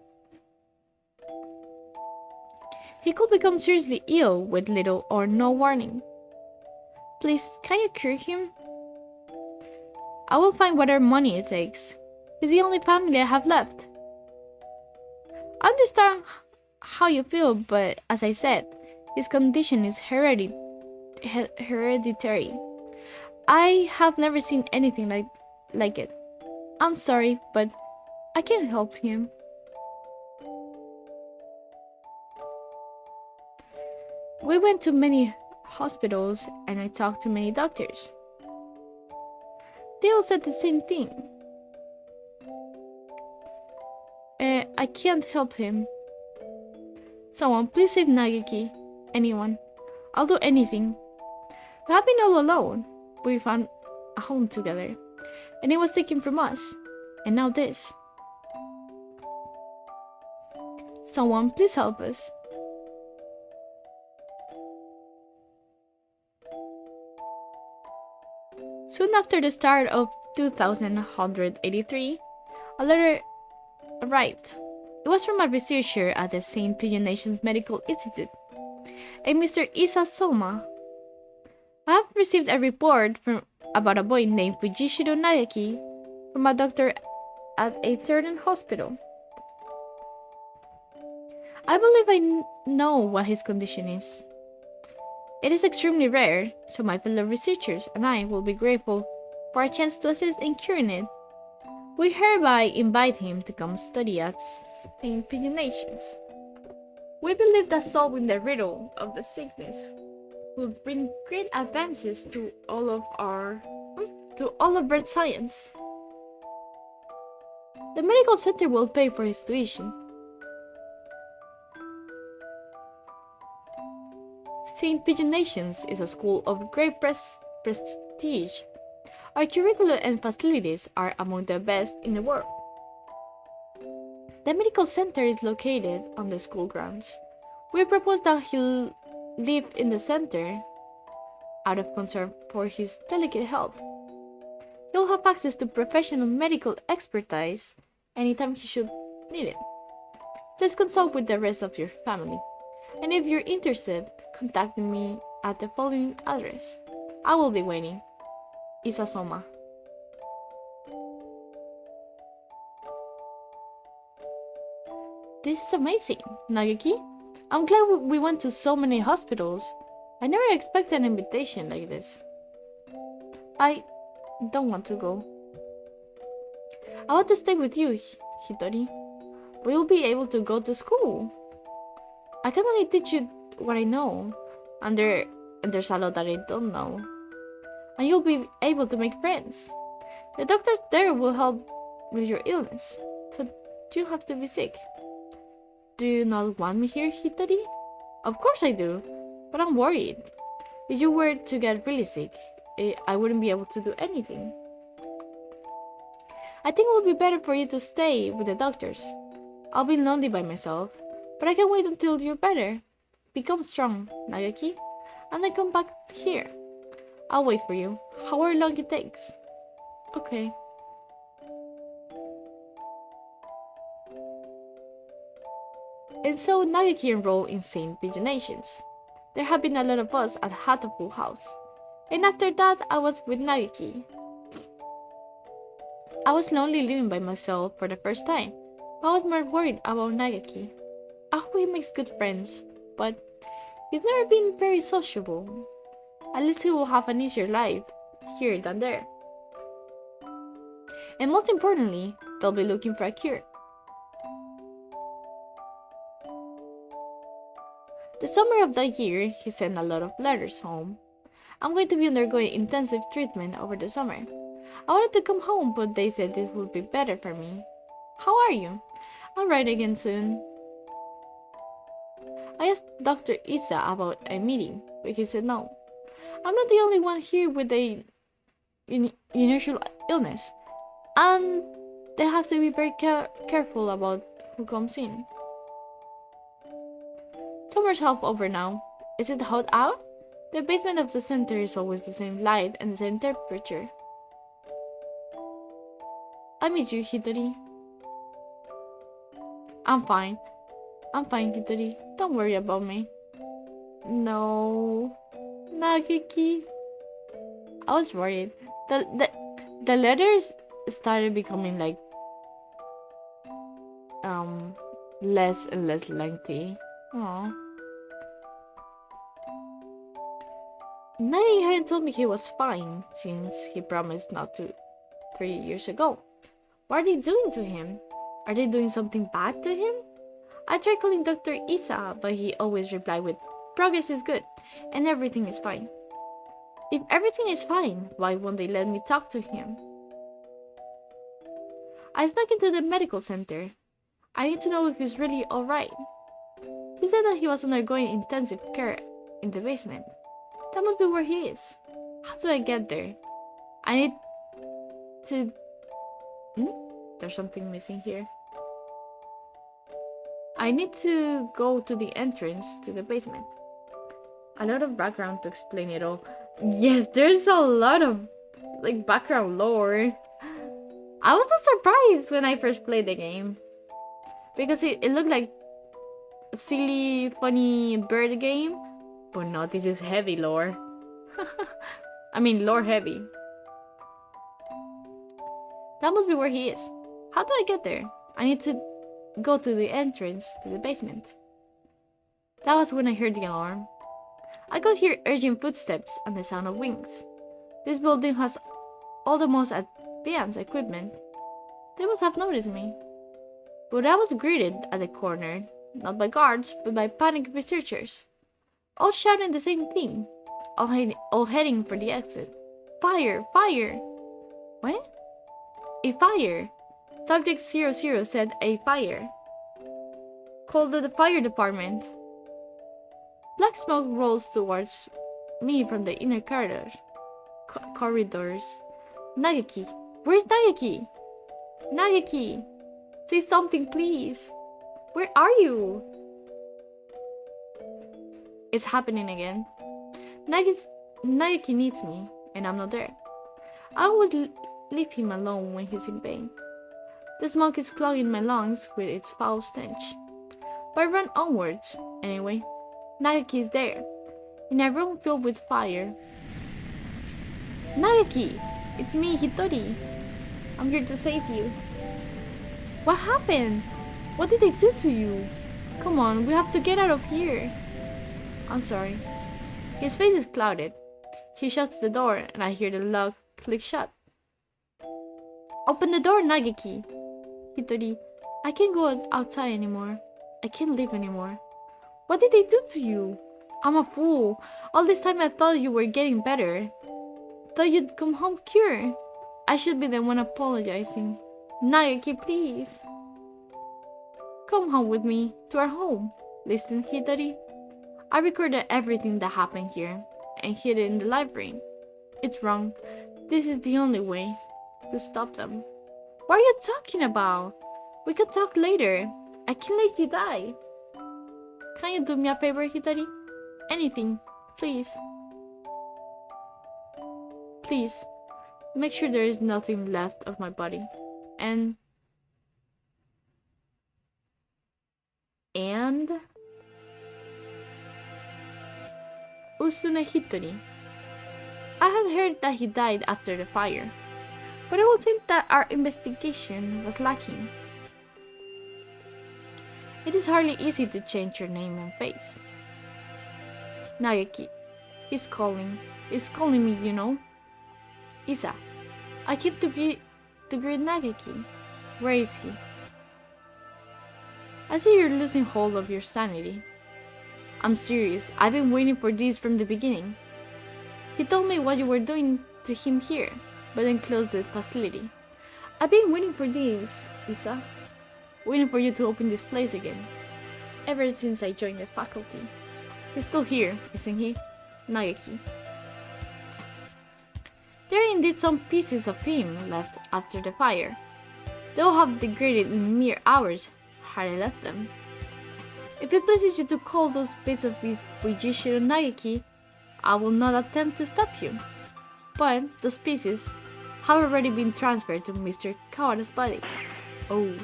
[SPEAKER 1] He could become seriously ill with little or no warning. Please, can you cure him? I will find whatever money it takes. He's the only family I have left. I understand how you feel, but as I said, his condition is hereditary. I have never seen anything like it. I'm sorry, but I can't help him. We went to many hospitals and I talked to many doctors. They all said the same thing. I can't help him. Someone, please save Nagiki. Anyone. I'll do anything. We have been all alone. We found a home together. And it was taken from us. And now this. Someone, please help us. Soon after the start of 2183, a letter arrived. It was from a researcher at the St. Pigeon Medical Institute, a Mr. Isa Soma. I have received a report about a boy named Fujishiro Nagaki from a doctor at a certain hospital. I believe I know what his condition is. It is extremely rare, so my fellow researchers and I will be grateful for a chance to assist in curing it. We hereby invite him to come study at St. Pigeons. We believe that solving the riddle of the sickness will bring great advances to all of bird science. The medical center will pay for his tuition. St. Pigeons is a school of great prestige. Our curriculum and facilities are among the best in the world. The medical center is located on the school grounds. We propose that he live in the center out of concern for his delicate health. He'll have access to professional medical expertise anytime he should need it. Please consult with the rest of your family. And if you're interested, contact me at the following address. I will be waiting. Isasoma. This is amazing, Nagaki. I'm glad we went to so many hospitals. I never expected an invitation like this. I don't want to go. I want to stay with you, Hitori. We will be able to go to school. I can only teach you what I know, and there's a lot that I don't know. And you'll be able to make friends. The doctors there will help with your illness, so you have to be sick. Do you not want me here, Hitori? Of course I do, but I'm worried. If you were to get really sick, I wouldn't be able to do anything. I think it would be better for you to stay with the doctors. I'll be lonely by myself, but I can wait until you're better. Become strong, Nagaki, and then come back here. I'll wait for you, however long it takes. Okay. And so Nagaki enrolled in St. Pigeons. There have been a lot of us at Hatoful House. And after that, I was with Nagaki. I was lonely living by myself for the first time. I was more worried about Nagaki. I hope he makes good friends, but he's never been very sociable. At least he will have an easier life here than there. And most importantly, they'll be looking for a cure. The summer of that year, he sent a lot of letters home. I'm going to be undergoing intensive treatment over the summer. I wanted to come home, but they said it would be better for me. How are you? I'll write again soon. I asked Dr. Isa about a meeting, but he said no. I'm not the only one here with a unusual illness, and They have to be very careful about who comes in. Summer's half over now. Is it hot out? The basement of the center is always the same light and the same temperature. I miss you, Hitori. I'm fine. I'm fine, Hitori. Don't worry about me. No. Nageki. I was worried. The letters started becoming like less and less lengthy. Aww. Nagi hadn't told me he was fine since he promised not to 3 years ago. What are they doing to him? Are they doing something bad to him? I tried calling Dr. Isa, but he always replied with, "Progress is good, and everything is fine." If everything is fine, why won't they let me talk to him? I snuck into the medical center. I need to know if he's really alright. He said that he was undergoing intensive care in the basement. That must be where he is. How do I get there? I need to... There's something missing here. I need to go to the entrance to the basement. A lot of background to explain it all. Yes, there's a lot of like background lore. I was not surprised when I first played the game. Because it looked like a silly, funny bird game. But no, this is heavy lore. I mean, lore heavy. That must be where he is. How do I get there? I need to go to the entrance to the basement. That was when I heard the alarm. I could hear urgent footsteps and the sound of wings. This building has all the most advanced equipment. They must have noticed me. But I was greeted at the corner, not by guards, but by panicked researchers. All shouting the same thing, all heading for the exit. Fire! Fire! What? A fire! Subject 00 said a fire. Called the fire department. Black smoke rolls towards me from the inner corridors. Nageki! Where's Nageki? Nageki! Say something, please! Where are you? It's happening again. Nageki needs me, and I'm not there. I always leave him alone when he's in pain. The smoke is clogging my lungs with its foul stench. But I run onwards, anyway. Nageki is there, in a room filled with fire. Nageki! It's me, Hitori. I'm here to save you. What happened? What did they do to you? Come on, we have to get out of here. I'm sorry. His face is clouded. He shuts the door and I hear the lock click shut. Open the door, Nageki. Hitori, I can't go outside anymore. I can't live anymore. What did they do to you? I'm a fool. All this time I thought you were getting better. Thought you'd come home cured. I should be the one apologizing. Nageki, please. Come home with me, to our home. Listen, Hitori. I recorded everything that happened here and hid it in the library. It's wrong. This is the only way to stop them. What are you talking about? We could talk later. I can't let you die. Can you do me a favor, Hitori? Anything, please. Please, make sure there is nothing left of my body. And Usune Hitori. I had heard that he died after the fire, but it would seem that our investigation was lacking. It is hardly easy to change your name and face. Nageki, he's calling me, you know. Isa, I keep to greet Nageki. Where is he? I see you're losing hold of your sanity. I'm serious, I've been waiting for this from the beginning. He told me what you were doing to him here, but then closed the facility. I've been waiting for this, Isa. Waiting for you to open this place again. Ever since I joined the faculty. He's still here, isn't he? Nageki. There are indeed some pieces of him left after the fire. They will have degraded in mere hours had I left them. If it pleases you to call those bits of beef Vujishiro Nageki, I will not attempt to stop you. But those pieces have already been transferred to Mr. Kawada's body. Oh.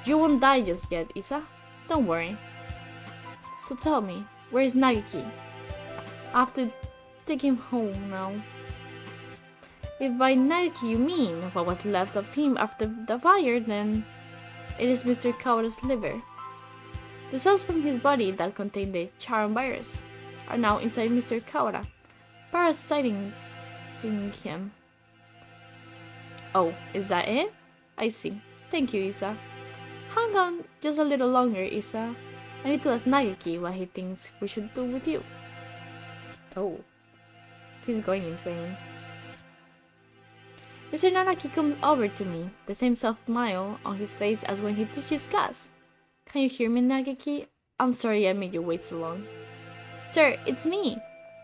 [SPEAKER 1] You won't die just yet, Isa. Don't worry. So tell me, where is Nageki? I have to take him home now. If by Nageki you mean what was left of him after the fire, then it is Mr. Kawada's liver. The cells from his body that contain the Charon virus are now inside Mr. Kawada, parasiting him. Oh, is that it? I see. Thank you, Isa. Hang on just a little longer, Isa. I need to ask Nageki what he thinks we should do with you. Oh, he's going insane. Mr. Nanaki comes over to me, the same soft smile on his face as when he teaches class. Can you hear me, Nageki? I'm sorry I made you wait so long. Sir, it's me,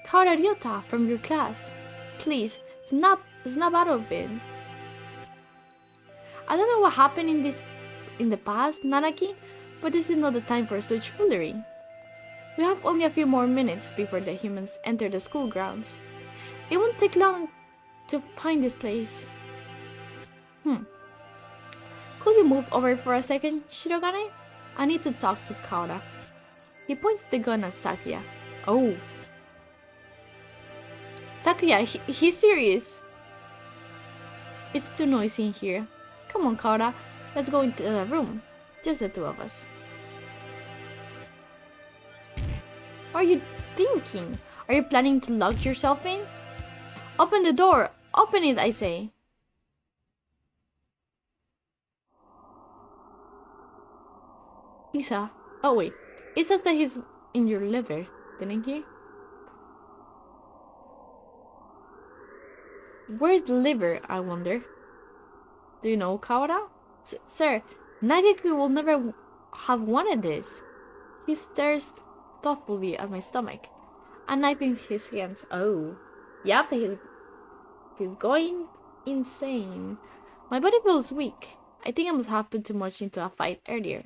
[SPEAKER 1] Kawada Ryota from your class. Please, snap out of it. I don't know what happened in the past, Nanaki, but this is not the time for such foolery. We have only a few more minutes before the humans enter the school grounds. It won't take long to find this place. Could you move over for a second, Shirogane? I need to talk to Kawada. He points the gun at Sakuya. Oh. Sakuya, he's serious. It's too noisy in here. Come on, Kawada. Let's go into the room. Just the two of us. What are you thinking? Are you planning to lock yourself in? Open the door! Open it, I say! Isa. Oh wait. It says that he's in your liver, didn't he? Where's the liver, I wonder? Do you know, Kawada? Sir, Nageki will never have wanted this. He stares thoughtfully at my stomach, a knife in his hands. Oh, yep, he's going insane. My body feels weak. I think I must have put too much into a fight earlier.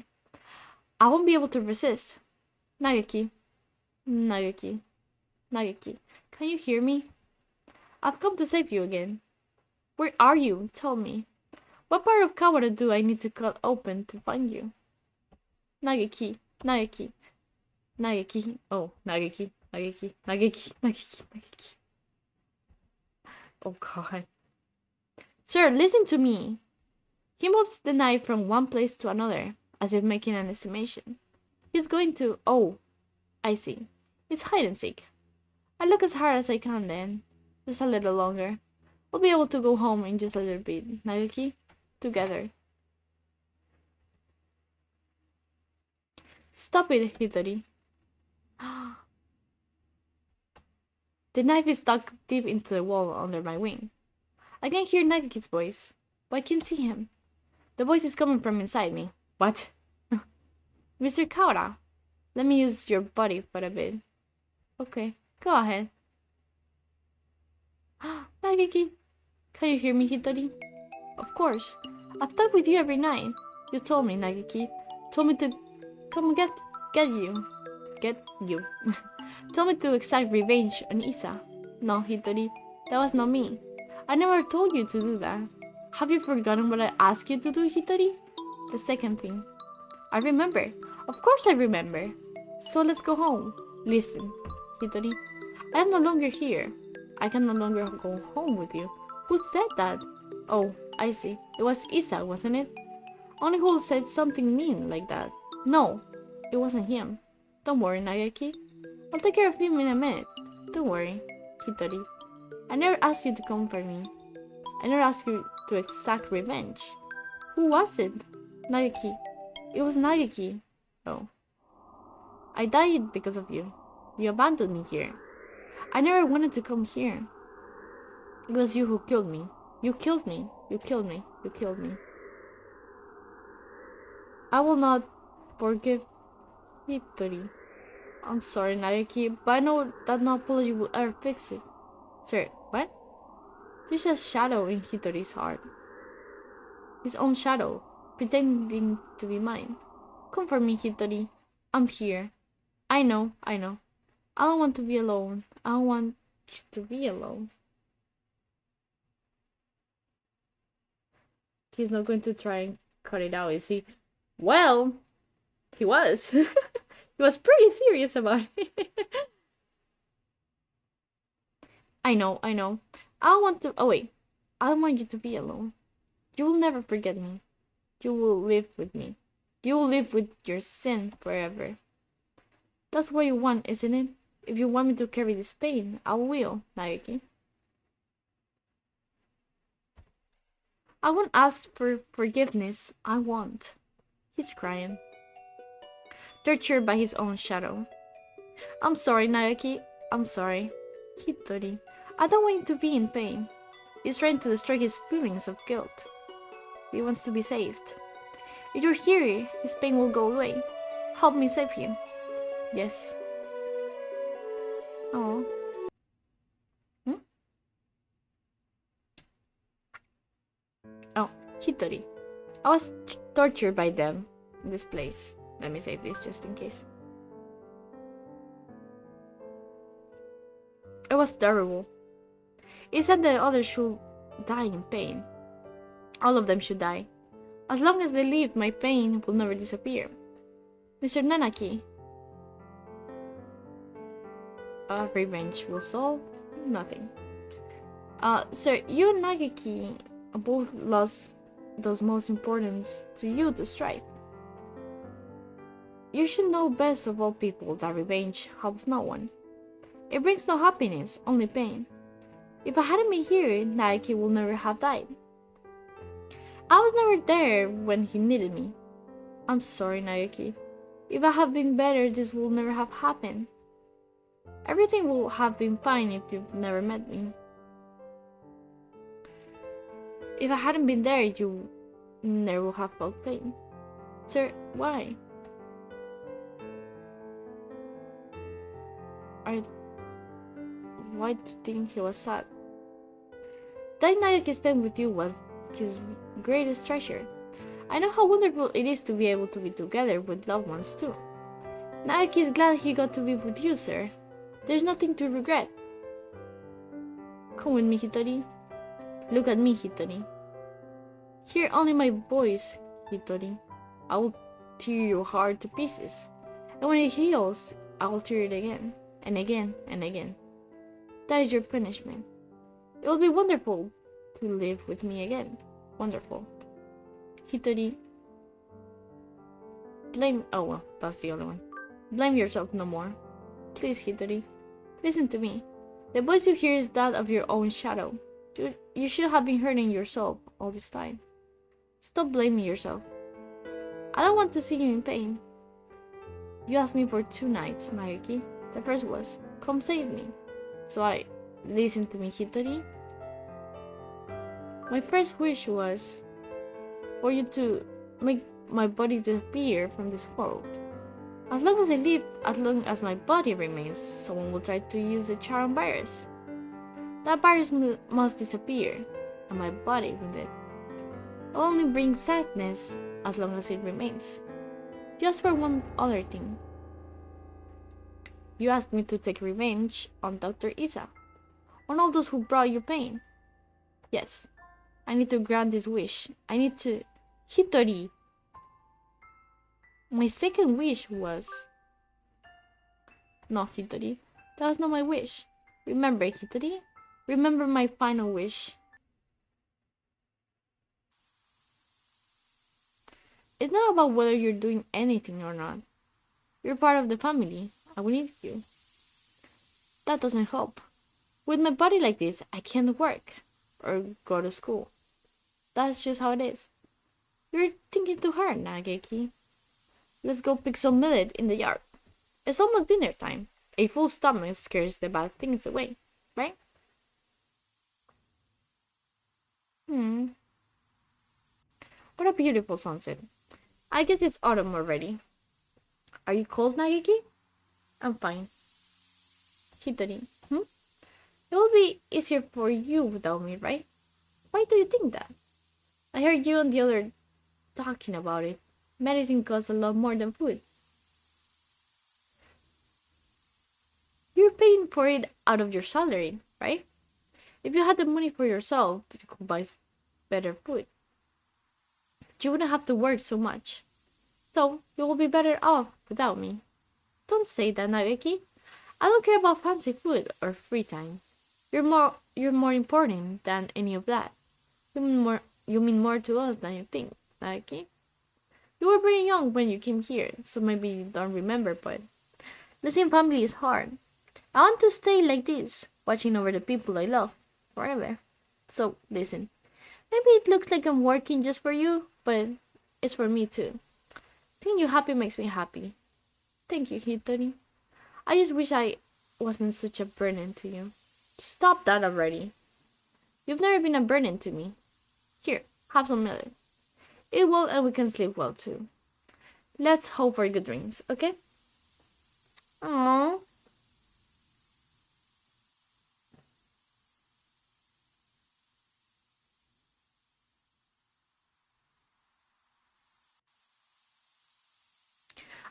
[SPEAKER 1] I won't be able to resist. Nageki. Nageki. Nageki. Can you hear me? I've come to save you again. Where are you? Tell me. What part of Kawada do I need to cut open to find you? Nageki. Nageki. Nageki. Oh, Nageki. Nageki. Nageki. Nageki. Nageki. Oh god. Sir, listen to me. He moves the knife from one place to another, as if making an estimation. He's going to... Oh, I see. It's hide and seek. I look as hard as I can then. Just a little longer. We'll be able to go home in just a little bit, Nageki. Together. Stop it, Hitori. The knife is stuck deep into the wall under my wing. I can hear Nageki's voice, but I can't see him. The voice is coming from inside me. What? Mr. Kawada, let me use your body for a bit. Okay, go ahead. Nageki, can you hear me, Hitori? Of course. I've talked with you every night. You told me, Nageki. Told me to come get you. Get you. Told me to exact revenge on Isa. No, Hitori, that was not me. I never told you to do that. Have you forgotten what I asked you to do, Hitori? The second thing. I remember. Of course I remember. So let's go home. Listen, Hitori, I am no longer here. I can no longer go home with you. Who said that? Oh, I see. It was Isa, wasn't it? Only who said something mean like that. No, it wasn't him. Don't worry, Nageki. I'll take care of him in a minute. Don't worry, Hitori. I never asked you to come for me. I never asked you to exact revenge. Who was it? Nageki. It was Nageki. Oh. I died because of you. You abandoned me here. I never wanted to come here. It was you who killed me. You killed me. You killed me. You killed me. I will not forgive Hitori. I'm sorry, Nageki, but I know that no apology will ever fix it. Sir, what? There's a shadow in Hitori's heart. His own shadow, pretending to be mine. Comfort me, Hitori. I'm here. I know, I know. I don't want to be alone. I don't want to be alone. He's not going to try and cut it out, is he? Well, he was. He was pretty serious about it. I know, I know. I don't want to. Oh, wait. I don't want you to be alone. You will never forget me. You will live with me. You will live with your sin forever. That's what you want, isn't it? If you want me to carry this pain, I will, Naoki. I won't ask for forgiveness. I won't. He's crying, tortured by his own shadow. I'm sorry, Naoki. I'm sorry. Hitori. I don't want him to be in pain. He's trying to destroy his feelings of guilt. He wants to be saved. If you're here, his pain will go away. Help me save him. Yes. Oh. Oh, Hitori. I was tortured by them in this place. Let me save this just in case. It was terrible. It said that others should die in pain. All of them should die. As long as they live, my pain will never disappear. Mr. Nanaki. Revenge will solve nothing. Sir, you and Nagaki both lost those most important to you to strive. You should know best of all people that revenge helps no one. It brings no happiness, only pain. If I hadn't been here, Nagaki would never have died. I was never there when he needed me. I'm sorry, Nagaki. If I had been better, this would never have happened. Everything would have been fine if you never met me. If I hadn't been there, you never would have felt pain. Sir, why? Why do you think he was sad? That night he spent with you was his greatest treasure. I know how wonderful it is to be able to be together with loved ones too. Naoki is glad he got to be with you, sir. There's nothing to regret. Come with me, Hitori. Look at me, Hitori. Hear only my voice, Hitori. I will tear your heart to pieces. And when it heals, I will tear it again, and again, and again. That is your punishment. It will be wonderful to live with me again. Wonderful. Hitori. Oh well, that's the other one. Blame yourself no more. Please, Hitori. Listen to me. The voice you hear is that of your own shadow. You should have been hurting yourself all this time. Stop blaming yourself. I don't want to see you in pain. You asked me for 2 nights, Naoki. The first was, come save me. So I listened to me, Hitori. My first wish was for you to make my body disappear from this world. As long as I live, as long as my body remains, someone will try to use the Ciruam virus. That virus must disappear, and my body with it. It only brings sadness as long as it remains. Just for one other thing. You asked me to take revenge on Dr. Isa, on all those who brought you pain. Yes, I need to grant this wish. I need to... Hitori! My second wish was... No, Hitori, that was not my wish. Remember, Hitori? Remember my final wish. It's not about whether you're doing anything or not. You're part of the family. I will need you. That doesn't help. With my body like this, I can't work or go to school. That's just how it is. You're thinking too hard, Nageki. Let's go pick some millet in the yard. It's almost dinner time. A full stomach scares the bad things away, right? What a beautiful sunset. I guess it's autumn already. Are you cold, Nageki? I'm fine. Hitori, It will be easier for you without me, right? Why do you think that? I heard you and the other talking about it. Medicine costs a lot more than food. You're paying for it out of your salary, right? If you had the money for yourself, you could buy better food. You wouldn't have to work so much. So, you will be better off without me. Don't say that, Nageki. I don't care about fancy food or free time. You're more important than any of that. You mean more to us than you think, Nageki. You were very young when you came here, so maybe you don't remember, but losing family is hard. I want to stay like this, watching over the people I love, forever. So, listen. Maybe it looks like I'm working just for you, but it's for me too. Seeing you happy makes me happy. Thank you, Hitori. I just wish I wasn't such a burden to you. Stop that already. You've never been a burden to me. Here, have some milk. Eat well and we can sleep well too. Let's hope for good dreams, okay? Aww.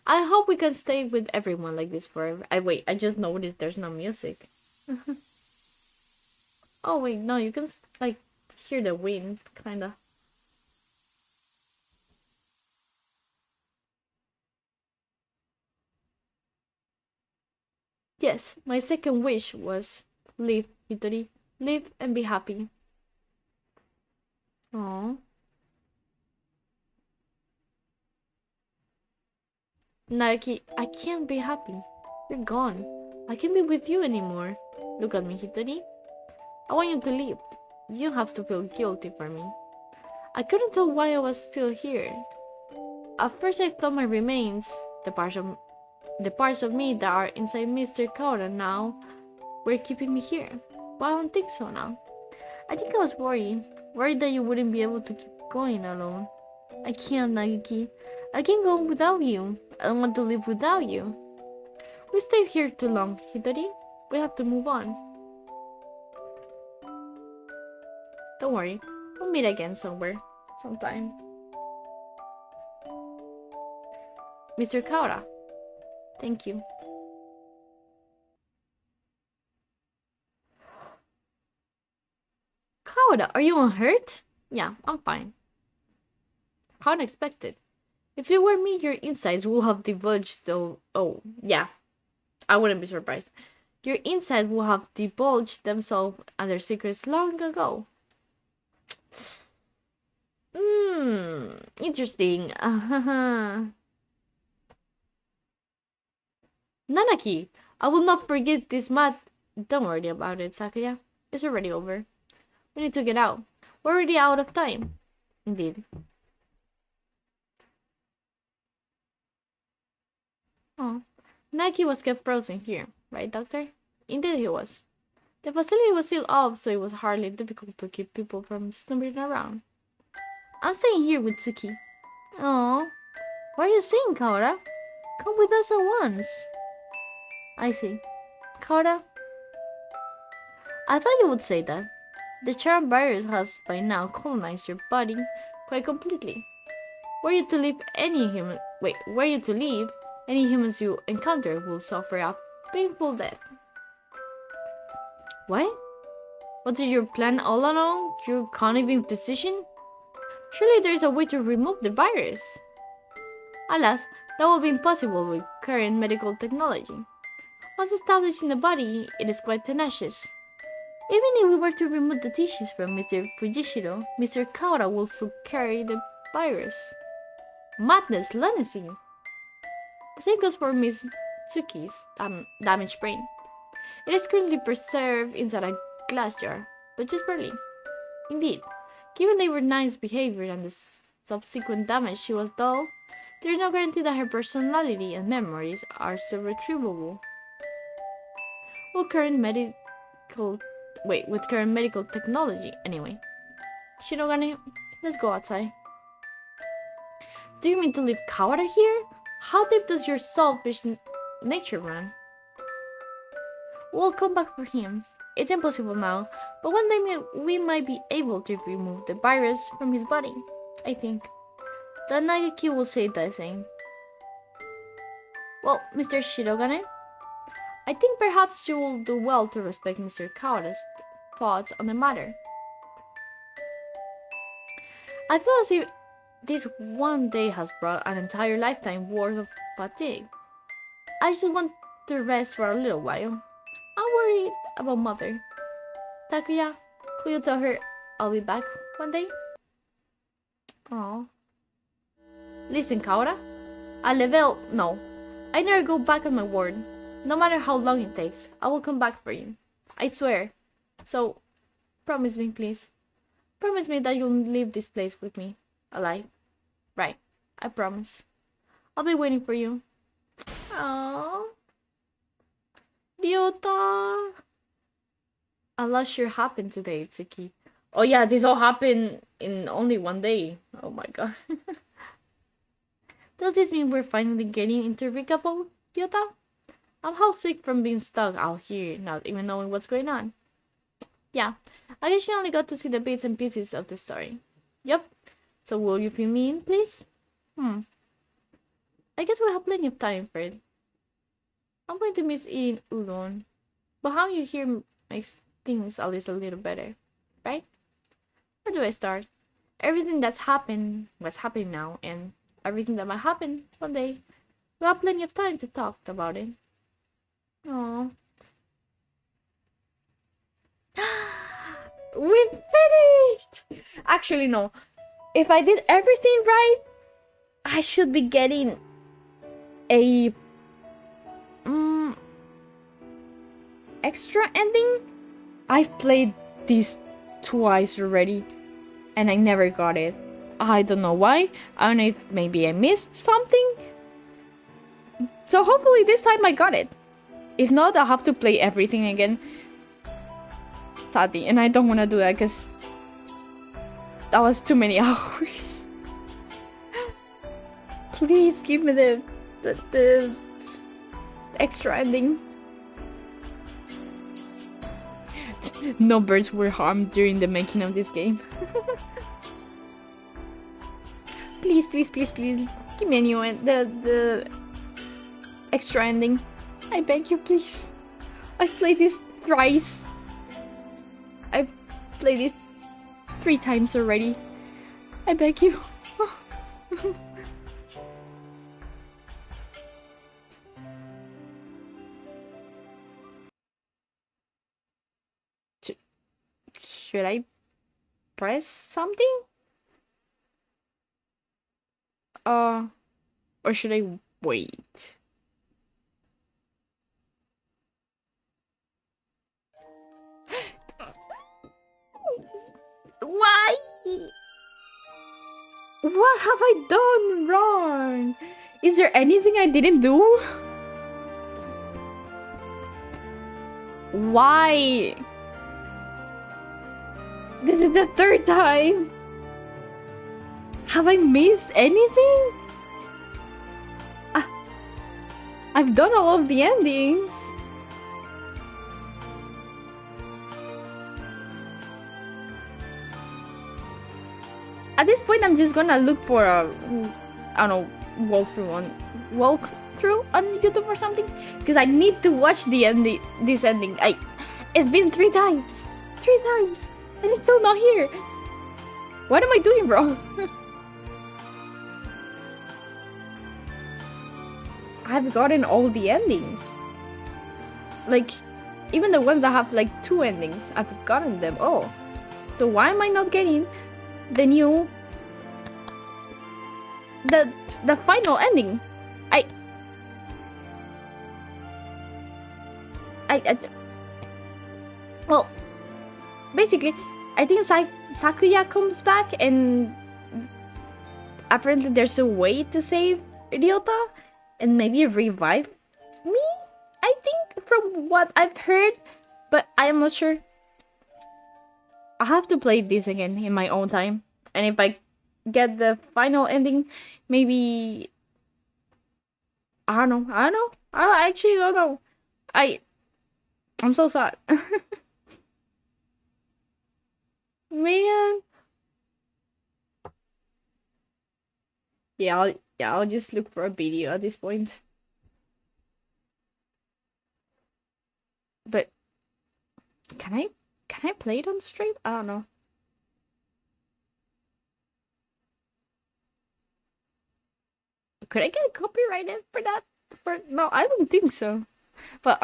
[SPEAKER 1] I hope we can stay with everyone like this forever. Wait, I just noticed there's no music. Oh wait, no, you can like hear the wind, kinda. Yes, my second wish was live, Hitori. Live and be happy. Aww. Naoki, I can't be happy. You're gone. I can't be with you anymore. Look at me, Hitori. I want you to leave. You don't have to feel guilty for me. I couldn't tell why I was still here. At first I thought my remains, the parts of the parts of me that are inside Mr. Kaura now, were keeping me here. But I don't think so now. I think I was worried that you wouldn't be able to keep going alone. I can't, Nagiki. I can't go without you. I don't want to live without you. We stayed here too long, Hitori. We have to move on. Don't worry. We'll meet again somewhere. Sometime. Mr. Kaura. Thank you. Kaura, are you unhurt? Yeah, I'm fine. How unexpected. If it were me, your insides would have divulged though. Oh, yeah. I wouldn't be surprised. Your insides would have divulged themselves and their secrets long ago. Interesting. Nanaki, I will not forget this mat. Don't worry about it, Sakaya. It's already over. We need to get out. We're already out of time. Indeed. Oh, Naki was kept frozen here, right, Doctor? Indeed he was. The facility was sealed off, so it was hardly difficult to keep people from snooping around. I'm staying here with Tsuki. Oh, what are you saying, Kaora? Come with us at once. I see. Kaora, I thought you would say that. The charm virus has by now colonized your body quite completely. Were you to leave, any humans you encounter will suffer a painful death. What? Was it your plan all along? You conniving physician? Surely there is a way to remove the virus. Alas, that will be impossible with current medical technology. Once established in the body, it is quite tenacious. Even if we were to remove the tissues from Mr. Fujishiro, Mr. Kaora will still carry the virus. Madness, lunacy! The same goes for Miss Tsuki's damaged brain. It is currently preserved inside a glass jar, but just barely. Indeed, given Labor 9's behavior and the subsequent damage she was dull, there is no guarantee that her personality and memories are still retrievable. With current medical technology, anyway. Shirogane, let's go outside. Do you mean to leave Kawara here? How deep does your selfish nature run? We'll come back for him. It's impossible now, but one day we might be able to remove the virus from his body, I think. The Nagaki will say the same. Well, Mr. Shirogane, I think perhaps you will do well to respect Mr. Kawada's thoughts on the matter. I feel as if this one day has brought an entire lifetime worth of fatigue. I just want to rest for a little while. I'm worried about Mother. Takuya, could you tell her I'll be back one day? Oh. Listen, Kaora. At level, no. I never go back on my word. No matter how long it takes, I will come back for you. I swear. So, promise me, please. Promise me that you'll leave this place with me. Alive. Right. I promise. I'll be waiting for you. Aww. Ryota. A lot sure happened today, Tsuki. Oh yeah, this all happened in only one day. Oh my god. Does this mean we're finally getting into recap, Ryota? I'm homesick from being stuck out here, not even knowing what's going on. Yeah, I guess you only got to see the bits and pieces of the story. Yup. So will you fill me in, please? I guess we have plenty of time for it. I'm going to miss eating udon, but how you here makes things at least a little better, right? Where do I start? Everything that's happened, what's happening now, and everything that might happen one day. We have plenty of time to talk about it. Aww. We finished! Actually, no. If I did everything right, I should be getting a extra ending. I've played this twice already and I never got it. I don't know why. I don't know if maybe I missed something. So hopefully this time I got it. If not, I'll have to play everything again. Sadly, and I don't want to do that because that was too many hours. Please give me the extra ending. No birds were harmed during the making of this game. Please, please, please, please, give me a new end, the extra ending. I beg you, please. I've played this thrice. I've played this 3 times already. I beg you. Should I press something? Or should I wait? Why? What have I done wrong? Is there anything I didn't do? Why? This is the 3rd time. Have I missed anything? I've done all of the endings. At this point, I'm just gonna look for a, I don't know, walkthrough on YouTube or something, because I need to watch the ending. This ending. It's been 3 times, and it's still not here. What am I doing wrong? I've gotten all the endings. Like, even the ones that have like 2 endings, I've gotten them all. So why am I not getting the new, the final ending? Well, basically, I think Sakuya comes back and apparently there's a way to save Ryota and maybe revive me, I think, from what I've heard, but I'm not sure. I have to play this again in my own time, and if I get the final ending, maybe I don't know. I actually don't know. I'm so sad. Man. I'll just look for a video at this point. But can I play it on stream? I don't know. Could I get copyrighted for that? No, I don't think so. But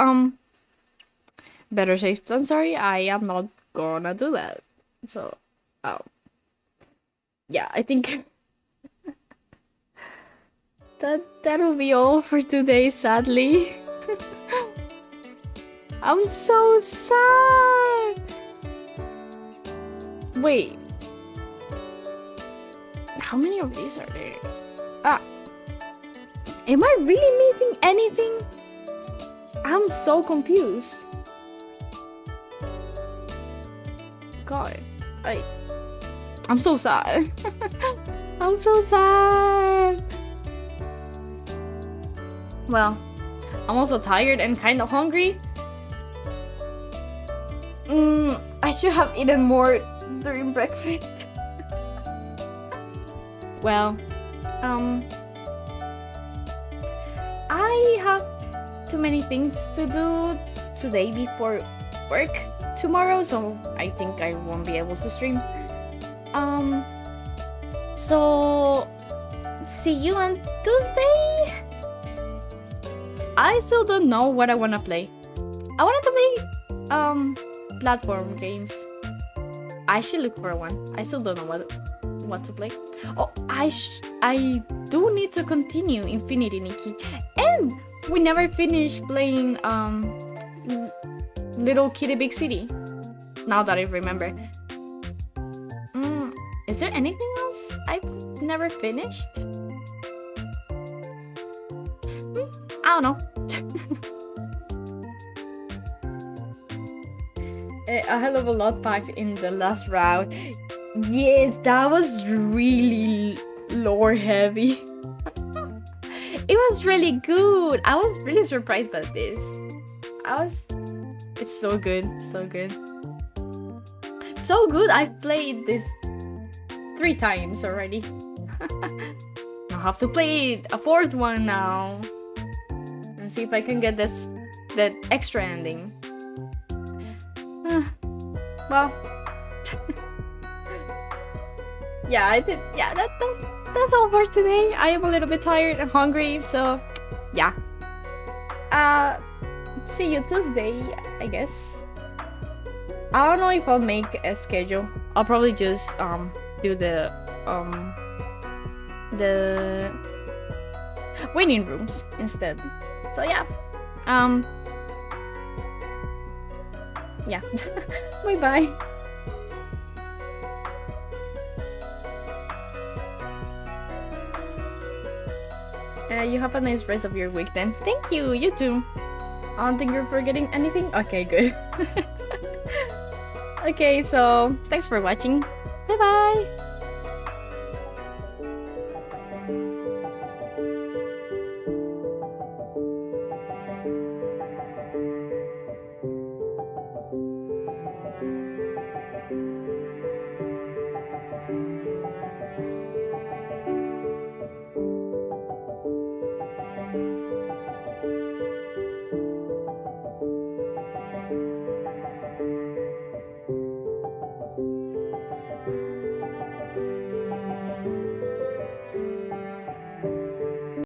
[SPEAKER 1] better safe than sorry. I am not gonna do that. So, yeah, I think that'll be all for today. Sadly, I'm so sad. Wait, how many of these are there? Am I really missing anything? I'm so confused. God, I'm so sad. I'm so sad. Well, I'm also tired and kind of hungry. I should have eaten more during breakfast. Well, I have too many things to do today before work tomorrow, so I think I won't be able to stream. So see you on Tuesday. I still don't know what I wanna play. I wanted to play platform games. I should look for one. I still don't know what to play. Oh, I do need to continue Infinity Nikki, and we never finished playing Little Kitty Big City. Now that I remember. Is there anything else I've never finished? I don't know. A hell of a lot packed in the last round. Yeah, that was really lore heavy. It was really good. I was really surprised by this. It's so good, so good. So good, I've played this 3 times already. I'll have to play a 4th one now. And see if I can get that extra ending. Well, yeah, I did. Yeah, that's all for today. I am a little bit tired and hungry, so yeah. See you Tuesday, I guess. I don't know if I'll make a schedule. I'll probably just do the waiting rooms instead. So yeah. Yeah. Bye bye. You have a nice rest of your week then. Thank you, you too. I don't think you're forgetting anything. Okay, good. Okay, so thanks for watching. Bye bye.